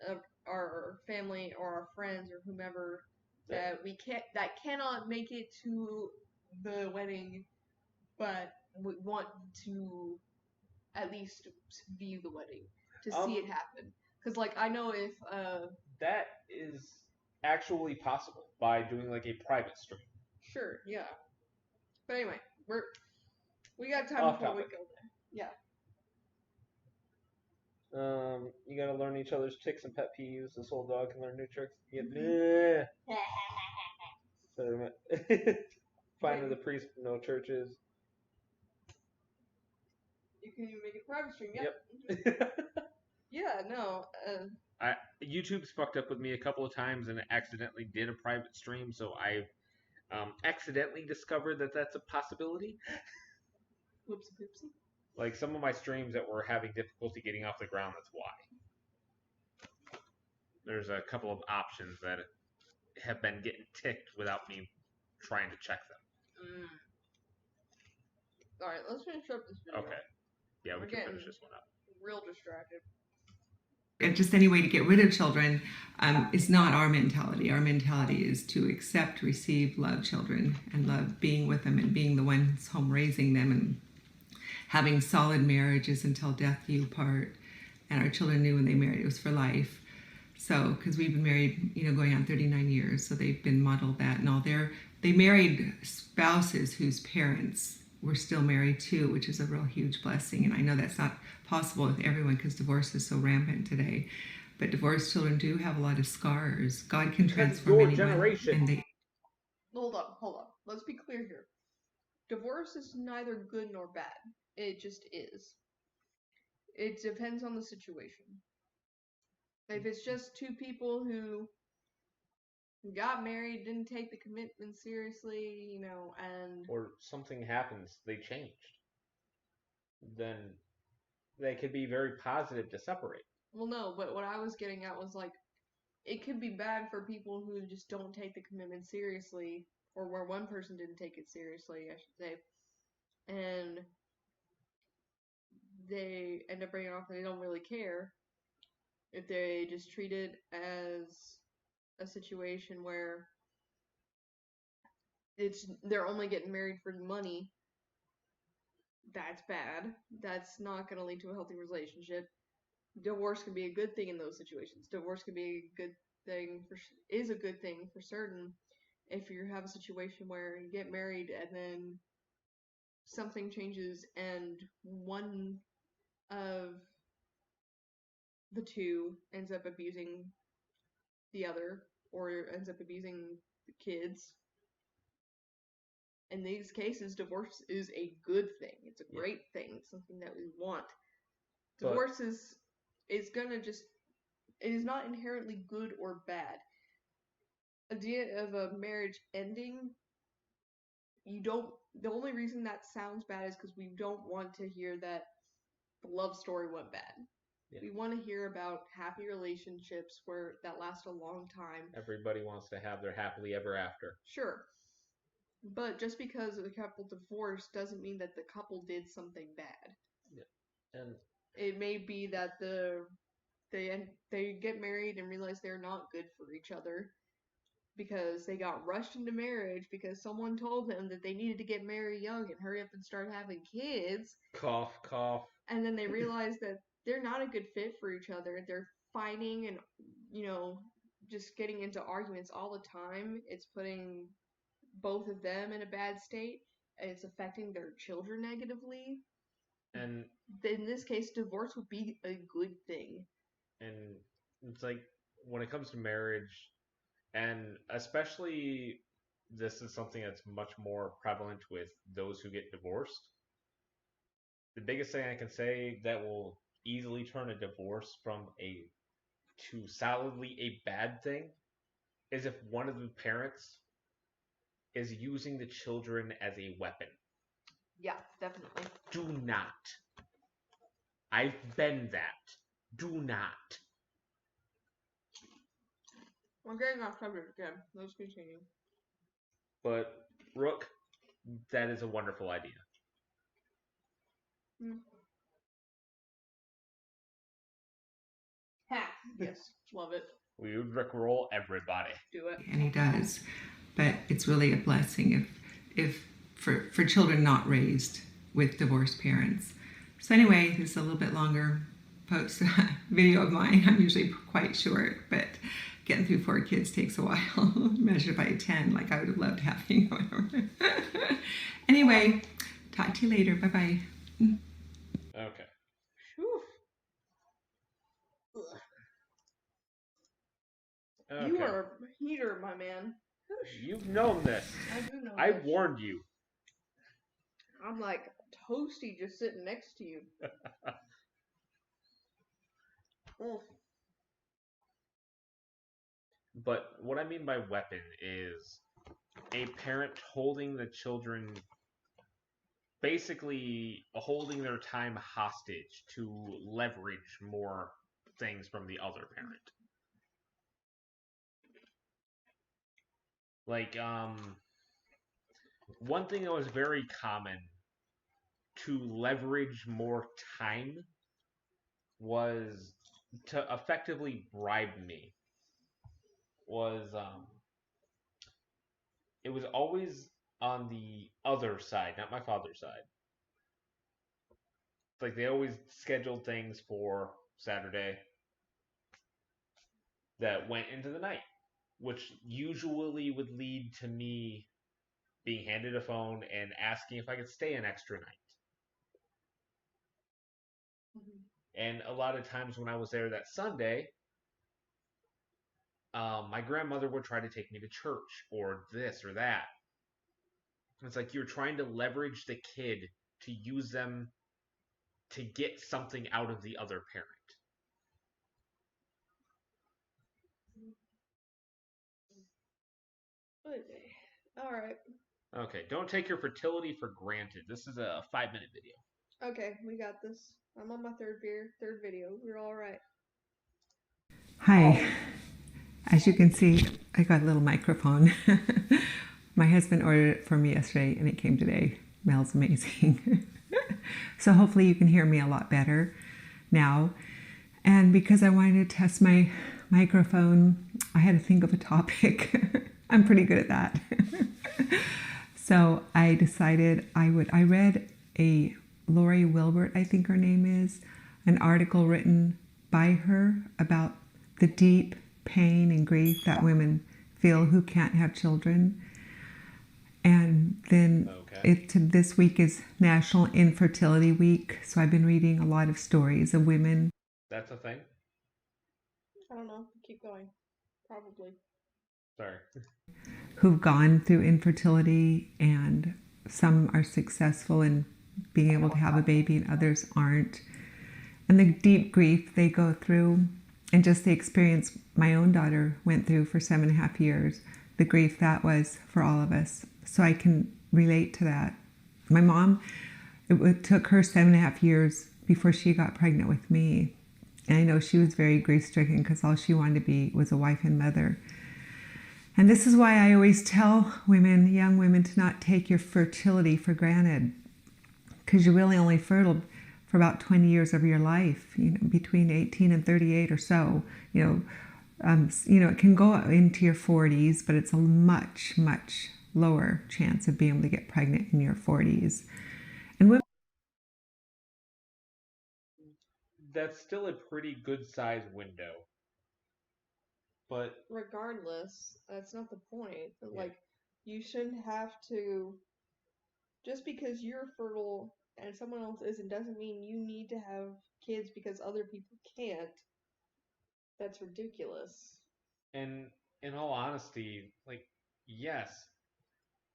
of our family or our friends or whomever that cannot make it to the wedding, but we want to at least view the wedding to see it happen. Because, like, I know if that is actually possible by doing like a private stream. Sure, yeah. But anyway, we got time before we go there. Yeah. You gotta learn each other's ticks and pet peeves. This old dog can learn new tricks. Finding the priest, no churches. You can even make it private stream. Yep. Yeah, no. YouTube's fucked up with me a couple of times and accidentally did a private stream, so I accidentally discovered that that's a possibility. Whoopsie poopsie. Like some of my streams that were having difficulty getting off the ground, that's why. There's a couple of options that have been getting ticked without me trying to check them. Alright, let's finish up this video. Okay. Yeah, we can finish this one up. Real distracted. Just any way to get rid of children is not our mentality. Our mentality is to accept, receive, love children, and love being with them and being the ones home raising them and having solid marriages until death do you part. And our children knew when they married it was for life. So, because we've been married, going on 39 years, so they've been modeled that and all. They married spouses whose parents were still married too, which is a real huge blessing. And I know that's not possible with everyone because divorce is so rampant today. But divorced children do have a lot of scars. God can transform anyone. Generation. And they... Hold on. Let's be clear here. Divorce is neither good nor bad. It just is. It depends on the situation. If it's just two people who got married, didn't take the commitment seriously, and... Or something happens, they changed. Then they could be very positive to separate. Well, no, but what I was getting at was, like, it could be bad for people who just don't take the commitment seriously, or where one person didn't take it seriously, I should say, and they end up breaking off and they don't really care if they just treat it as a situation where they're only getting married for money. That's bad. That's not going to lead to a healthy relationship. Divorce can be a good thing in those situations. Divorce can be a good thing is a good thing for certain if you have a situation where you get married and then something changes and one of the two ends up abusing the other or ends up abusing the kids. In these cases, divorce is a good thing. It's a great thing. It's something that we want. Divorce is gonna just... it is not inherently good or bad. The idea of a marriage ending, the only reason that sounds bad is because we don't want to hear that the love story went bad. Yeah. We want to hear about happy relationships that last a long time. Everybody wants to have their happily ever after. Sure. But just because the couple divorced doesn't mean that the couple did something bad. Yeah. And it may be that they get married and realize they're not good for each other because they got rushed into marriage because someone told them that they needed to get married young and hurry up and start having kids. Cough, cough. And then they realize that they're not a good fit for each other. They're fighting and, just getting into arguments all the time. It's putting both of them in a bad state. And it's affecting their children negatively. And in this case, divorce would be a good thing. And it's like, when it comes to marriage, and especially this is something that's much more prevalent with those who get divorced, the biggest thing I can say that will easily turn a divorce to solidly a bad thing is if one of the parents is using the children as a weapon. Yeah, definitely. Do not. I've been that. Do not. We're getting off subject again. Let's continue. But, Rook, that is a wonderful idea. Ha! Yes, love it. We would Rickroll everybody. Do it. And he does. But it's really a blessing if for children not raised with divorced parents. So anyway, this is a little bit longer post video of mine. I'm usually quite short, but getting through 4 kids takes a while. Measured by 10, like I would have loved having. Anyway, talk to you later. Bye-bye. Okay. Whew. Okay. You are a heater, my man. You've known this. I do know I this. warned you. I'm like toasty just sitting next to you. But what I mean by weapon is a parent holding the children, basically holding their time hostage to leverage more things from the other parent. Like, one thing that was very common to leverage more time was to effectively bribe me. It was always on the other side, not my father's side. like they always scheduled things for Saturday that went into the night, which usually would lead to me being handed a phone and asking if I could stay an extra night. And a lot of times when I was there that Sunday, my grandmother would try to take me to church or this or that. It's like you're trying to leverage the kid to use them to get something out of the other parent. All right. Okay, don't take your fertility for granted. This is a 5-minute video. Okay, we got this. I'm on my third video. We're all right. Hi. As you can see, I got a little microphone. My husband ordered it for me yesterday and it came today. Smells amazing. So hopefully you can hear me a lot better now. And because I wanted to test my microphone, I had to think of a topic. I'm pretty good at that. So I decided I read a Lori Wilbert, I think her name is, an article written by her about the deep pain and grief that women feel who can't have children. And then this week is National Infertility Week, so I've been reading a lot of stories of women. That's a thing? I don't know. Keep going. Probably. Sorry. Who've gone through infertility, and some are successful in being able to have a baby and others aren't. And the deep grief they go through, and just the experience my own daughter went through for 7.5 years, the grief that was for all of us. So I can relate to that. My mom, it took her 7.5 years before she got pregnant with me. And I know she was very grief-stricken because all she wanted to be was a wife and mother. And this is why I always tell women, young women, to not take your fertility for granted, because you're really only fertile for about 20 years of your life, between 18 and 38 or so. It can go into your 40s, but it's a much, much lower chance of being able to get pregnant in your 40s. And women, that's still a pretty good size window. But regardless, that's not the point. Yeah. Like, you shouldn't have to, just because you're fertile and someone else isn't, doesn't mean you need to have kids because other people can't. That's ridiculous. And in all honesty, like, yes,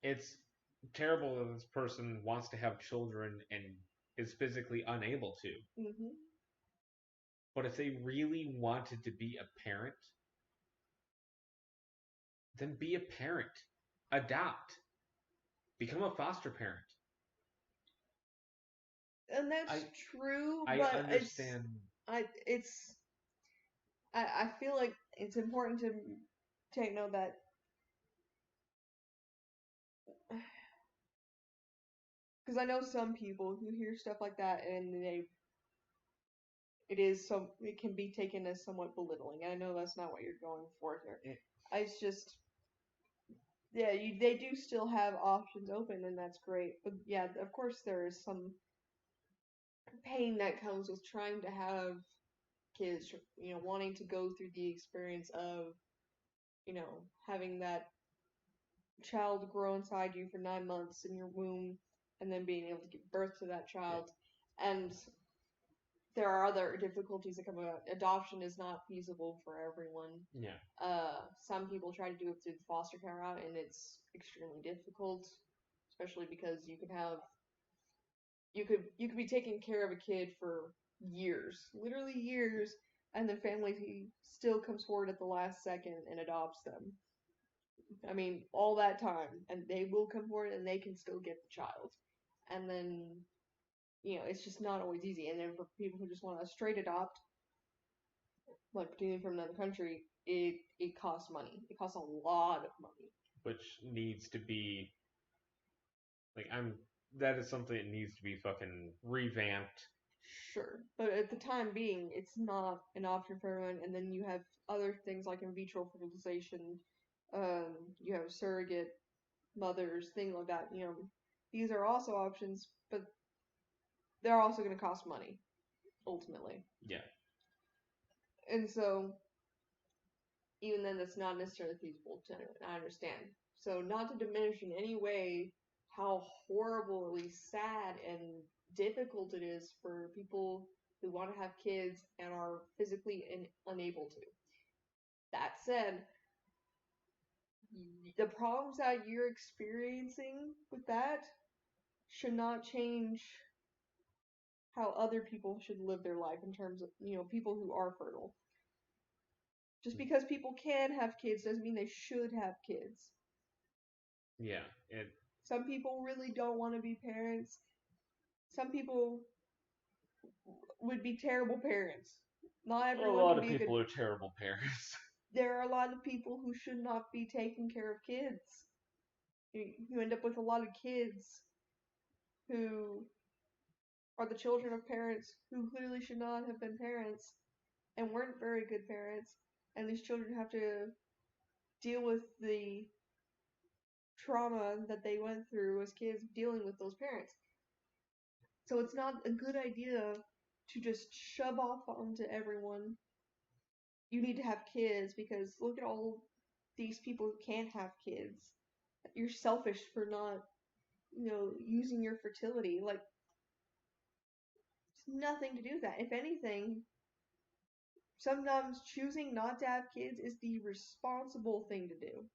it's terrible that this person wants to have children and is physically unable to. Mm-hmm. But if they really wanted to be a parent, then be a parent. Adopt. Become a foster parent. And that's true, I but understand. I feel like it's important to take note that because I know some people who hear stuff like that and it can be taken as somewhat belittling. I know that's not what you're going for here. It's just, yeah, they do still have options open, and that's great. But yeah, of course there is some pain that comes with trying to have kids, wanting to go through the experience of, having that child grow inside you for 9 months in your womb, and then being able to give birth to that child. And there are other difficulties that come about. Adoption is not feasible for everyone. Yeah. Some people try to do it through the foster care route, and it's extremely difficult, especially because you could be taking care of a kid for years, literally years, and the family still comes forward at the last second and adopts them. I mean, all that time, and they will come forward and they can still get the child. And then, it's just not always easy. And then for people who just want to straight adopt, like particularly from another country, it costs money. It costs a lot of money. Which needs to be, like, that is something that needs to be fucking revamped. Sure. But at the time being, it's not an option for everyone. And then you have other things like in vitro fertilization. You have surrogate mothers, things like that. These are also options, but they're also going to cost money, ultimately. Yeah. And so, even then, that's not necessarily feasible to anyone. I understand. So, not to diminish in any way how horribly sad and difficult it is for people who want to have kids and are physically unable to. That said, the problems that you're experiencing with that should not change how other people should live their life in terms of, people who are fertile. Just because people can have kids doesn't mean they should have kids. Yeah. Some people really don't want to be parents. Some people would be terrible parents. Not everyone a lot can of be a people good. are terrible parents. There are a lot of people who should not be taking care of kids. You end up with a lot of kids who are the children of parents who clearly should not have been parents and weren't very good parents, and these children have to deal with the trauma that they went through as kids dealing with those parents. So it's not a good idea to just shove off onto everyone, you need to have kids, because look at all these people who can't have kids. You're selfish for not, using your fertility. Like, it's nothing to do with that. If anything, sometimes choosing not to have kids is the responsible thing to do.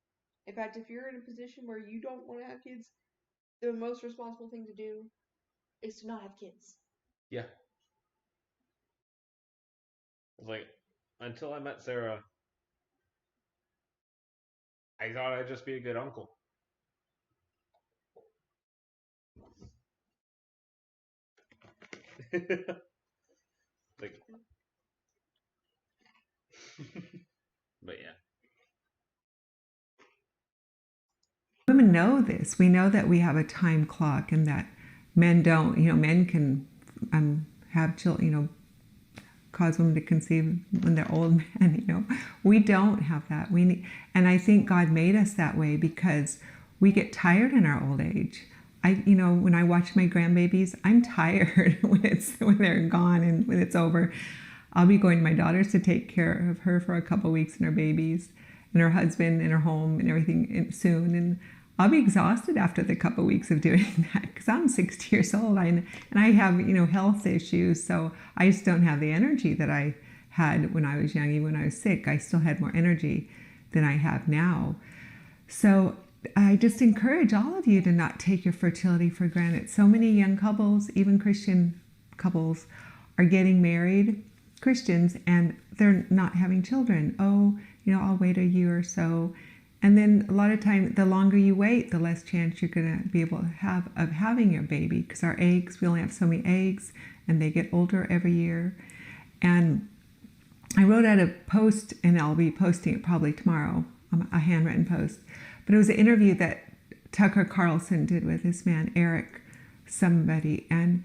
In fact, if you're in a position where you don't want to have kids, the most responsible thing to do is to not have kids. Yeah. It's like, until I met Sarah, I thought I'd just be a good uncle. Like, but yeah. Women know this. We know that we have a time clock and that men don't. Men can have children, cause women to conceive when they're old men. We don't have that. And I think God made us that way because we get tired in our old age. When I watch my grandbabies, I'm tired when they're gone and when it's over. I'll be going to my daughter's to take care of her for a couple of weeks and her babies and her husband and her home and everything soon. And I'll be exhausted after the couple of weeks of doing that because I'm 60 years old and I have, health issues. So I just don't have the energy that I had when I was young. Even when I was sick, I still had more energy than I have now. So I just encourage all of you to not take your fertility for granted. So many young couples, even Christian couples, are getting married, Christians, and they're not having children. Oh, I'll wait a year or so. And then a lot of time, the longer you wait, the less chance you're going to be able to have of having your baby, because our eggs, we only have so many eggs, and they get older every year. And I wrote out a post, and I'll be posting it probably tomorrow, a handwritten post. But it was an interview that Tucker Carlson did with this man, Eric somebody, and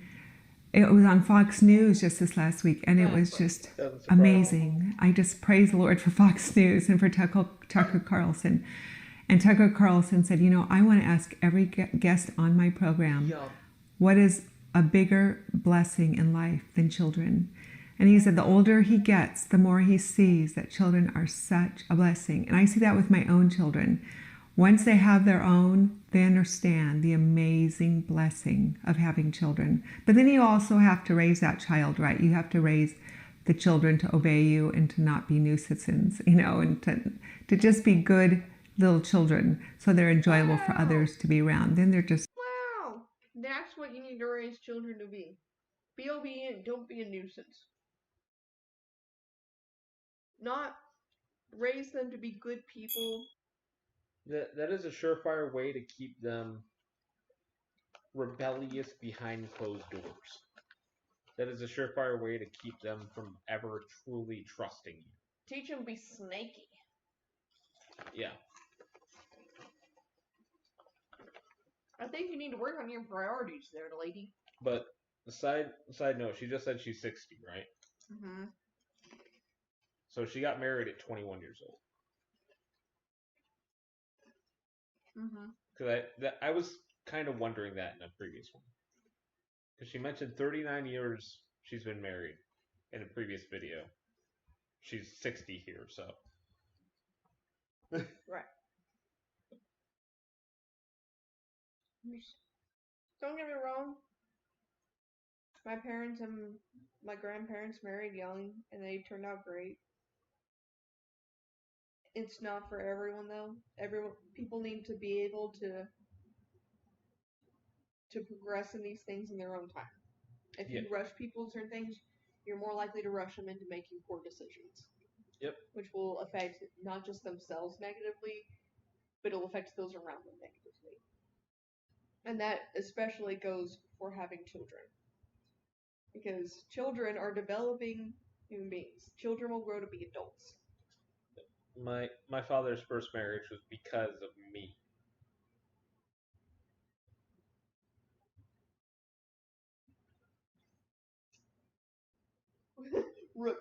it was on Fox News just this last week, and it was just amazing. I just praise the Lord for Fox News and for Tucker Carlson. And Tucker Carlson said, I want to ask every guest on my program, what is a bigger blessing in life than children? And he said the older he gets, the more he sees that children are such a blessing. And I see that with my own children. Once they have their own, they understand the amazing blessing of having children. But then you also have to raise that child right. You have to raise the children to obey you and to not be nuisances, and to just be good little children so they're enjoyable for others to be around. Then they're just... Wow! That's what you need to raise children to be. Be obedient, don't be a nuisance. Not raise them to be good people. That is a surefire way to keep them rebellious behind closed doors. That is a surefire way to keep them from ever truly trusting you. Teach them to be snaky. Yeah. I think you need to work on your priorities there, lady. But side note, she just said she's 60, right? Mm-hmm. So she got married at 21 years old. Mm-hmm. Because I was kind of wondering that in a previous one. Because she mentioned 39 years she's been married in a previous video. She's 60 here, so. Right. Don't get me wrong. My parents and my grandparents married young, and they turned out great. It's not for everyone though. People need to be able to progress in these things in their own time. If you rush people in certain things, you're more likely to rush them into making poor decisions. Yep. Which will affect not just themselves negatively, but it'll affect those around them negatively. And that especially goes for having children. Because children are developing human beings. Children will grow to be adults. My father's first marriage was because of me.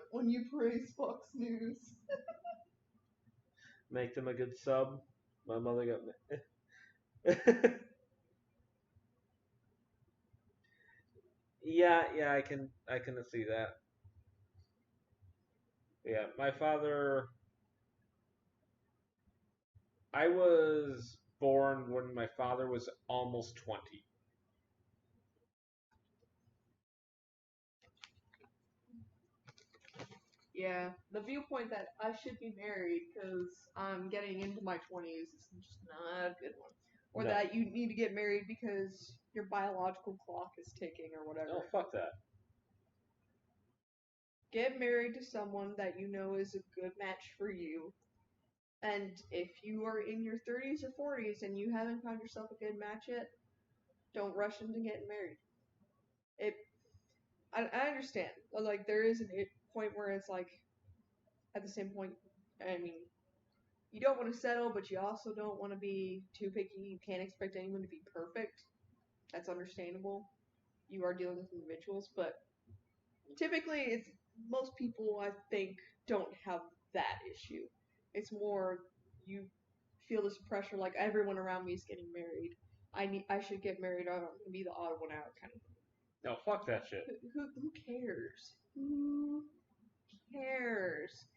When you praise Fox News. Make them a good sub. My mother got me. Yeah, I can see that. Yeah, my father. I was born when my father was almost 20. Yeah, the viewpoint that I should be married because I'm getting into my 20s is just not a good one. Or No. that you need to get married because your biological clock is ticking or whatever. Oh, fuck that. Get married to someone that you know is a good match for you. And if you are in your 30s or 40s and you haven't found yourself a good match yet, don't rush into getting married. I understand. Like, there is a point where it's like, at the same point, I mean, you don't want to settle, but you also don't want to be too picky. You can't expect anyone to be perfect. That's understandable. You are dealing with individuals, but typically, it's most people I think don't have that issue. It's more you feel this pressure, like everyone around me is getting married. I should get married. I don't want to be the odd one out, kind of. No, fuck that shit. Who cares? Who cares?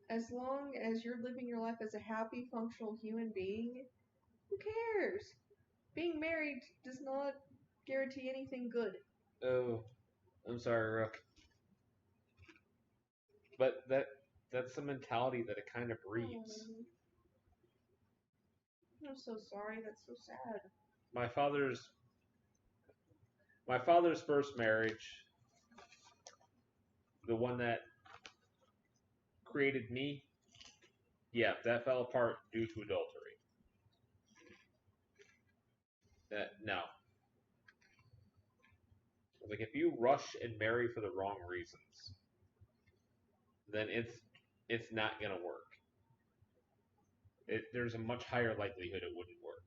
As long as you're living your life as a happy, functional human being, who cares? Being married does not guarantee anything good. Oh, I'm sorry, Rook. But that's the mentality that it kind of breeds. I'm so sorry. That's so sad. My father's first marriage, the one that created me, yeah, that fell apart due to adultery. No. Like, if you rush and marry for the wrong reasons, then it's not gonna work. There's a much higher likelihood it wouldn't work.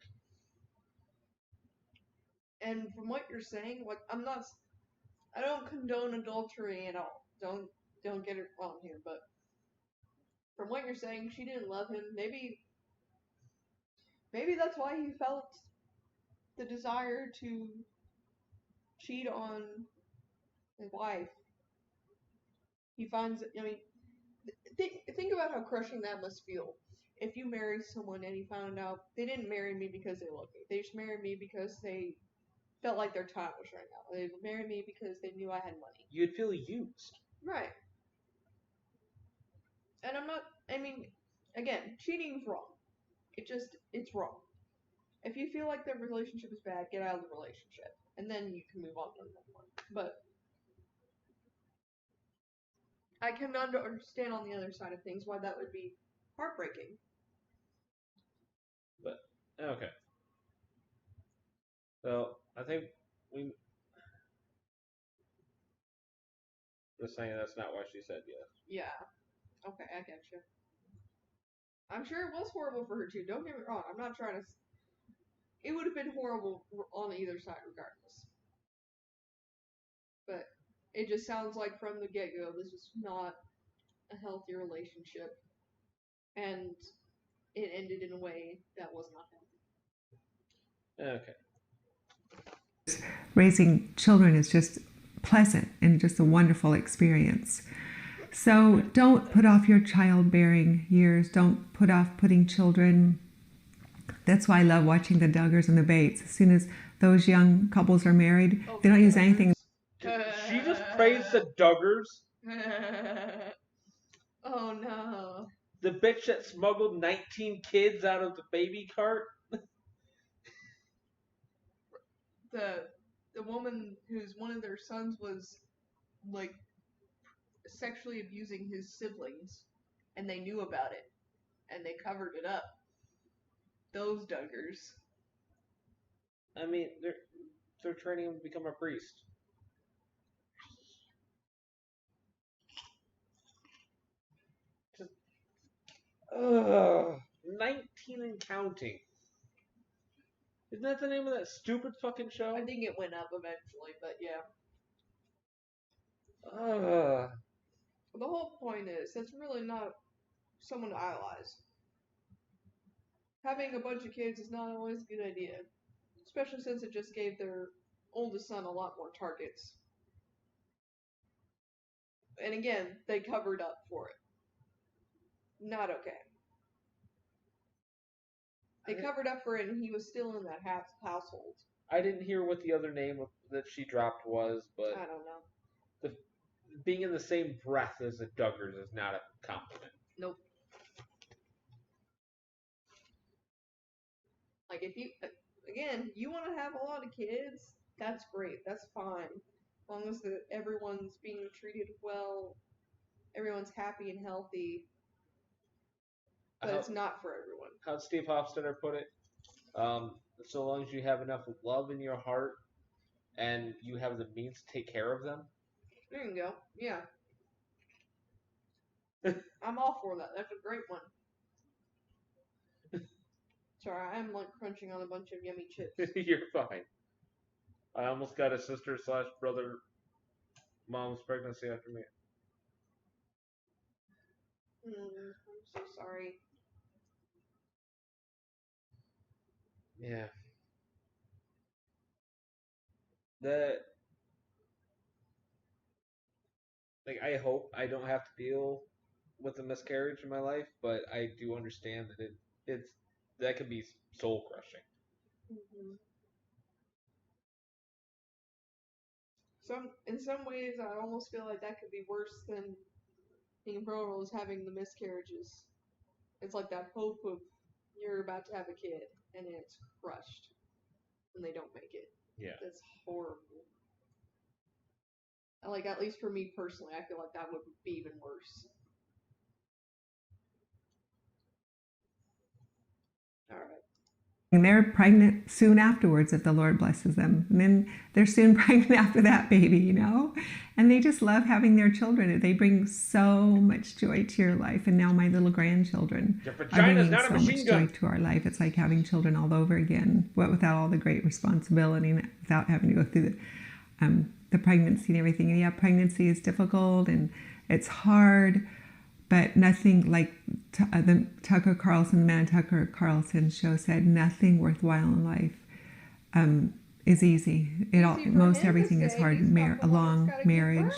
And from what you're saying, like I don't condone adultery at all. Don't get it wrong here, but from what you're saying, she didn't love him. Maybe that's why he felt the desire to cheat on his wife. He finds, I mean, think about how crushing that must feel. If you marry someone and you found out they didn't marry me because they loved me, they just married me because they felt like their time was running out. They married me because they knew I had money. You'd feel used. Right. And I mean, again, cheating's wrong. It's wrong. If you feel like the relationship is bad, get out of the relationship. And then you can move on to another one. But I cannot understand on the other side of things why that would be heartbreaking. But, okay. So, I think we're saying that's not why she said yes. Yeah. Okay, I get you. I'm sure it was horrible for her too. Don't get me wrong. I'm not trying to. It would have been horrible on either side, regardless. But it just sounds like from the get go, this was not a healthy relationship, and it ended in a way that was not healthy. Okay. Raising children is just pleasant and just a wonderful experience. So don't put off your childbearing years. Don't put off putting children. That's why I love watching the Duggars and the Bates. As soon as those young couples are married, they don't use anything. She just praised the Duggars. Oh no. The bitch that smuggled 19 kids out of the baby cart. The woman whose one of their sons was like sexually abusing his siblings, and they knew about it, and they covered it up. Those Duggars. I mean, they're training him to become a priest. Just, 19 and counting. Isn't that the name of that stupid fucking show? I think it went up eventually, but yeah. The whole point is, that's really not someone to idolize. Having a bunch of kids is not always a good idea. Especially since it just gave their oldest son a lot more targets. And again, they covered up for it. Not okay. They covered up for it and he was still in that household. I didn't hear what the other name that she dropped was, but I don't know. Being in the same breath as the Duggars is not a compliment. Nope. Like if you, again, you want to have a lot of kids, that's great. That's fine. As long as everyone's being treated well, everyone's happy and healthy. But it's not for everyone. How'd Steve Hofstetter put it? So long as you have enough love in your heart and you have the means to take care of them. There you go. Yeah. I'm all for that. That's a great one. Sorry, I'm like crunching on a bunch of yummy chips. You're fine. I almost got a sister/brother mom's pregnancy after me. I'm so sorry. Yeah. I hope I don't have to deal with a miscarriage in my life, but I do understand that that can be soul crushing. Mm-hmm. In some ways, I almost feel like that could be worse than being infertile is having the miscarriages. It's like that hope of you're about to have a kid and it's crushed and they don't make it. Yeah. That's horrible. Like, at least for me personally, I feel like that would be even worse. Alright. And they're pregnant soon afterwards if the Lord blesses them. And then they're soon pregnant after that baby, you know? And they just love having their children. They bring so much joy to your life. And now my little grandchildren are bringing so much joy to our life. It's like having children all over again, but without all the great responsibility and without having to go through the pregnancy and everything. And yeah, pregnancy is difficult and it's hard, but nothing like the Tucker Carlson, the man Tucker Carlson show said, nothing worthwhile in life is easy. Most everything is hard. A long marriage,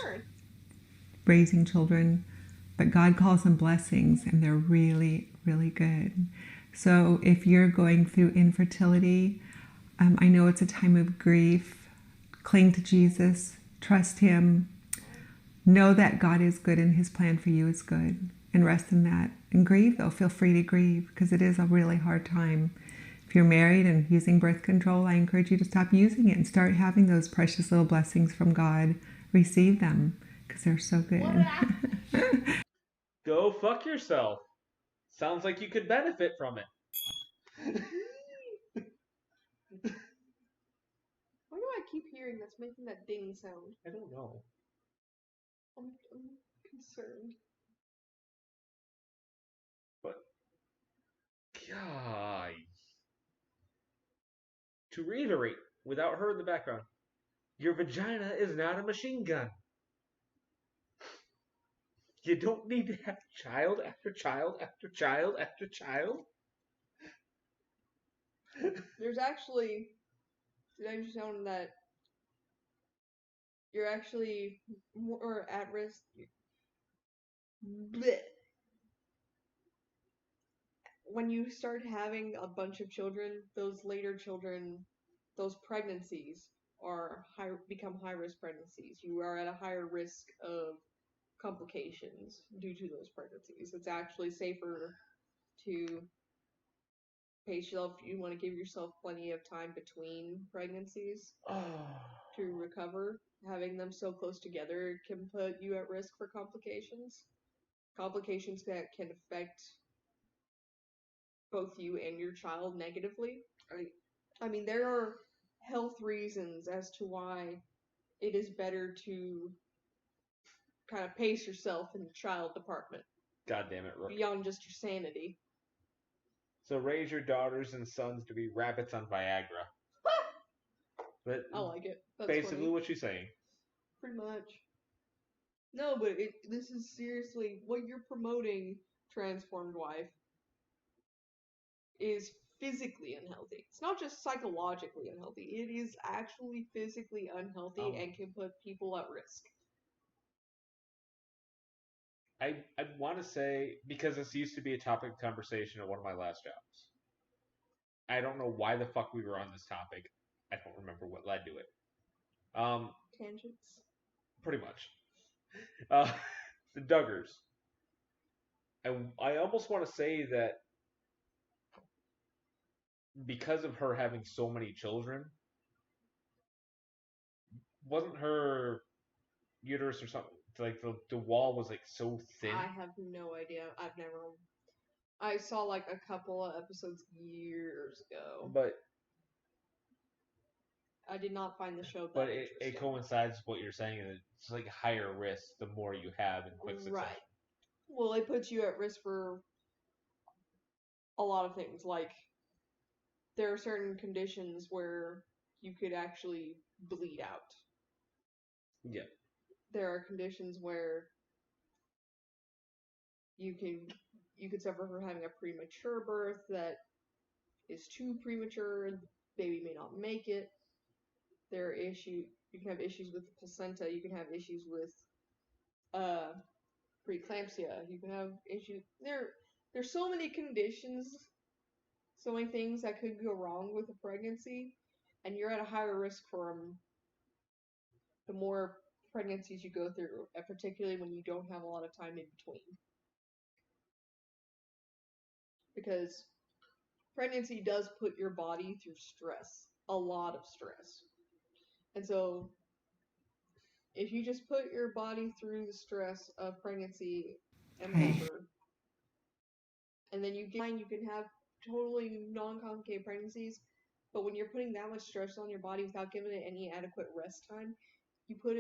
raising children, but God calls them blessings, and they're really, really good. So if you're going through infertility, I know it's a time of grief. Cling to Jesus, trust Him. Know that God is good and His plan for you is good, and rest in that. And grieve, though. Feel free to grieve, because it is a really hard time. If you're married and using birth control, I encourage you to stop using it and start having those precious little blessings from God. Receive them, because they're so good. Go fuck yourself. Sounds like you could benefit from it. Why do I keep hearing that's making that ding sound? I don't know. I'm concerned. But, God. To reiterate, without her in the background, your vagina is not a machine gun. You don't need to have child after child after child after child. There's actually, did I just know that you're actually more at risk. Blech. When you start having a bunch of children, those later children, those pregnancies become high risk pregnancies. You are at a higher risk of complications due to those pregnancies. It's actually safer to pace yourself. You want to give yourself plenty of time between pregnancies to recover. Having them so close together can put you at risk for complications. Complications that can affect both you and your child negatively. I mean, there are health reasons as to why it is better to kind of pace yourself in the child department. God damn it, Rook. Beyond just your sanity. So raise your daughters and sons to be rabbits on Viagra. But I like it. That's basically funny. what she's saying. Pretty much. No, but this is seriously what you're promoting, transformed wife, is physically unhealthy. It's not just psychologically unhealthy. It is actually physically unhealthy and can put people at risk. I want to say, because this used to be a topic of conversation at one of my last jobs. I don't know why the fuck we were on this topic. I don't remember what led to it. Tangents. Pretty much. The Duggars. And I almost want to say that because of her having so many children, wasn't her uterus or something, like the wall was like so thin? I have no idea. I saw like a couple of episodes years ago. But I did not find the show that but interesting. it coincides with what you're saying. It's like higher risk the more you have in quick succession. Right. Well, it puts you at risk for a lot of things. Like, there are certain conditions where you could actually bleed out. Yeah. There are conditions where you could suffer from having a premature birth that is too premature. The baby may not make it. There are issues. You can have issues with the placenta. You can have issues with preeclampsia. You can have issues. There's so many conditions, so many things that could go wrong with a pregnancy, and you're at a higher risk for them the more pregnancies you go through, and particularly when you don't have a lot of time in between. Because pregnancy does put your body through stress, a lot of stress. And so, if you just put your body through the stress of pregnancy and labor, and then you can have totally non-complicated pregnancies, but when you're putting that much stress on your body without giving it any adequate rest time, you put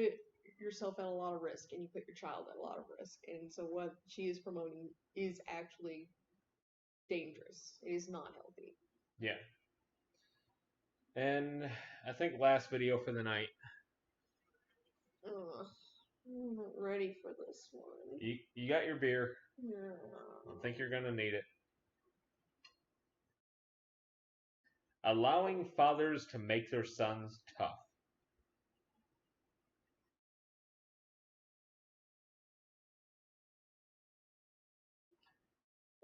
yourself at a lot of risk, and you put your child at a lot of risk. And so what she is promoting is actually dangerous. It is not healthy. Yeah. And I think last video for the night. I'm not ready for this one. You got your beer. No. I think you're gonna need it. Allowing fathers to make their sons tough.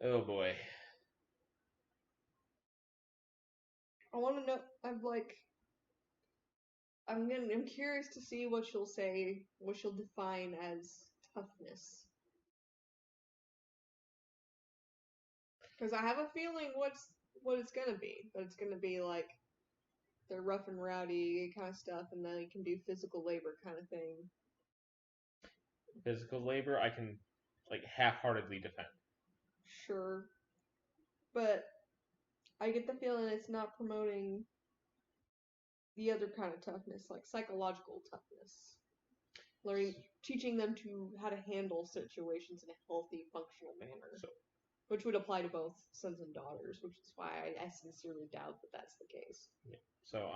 Oh boy. I want to know. I'm curious to see what she'll say, what she'll define as toughness. Because I have a feeling what it's gonna be. But it's gonna be like the rough and rowdy kind of stuff, and then you can do physical labor kind of thing. Physical labor, I can like half-heartedly defend. Sure. But I get the feeling it's not promoting the other kind of toughness, like psychological toughness. Teaching them how to handle situations in a healthy, functional manner. Which would apply to both sons and daughters, which is why I sincerely doubt that that's the case. Yeah. So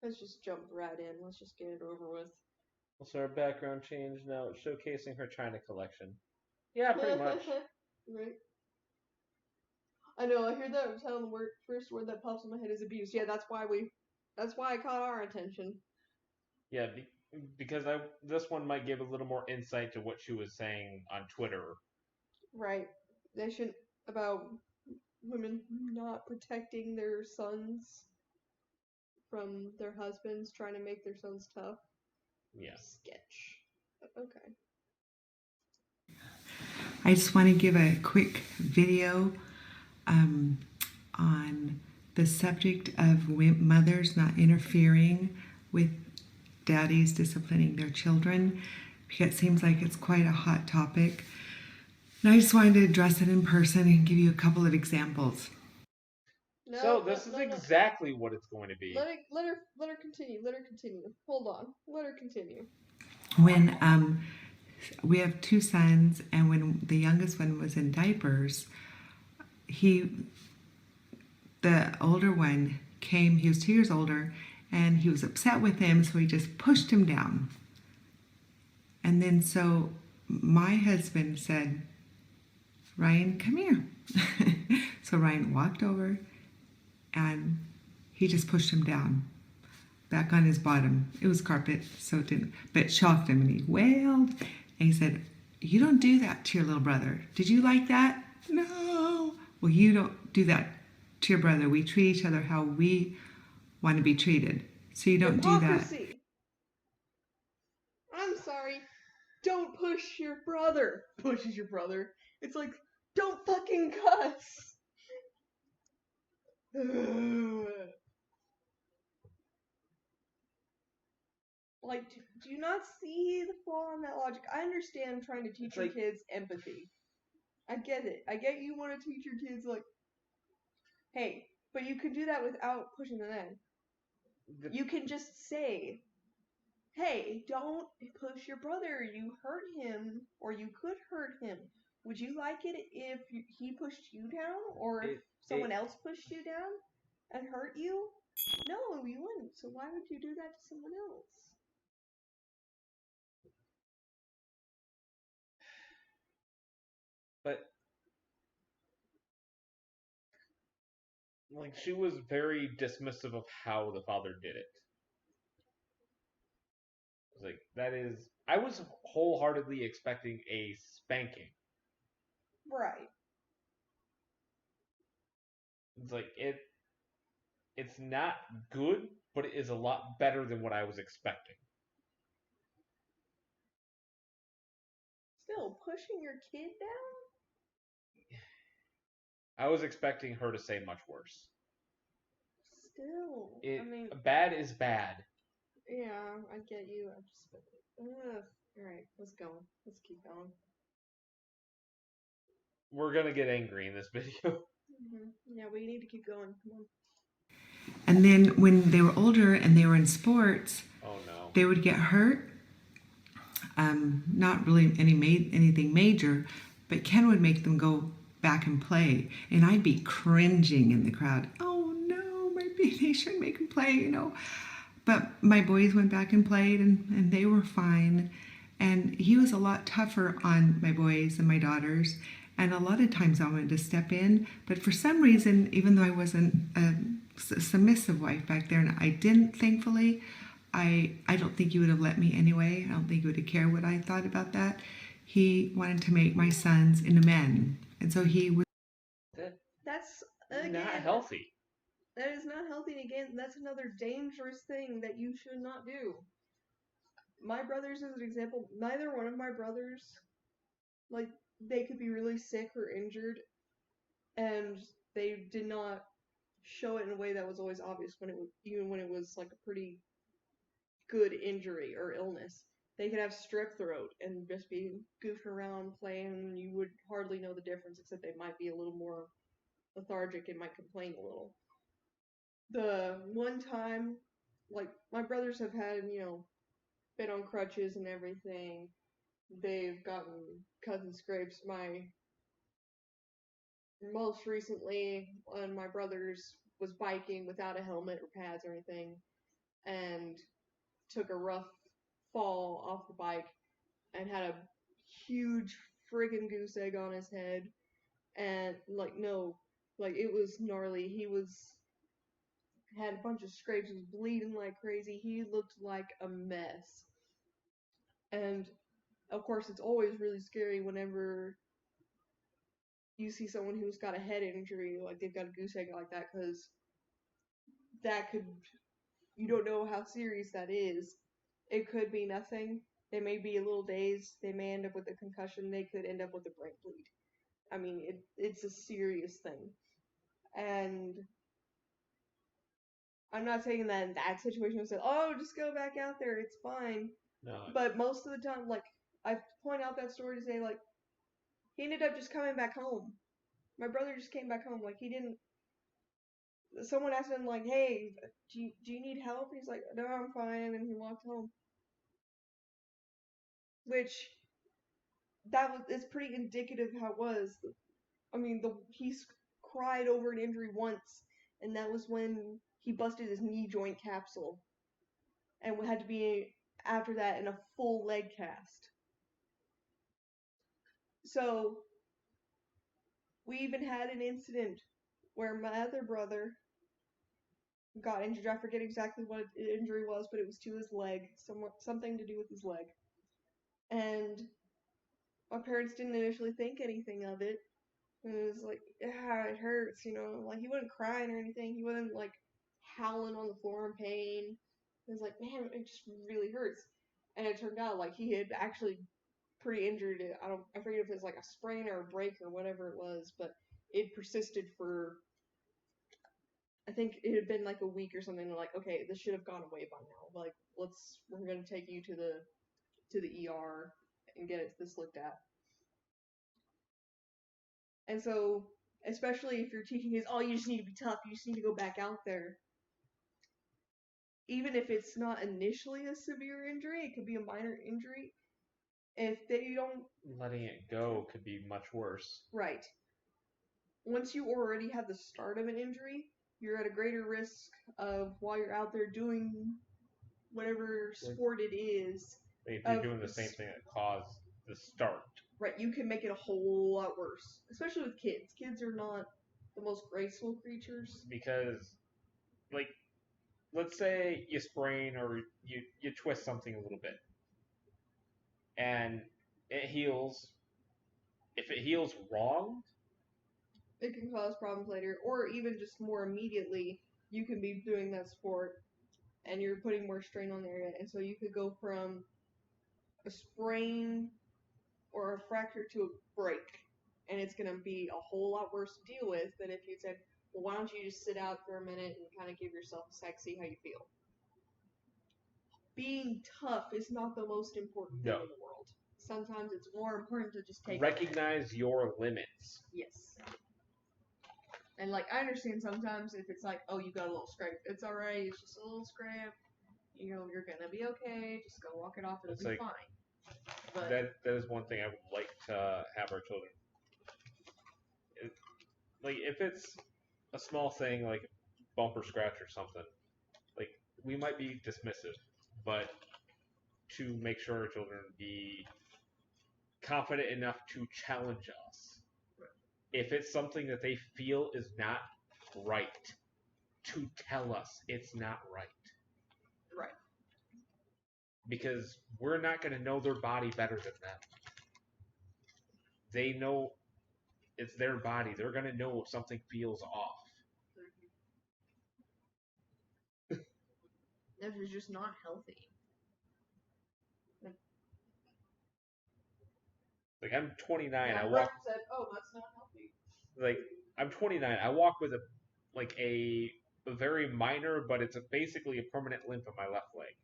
Let's just jump right in. Let's just get it over with. So our background change now, showcasing her China collection. Yeah, pretty much. Right. I know. I hear that. The first word that pops in my head is abuse. Yeah, that's why I caught our attention. Yeah, because this one might give a little more insight to what she was saying on Twitter. Right. They shouldn't about women not protecting their sons from their husbands trying to make their sons tough. Yeah. Sketch. Okay. I just want to give a quick video on the subject of mothers not interfering with daddies disciplining their children, because it seems like it's quite a hot topic. And I just wanted to address it in person and give you a couple of examples. So this is exactly what it's going to be. Let her continue. Let her continue. Hold on. Let her continue. When we have two sons, and when the youngest one was in diapers, the older one came. He was 2 years older, and he was upset with him, so he just pushed him down. And then so my husband said, "Ryan, come here." So Ryan walked over, and he just pushed him down, back on his bottom. It was carpet, so it didn't, but it shocked him, and he wailed, and he said, "You don't do that to your little brother. Did you like that?" "No." "Well, you don't do that to your brother. We treat each other how we want to be treated. So you don't Hypocrisy. do that." I'm sorry. Don't push your brother. Pushes your brother. It's like, don't fucking cuss. Like, do you not see the flaw in that logic? I understand trying to teach your kids empathy. I get it. I get you want to teach your kids, like, hey, but you can do that without pushing them in. You can just say, hey, don't push your brother. You hurt him, or you could hurt him. Would you like it if he pushed you down, or if someone else pushed you down and hurt you? No, you wouldn't. So why would you do that to someone else? But like, she was very dismissive of how the father did it. Like, that is, I was wholeheartedly expecting a spanking. Right. It's like, it's not good, but it is a lot better than what I was expecting. Still, pushing your kid down? I was expecting her to say much worse. Still, I mean, bad is bad. Yeah, I get you. I just, alright, let's go. Let's keep going. We're gonna get angry in this video. Yeah, we need to keep going. Come on. And then when they were older and they were in sports, oh no, they would get hurt. Not really anything major, but Ken would make them go back and play, and I'd be cringing in the crowd. Oh no, they shouldn't make them play, you know. But my boys went back and played, and they were fine. And he was a lot tougher on my boys and my daughters. And a lot of times I wanted to step in, but for some reason, even though I wasn't a submissive wife back there, and I didn't, thankfully, I don't think he would have let me anyway. I don't think he would have cared what I thought about that. He wanted to make my sons into men. And so he was... That's, again, not healthy. That is not healthy. And again, that's another dangerous thing that you should not do. My brothers, as an example, neither one of my brothers, like, they could be really sick or injured, and they did not show it in a way that was always obvious even when it was like a pretty good injury or illness. They could have strep throat and just be goofing around playing, and you would hardly know the difference, except they might be a little more lethargic and might complain a little. The one time, like, my brothers have had, been on crutches and everything. They've gotten cuts and scrapes. Most recently, when my brothers was biking without a helmet or pads or anything, and took a rough fall off the bike and had a huge friggin' goose egg on his head, and it was gnarly. He was had a bunch of scrapes, was bleeding like crazy. He looked like a mess. And of course, it's always really scary whenever you see someone who's got a head injury, like they've got a goose egg like that, because that could, you don't know how serious that is. It could be nothing. They may be a little dazed. They may end up with a concussion. They could end up with a brain bleed. I mean, it's a serious thing. And I'm not saying that in that situation I said, oh, just go back out there, it's fine. No. But most of the time, like, I point out that story to say, like, he ended up just coming back home. My brother just came back home. Like, he didn't. Someone asked him, like, hey, do you need help? He's like, no, I'm fine. And he walked home. Which, it's pretty indicative how it was. I mean, he's cried over an injury once, and that was when he busted his knee joint capsule. And had to be, after that, in a full leg cast. So, we even had an incident where my other brother got injured. I forget exactly what the injury was, but it was to his leg. Something to do with his leg. And my parents didn't initially think anything of it. And it was like, yeah, it hurts, you know. Like, he wasn't crying or anything. He wasn't, like, howling on the floor in pain. It was like, man, it just really hurts. And it turned out, like, he had actually pretty injured. I forget if it was, like, a sprain or a break or whatever it was, but it persisted for, I think it had been, like, a week or something. They're like, okay, this should have gone away by now. Like, we're going to take you to the ER and get this looked at. And so, especially if you're teaching kids, oh, you just need to be tough, you just need to go back out there. Even if it's not initially a severe injury, it could be a minor injury. If they don't... Letting it go could be much worse. Right. Once you already have the start of an injury, you're at a greater risk of, while you're out there doing whatever sport it is... If you're doing the same thing that caused the start. Right, you can make it a whole lot worse. Especially with kids. Kids are not the most graceful creatures. Because, like, let's say you sprain or you twist something a little bit. And it heals. If it heals wrong, it can cause problems later. Or even just more immediately, you can be doing that sport and you're putting more strain on the area. And so you could go from a sprain or a fracture to a break. And it's going to be a whole lot worse to deal with than if you said, well, why don't you just sit out for a minute and kind of give yourself a sec, see how you feel. Being tough is not the most important thing in the world. Sometimes it's more important to just recognize your limits. Yes. And, like, I understand sometimes if it's like, oh, you got a little scrape. It's alright, it's just a little scrape. You know, you're gonna be okay. Just go walk it off, it'll be fine. But that is one thing I would like to have our children. Like, if it's a small thing, like bumper scratch or something, like, we might be dismissive, but to make sure our children be confident enough to challenge us. If it's something that they feel is not right, to tell us it's not right. Right. Because we're not going to know their body better than them. They know it's their body. They're going to know if something feels off. If it's just not healthy. Like, I'm 29. My I brother walk. said, "Oh, that's not healthy." Like, I'm 29. I walk with a very minor, but it's basically a permanent limp in my left leg.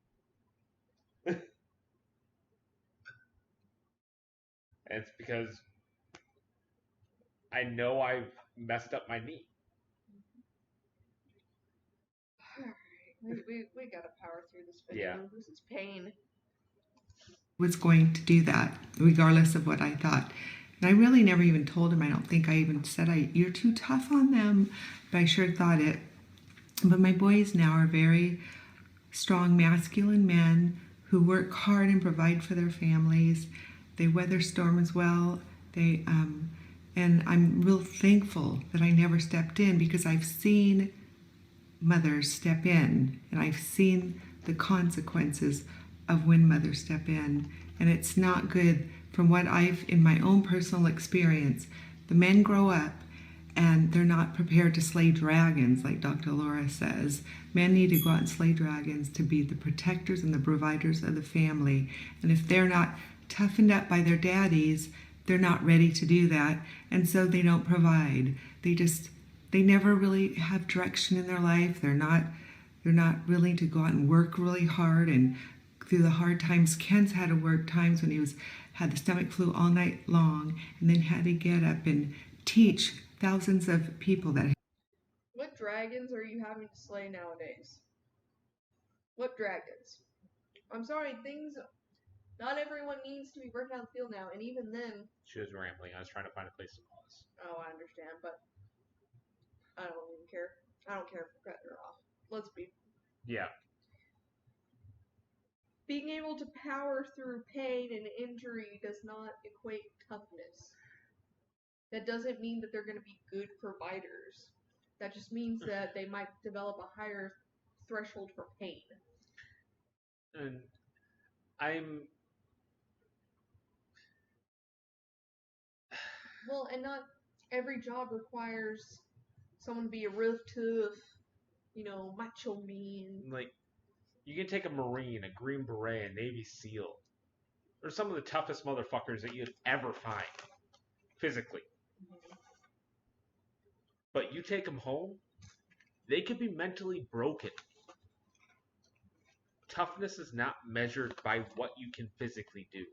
And it's because I know I've messed up my knee. Alright, we gotta power through this video. Yeah. This is pain. Was going to do that, regardless of what I thought. And I really never even told him. I don't think I even said, you're too tough on them. But I sure thought it. But my boys now are very strong, masculine men who work hard and provide for their families. They weather storms well. And I'm real thankful that I never stepped in, because I've seen mothers step in, and I've seen the consequences of when mothers step in, and it's not good. From what I've, in my own personal experience, the men grow up and they're not prepared to slay dragons, like Dr. Laura says. Men need to go out and slay dragons to be the protectors and the providers of the family. And if they're not toughened up by their daddies, they're not ready to do that, and so they don't provide. They never really have direction in their life. They're not willing to go out and work really hard, and through the hard times, Ken's had to work times when he had the stomach flu all night long, and then had to get up and teach thousands of people that. What dragons are you having to slay nowadays? What dragons? I'm sorry, not everyone needs to be working out the field now, and even then. She was rambling. I was trying to find a place to pause. Oh, I understand, but I don't even care. I don't care if we're cutting her off. Let's be. Yeah. Being able to power through pain and injury does not equate toughness. That doesn't mean that they're going to be good providers. That just means that they might develop a higher threshold for pain. And I'm... Well, and not every job requires someone to be a real tough, macho man. Like, you can take a Marine, a Green Beret, a Navy SEAL. They're some of the toughest motherfuckers that you'd ever find, physically. But you take them home, they could be mentally broken. Toughness is not measured by what you can physically do.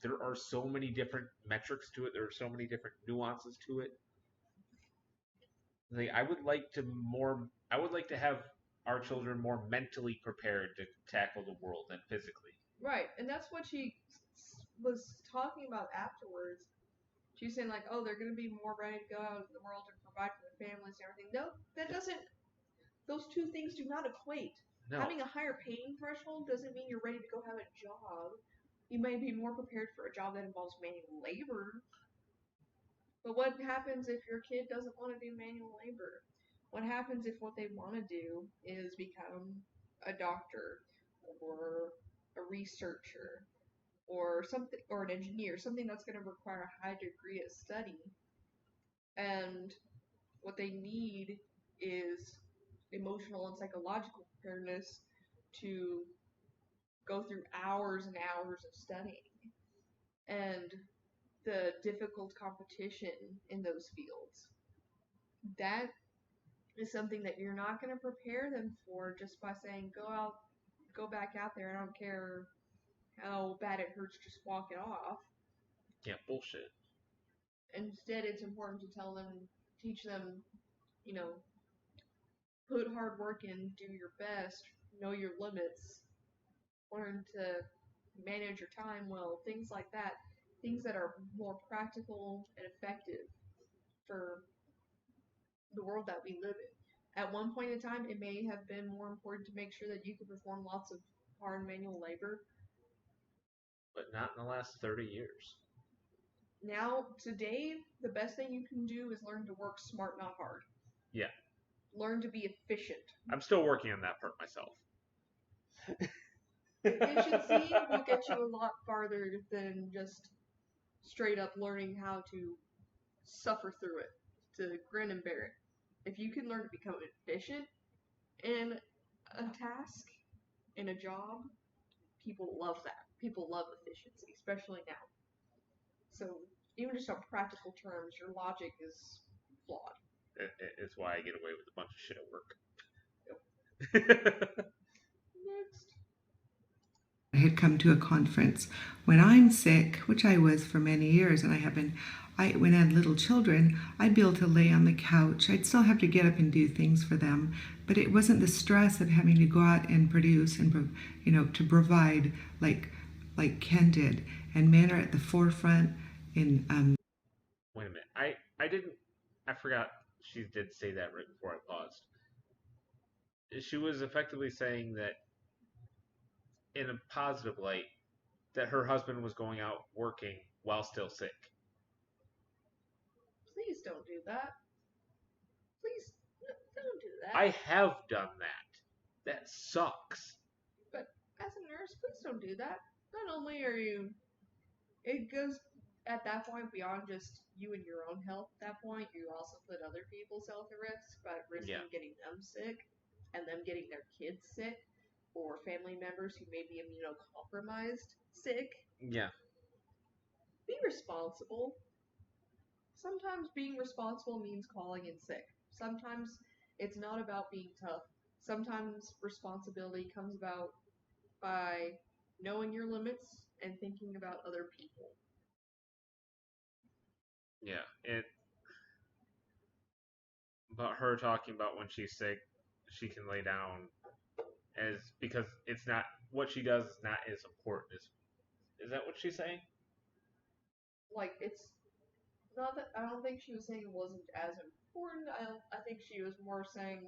There are so many different metrics to it. There are so many different nuances to it. Like, I would like to have our children more mentally prepared to tackle the world than physically. Right, and that's what she was talking about afterwards. She was saying, like, oh, they're going to be more ready to go out into the world and provide for their families and everything. No, that doesn't. Those two things do not equate. No. Having a higher pain threshold doesn't mean you're ready to go have a job. You may be more prepared for a job that involves manual labor. But what happens if your kid doesn't want to do manual labor? What happens if what they want to do is become a doctor or a researcher or something, or an engineer, something that's going to require a high degree of study, and what they need is emotional and psychological preparedness to go through hours and hours of studying and the difficult competition in those fields. That is something that you're not going to prepare them for just by saying, go back out there. I don't care how bad it hurts, just walk it off. Yeah, bullshit. Instead, it's important to teach them, put hard work in, do your best, know your limits, learn to manage your time well, things like that. Things that are more practical and effective for the world that we live in. At one point in time, it may have been more important to make sure that you could perform lots of hard manual labor. But not in the last 30 years. Now, today, the best thing you can do is learn to work smart, not hard. Yeah. Learn to be efficient. I'm still working on that part myself. Efficiency will get you a lot farther than just straight up learning how to suffer through it, to grin and bear it. If you can learn to become efficient in a task, in a job, people love that. People love efficiency, especially now. So, even just on practical terms, your logic is flawed. It's why I get away with a bunch of shit at work. Yep. Next. I had come to a conference. When I'm sick, which I was for many years, and when I had little children, I'd be able to lay on the couch. I'd still have to get up and do things for them, but it wasn't the stress of having to go out and produce and, to provide like Ken did. And men are at the forefront in. Wait a minute. I forgot she did say that right before I paused. She was effectively saying that, in a positive light, that her husband was going out working while still sick. Please don't do that. Please don't do that. I have done that. That sucks. But as a nurse, please don't do that. Not only are you, it goes at that point beyond just you and your own health. At that point, you also put other people's health at risk by risking getting them sick and them getting their kids sick or family members who may be immunocompromised sick. Yeah. Be responsible. Sometimes being responsible means calling in sick. Sometimes it's not about being tough. Sometimes responsibility comes about by knowing your limits and thinking about other people. Yeah. But her talking about when she's sick, she can lay down because it's not what she does is not as important as. Is that what she's saying? Like, it's not that I don't think she was saying it wasn't as important. I think she was more saying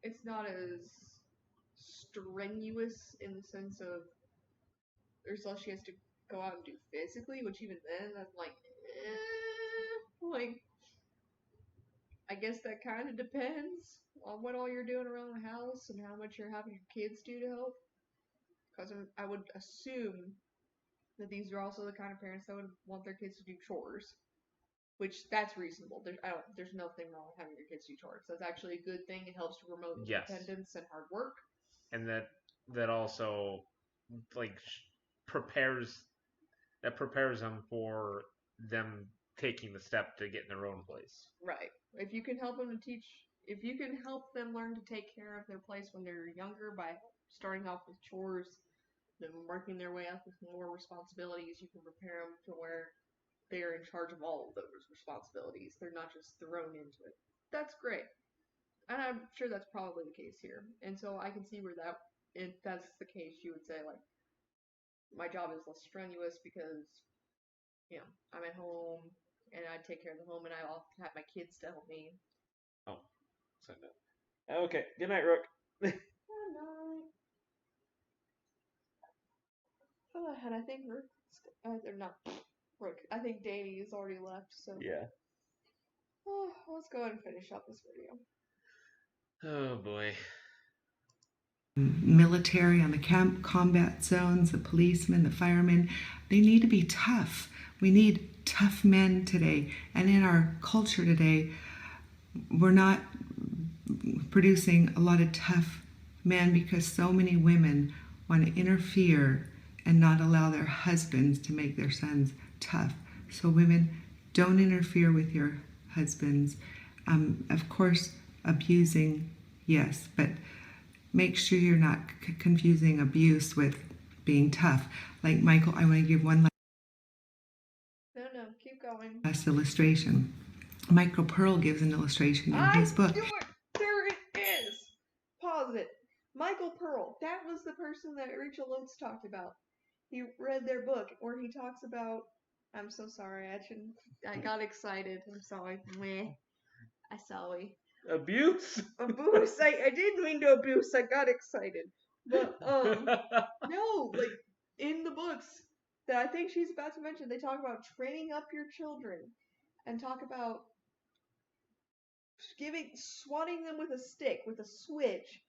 it's not as strenuous in the sense of there's less she has to go out and do physically, which even then I'm like, like I guess that kind of depends on what all you're doing around the house and how much you're having your kids do to help. Because I would assume that these are also the kind of parents that would want their kids to do chores, which that's reasonable. There's nothing wrong with having your kids do chores. That's actually a good thing. It helps to promote independence and hard work. And that also like prepares them for them taking the step to get in their own place. Right. If you can help them learn to take care of their place when they're younger by starting off with chores, then working their way up with more responsibilities, you can prepare them to where they're in charge of all of those responsibilities. They're not just thrown into it. That's great. And I'm sure that's probably the case here. And so I can see where if that's the case, you would say, like, my job is less strenuous because, I'm at home and I take care of the home and I often have my kids to help me. Oh, so no. Okay, good night, Rook. Good night. Oh, and I think they're not Rook. I think Danny's already left, so. Yeah. Oh, let's go ahead and finish up this video. Oh boy. Military on the combat zones, the policemen, the firemen, they need to be tough. We need tough men today. And in our culture today, we're not producing a lot of tough men because so many women want to interfere and not allow their husbands to make their sons tough. So women, don't interfere with your husbands. Of course, abusing, yes, but make sure you're not confusing abuse with being tough. Like Michael, I want to give one No, keep going. last illustration. Michael Pearl gives an illustration in his book. There it is! Pause it. Michael Pearl. That was the person that Rachel Oates talked about. He read their book where he talks about. I'm so sorry. I got excited. I'm sorry. Meh. I'm sorry. Abuse? Abuse. I didn't mean to abuse. I got excited. But, no, like, in the books that I think she's about to mention, they talk about training up your children and talk about swatting them with a stick, with a switch,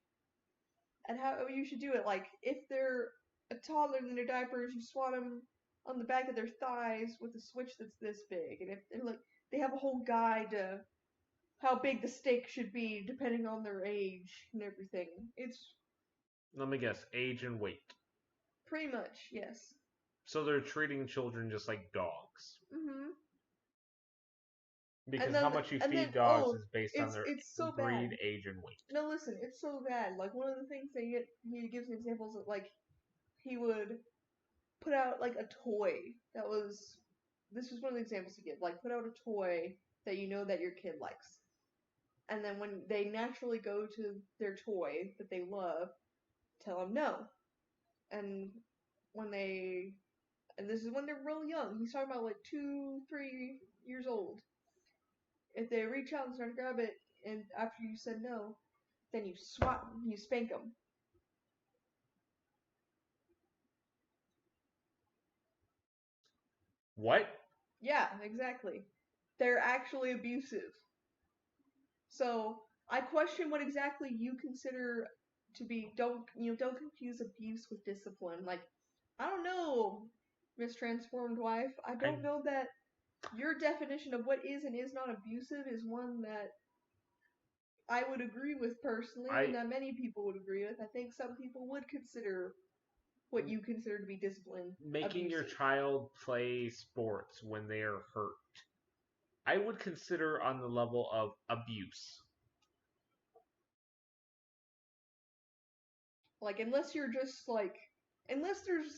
and how you should do it. Like, if they're a toddler in their diapers, you swat them on the back of their thighs with a switch that's this big. And if they're like, they have a whole guide to how big the stick should be depending on their age and everything. It's Let me guess, age and weight. pretty much, yes. So they're treating children just like dogs. Mm-hmm. Because how much you feed dogs is based on their so breed, bad. age, and weight. No, listen, it's so bad. Like, one of the things that he gives examples of, like, he would put out, like, a toy that was, this was one of the examples he gave, like, put out a toy that you know that your kid likes. And then when they naturally go to their toy that they love, tell them no. And this is when they're real young, he's talking about, like, 2, 3 years old. If they reach out and start to grab it, and after you said no, then you spank them. What? Yeah, exactly. They're actually abusive. So I question what exactly you consider to be. Don't confuse abuse with discipline. Like, I don't know, Miss Transformed Wife. I don't know that your definition of what is and is not abusive is one that I would agree with personally, and that many people would agree with. I think some people would consider what you consider to be discipline Making abusive. your child play sports when they are hurt, I would consider on the level of abuse. Like, unless there's just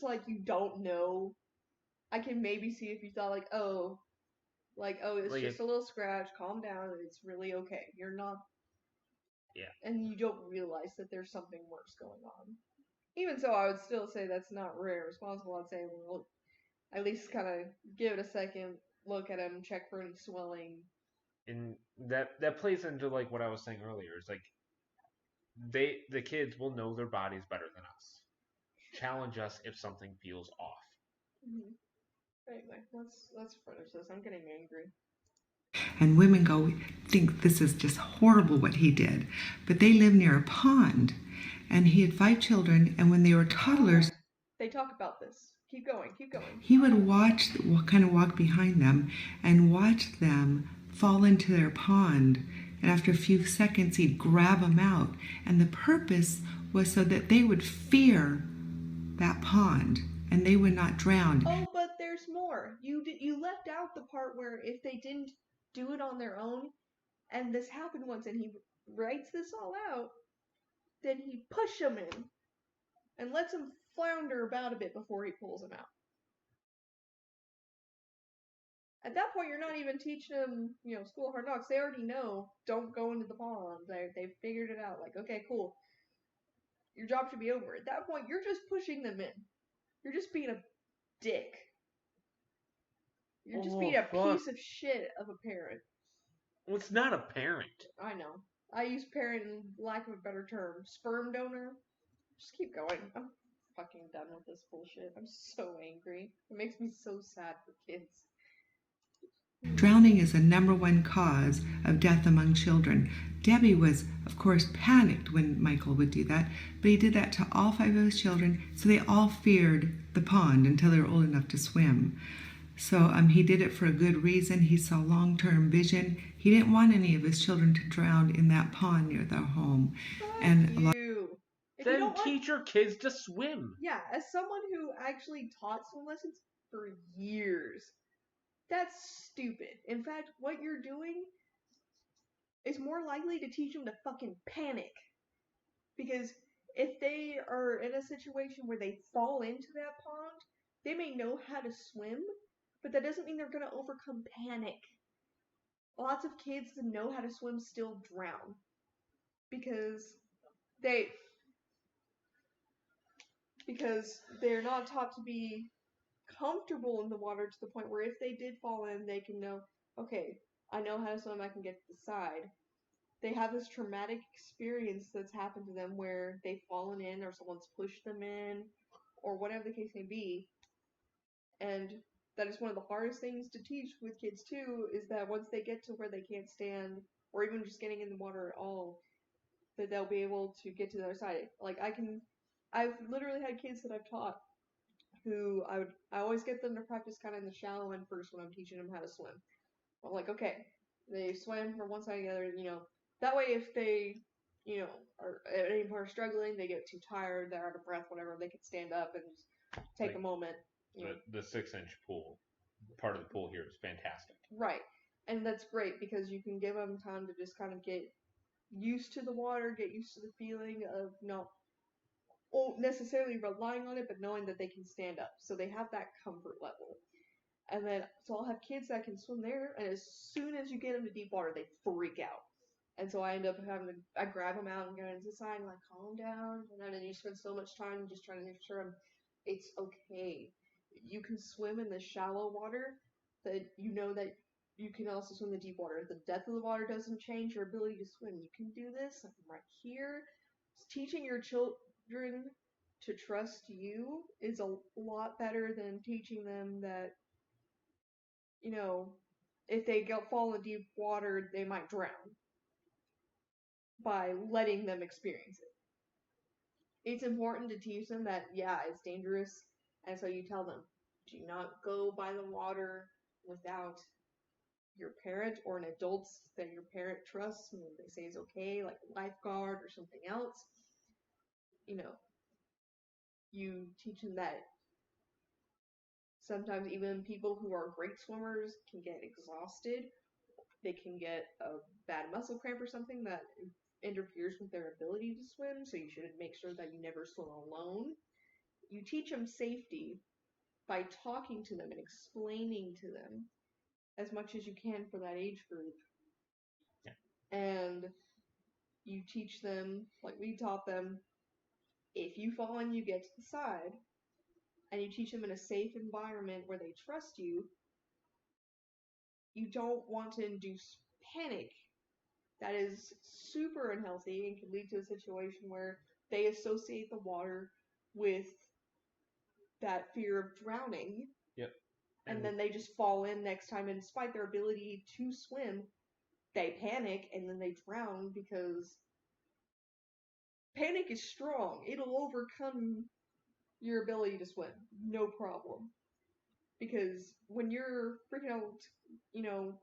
like you don't know, I can maybe see if you thought it's Like just a little scratch, calm down, it's really okay. You're not, yeah. and you don't realize that there's something worse going on. Even so, I would still say that's not very responsible. I'd say, well, at least kind of give it a second, look at him, check for any swelling. And that plays into like what I was saying earlier. It's like the kids will know their bodies better than us. Challenge us if something feels off. Mm-hmm. Anyway, let's finish this. I'm getting angry. And women think this is just horrible what he did. But they live near a pond. And he had 5 children, and when they were toddlers, they talk about this. Keep going. He would walk behind them and watch them fall into their pond. And after a few seconds, he'd grab them out. And the purpose was so that they would fear that pond and they would not drown. Oh, but there's more. You left out the part where if they didn't do it on their own, and this happened once, and he writes this all out, then he'd push them in and lets them flounder about a bit before he pulls them out. At that point, you're not even teaching them, School of Hard Knocks. They already know, don't go into the pond. They've figured it out. Like, okay, cool. Your job should be over. At that point, you're just pushing them in. You're just being a dick. You're just being a piece of shit of a parent. Well, it's not a parent. I know. I use parent in lack of a better term. Sperm donor. Just keep going. I'm fucking done with this bullshit. I'm so angry. It makes me so sad for kids. Drowning is the #1 cause of death among children. Debbie was, of course, panicked when Michael would do that, but he did that to all 5 of his children, so they all feared the pond until they were old enough to swim. So he did it for a good reason. He saw long-term vision. He didn't want any of his children to drown in that pond near their home. Then teach your kids to swim. Yeah, as someone who actually taught swim lessons for years, that's stupid. In fact, what you're doing is more likely to teach them to fucking panic. Because if they are in a situation where they fall into that pond, they may know how to swim, but that doesn't mean they're going to overcome panic. Lots of kids that know how to swim still drown. Because they're not taught to be comfortable in the water to the point where if they did fall in, they can know, okay, I know how to swim, I can get to the side. They have this traumatic experience that's happened to them where they've fallen in or someone's pushed them in or whatever the case may be. And that is one of the hardest things to teach with kids too, is that once they get to where they can't stand or even just getting in the water at all, that they'll be able to get to the other side. Like I've literally had kids that I've taught who I always get them to practice kind of in the shallow end first when I'm teaching them how to swim. I'm like, okay, they swim from one side to the other, that way if they, are at any point struggling, they get too tired, they're out of breath, whatever, they can stand up and just take a moment. The 6-inch pool, part of the pool here is fantastic. Right. And that's great because you can give them time to just kind of get used to the water, get used to the feeling of not necessarily relying on it, but knowing that they can stand up. So they have that comfort level. And then, so I'll have kids that can swim there, and as soon as you get them to deep water, they freak out. And so I end up I grab them out and go into the side and like, calm down. And then you spend so much time just trying to make sure it's okay. You can swim in the shallow water, that you know that you can also swim the deep water. If the depth of the water doesn't change your ability to swim, you can do this. I'm right here. Teaching your children to trust you is a lot better than teaching them that, if they fall in deep water, they might drown. by letting them experience it. It's important to teach them that, yeah, it's dangerous, and so you tell them, do not go by the water without your parent or an adult that your parent trusts and they say is okay, like a lifeguard or something else. You know, you teach them that sometimes even people who are great swimmers can get exhausted. They can get a bad muscle cramp or something that interferes with their ability to swim, so you should make sure that you never swim alone. You teach them safety by talking to them and explaining to them as much as you can for that age group. Yeah. And you teach them, like we taught them, if you fall and you get to the side, and you teach them in a safe environment where they trust you, you don't want to induce panic. That is super unhealthy and can lead to a situation where they associate the water with that fear of drowning. Yep. And then they just fall in next time, and despite their ability to swim, they panic and then they drown because panic is strong. It'll overcome your ability to swim. No problem. Because when you're freaking out, you know,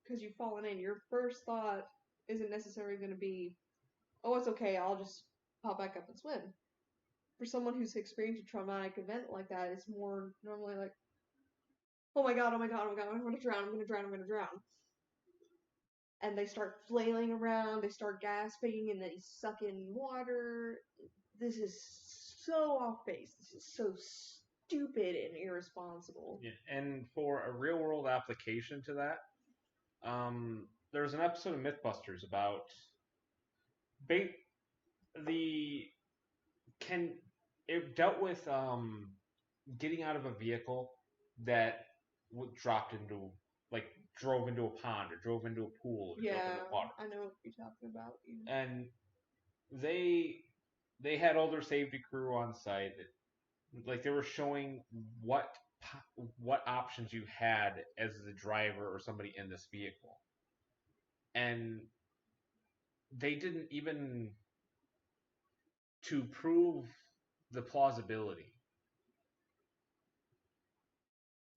because you've fallen in, your first thought isn't necessarily going to be, oh, it's okay, I'll just pop back up and swim. For someone who's experienced a traumatic event like that, it's more normally like, oh my god, oh my god, oh my god, I'm going to drown, I'm going to drown, I'm going to drown. And they start flailing around, they start gasping, and they suck in water. This is so off base. This is so stupid and irresponsible. Yeah. And for a real world application to that, there's an episode of Mythbusters about it dealt with getting out of a vehicle that dropped into, like, drove into a pond or drove into a pool or drove into water. I know what you're talking about. Yeah. And they had all their safety crew on site. Like, they were showing what options you had as the driver or somebody in this vehicle, and they didn't even, to prove the plausibility,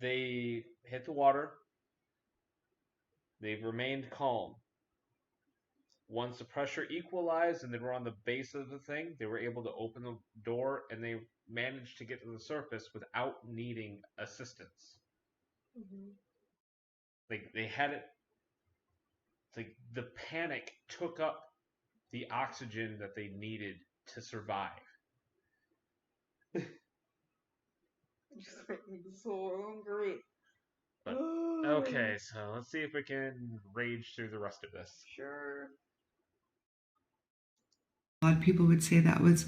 they hit the water. They remained calm. Once the pressure equalized and they were on the base of the thing, they were able to open the door and they managed to get to the surface without needing assistance. Mm-hmm. Like, they had it. Like, the panic took up the oxygen that they needed to survive. Just make me so hungry. But okay, so let's see if we can rage through the rest of this. Sure. A lot of people would say that was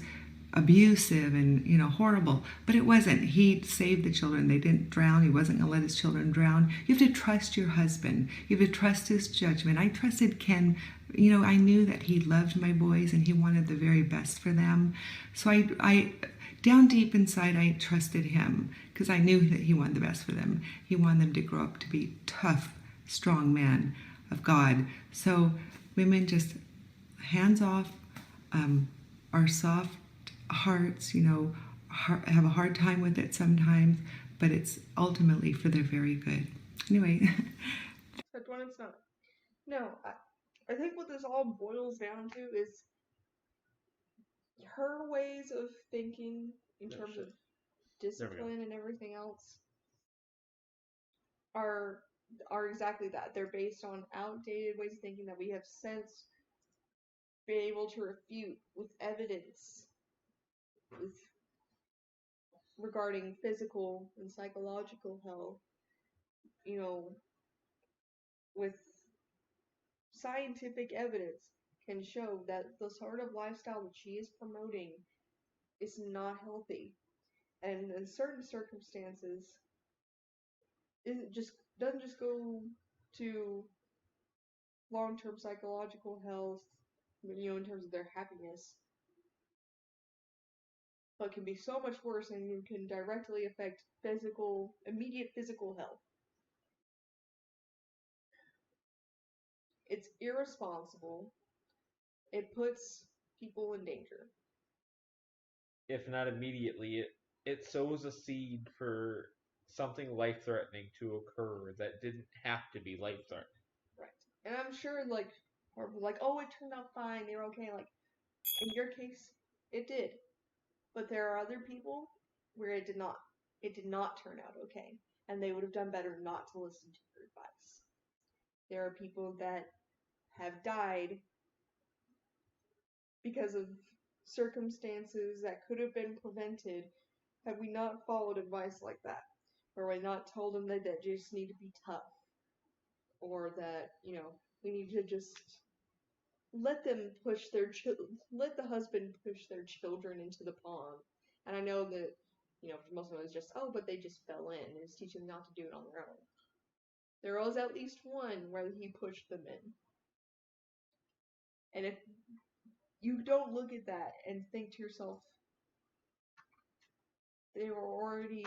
abusive and, horrible, but it wasn't. He saved the children. They didn't drown. He wasn't going to let his children drown. You have to trust your husband. You have to trust his judgment. I trusted Ken. I knew that he loved my boys and he wanted the very best for them. So I down deep inside, I trusted him because I knew that he wanted the best for them. He wanted them to grow up to be tough, strong men of God. So women just hands off, are soft hearts, have a hard time with it sometimes, but it's ultimately for their very good. Anyway. Except when it's not. No, I think what this all boils down to is her ways of thinking in terms of discipline and everything else are exactly that. They're based on outdated ways of thinking that we have since been able to refute with evidence regarding physical and psychological health, with scientific evidence can show that the sort of lifestyle that she is promoting is not healthy. And in certain circumstances, doesn't just go to long-term psychological health, in terms of their happiness, but can be so much worse and can directly affect immediate physical health. It's irresponsible It puts people in danger. If not immediately, it sows a seed for something life-threatening to occur that didn't have to be life-threatening. Right. And I'm sure, like, or like, oh, it turned out fine, they were okay. Like, in your case, it did. But there are other people where it did not. It did not turn out okay. And they would have done better not to listen to your advice. There are people that have died because of circumstances that could have been prevented had we not followed advice like that. Or we not told them that they just need to be tough. Or that, we need to just let them let the husband push their children into the pond. And I know that, for most of it was just, oh, but they just fell in. It's teaching them not to do it on their own. There was at least one where he pushed them in. And if you don't look at that and think to yourself, they'd already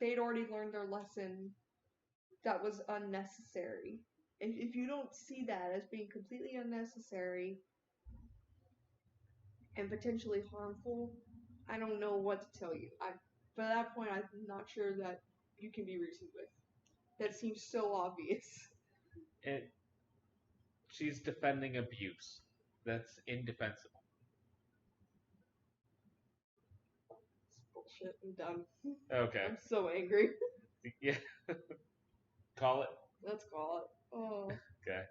learned their lesson, that was unnecessary. If you don't see that as being completely unnecessary and potentially harmful, I don't know what to tell you. By that point, I'm not sure that you can be reasoned with. That seems so obvious. And she's defending abuse. That's indefensible. It's bullshit. I'm done. Okay. I'm so angry. Yeah. Call it. Let's call it. Oh. Okay.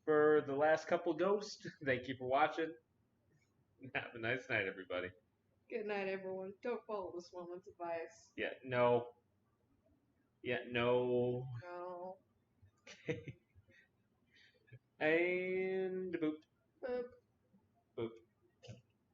For the last couple ghosts, thank you for watching. Have a nice night, everybody. Good night, everyone. Don't follow this woman's advice. Yeah, no. Yeah, no. No. Okay. And boop. Boop.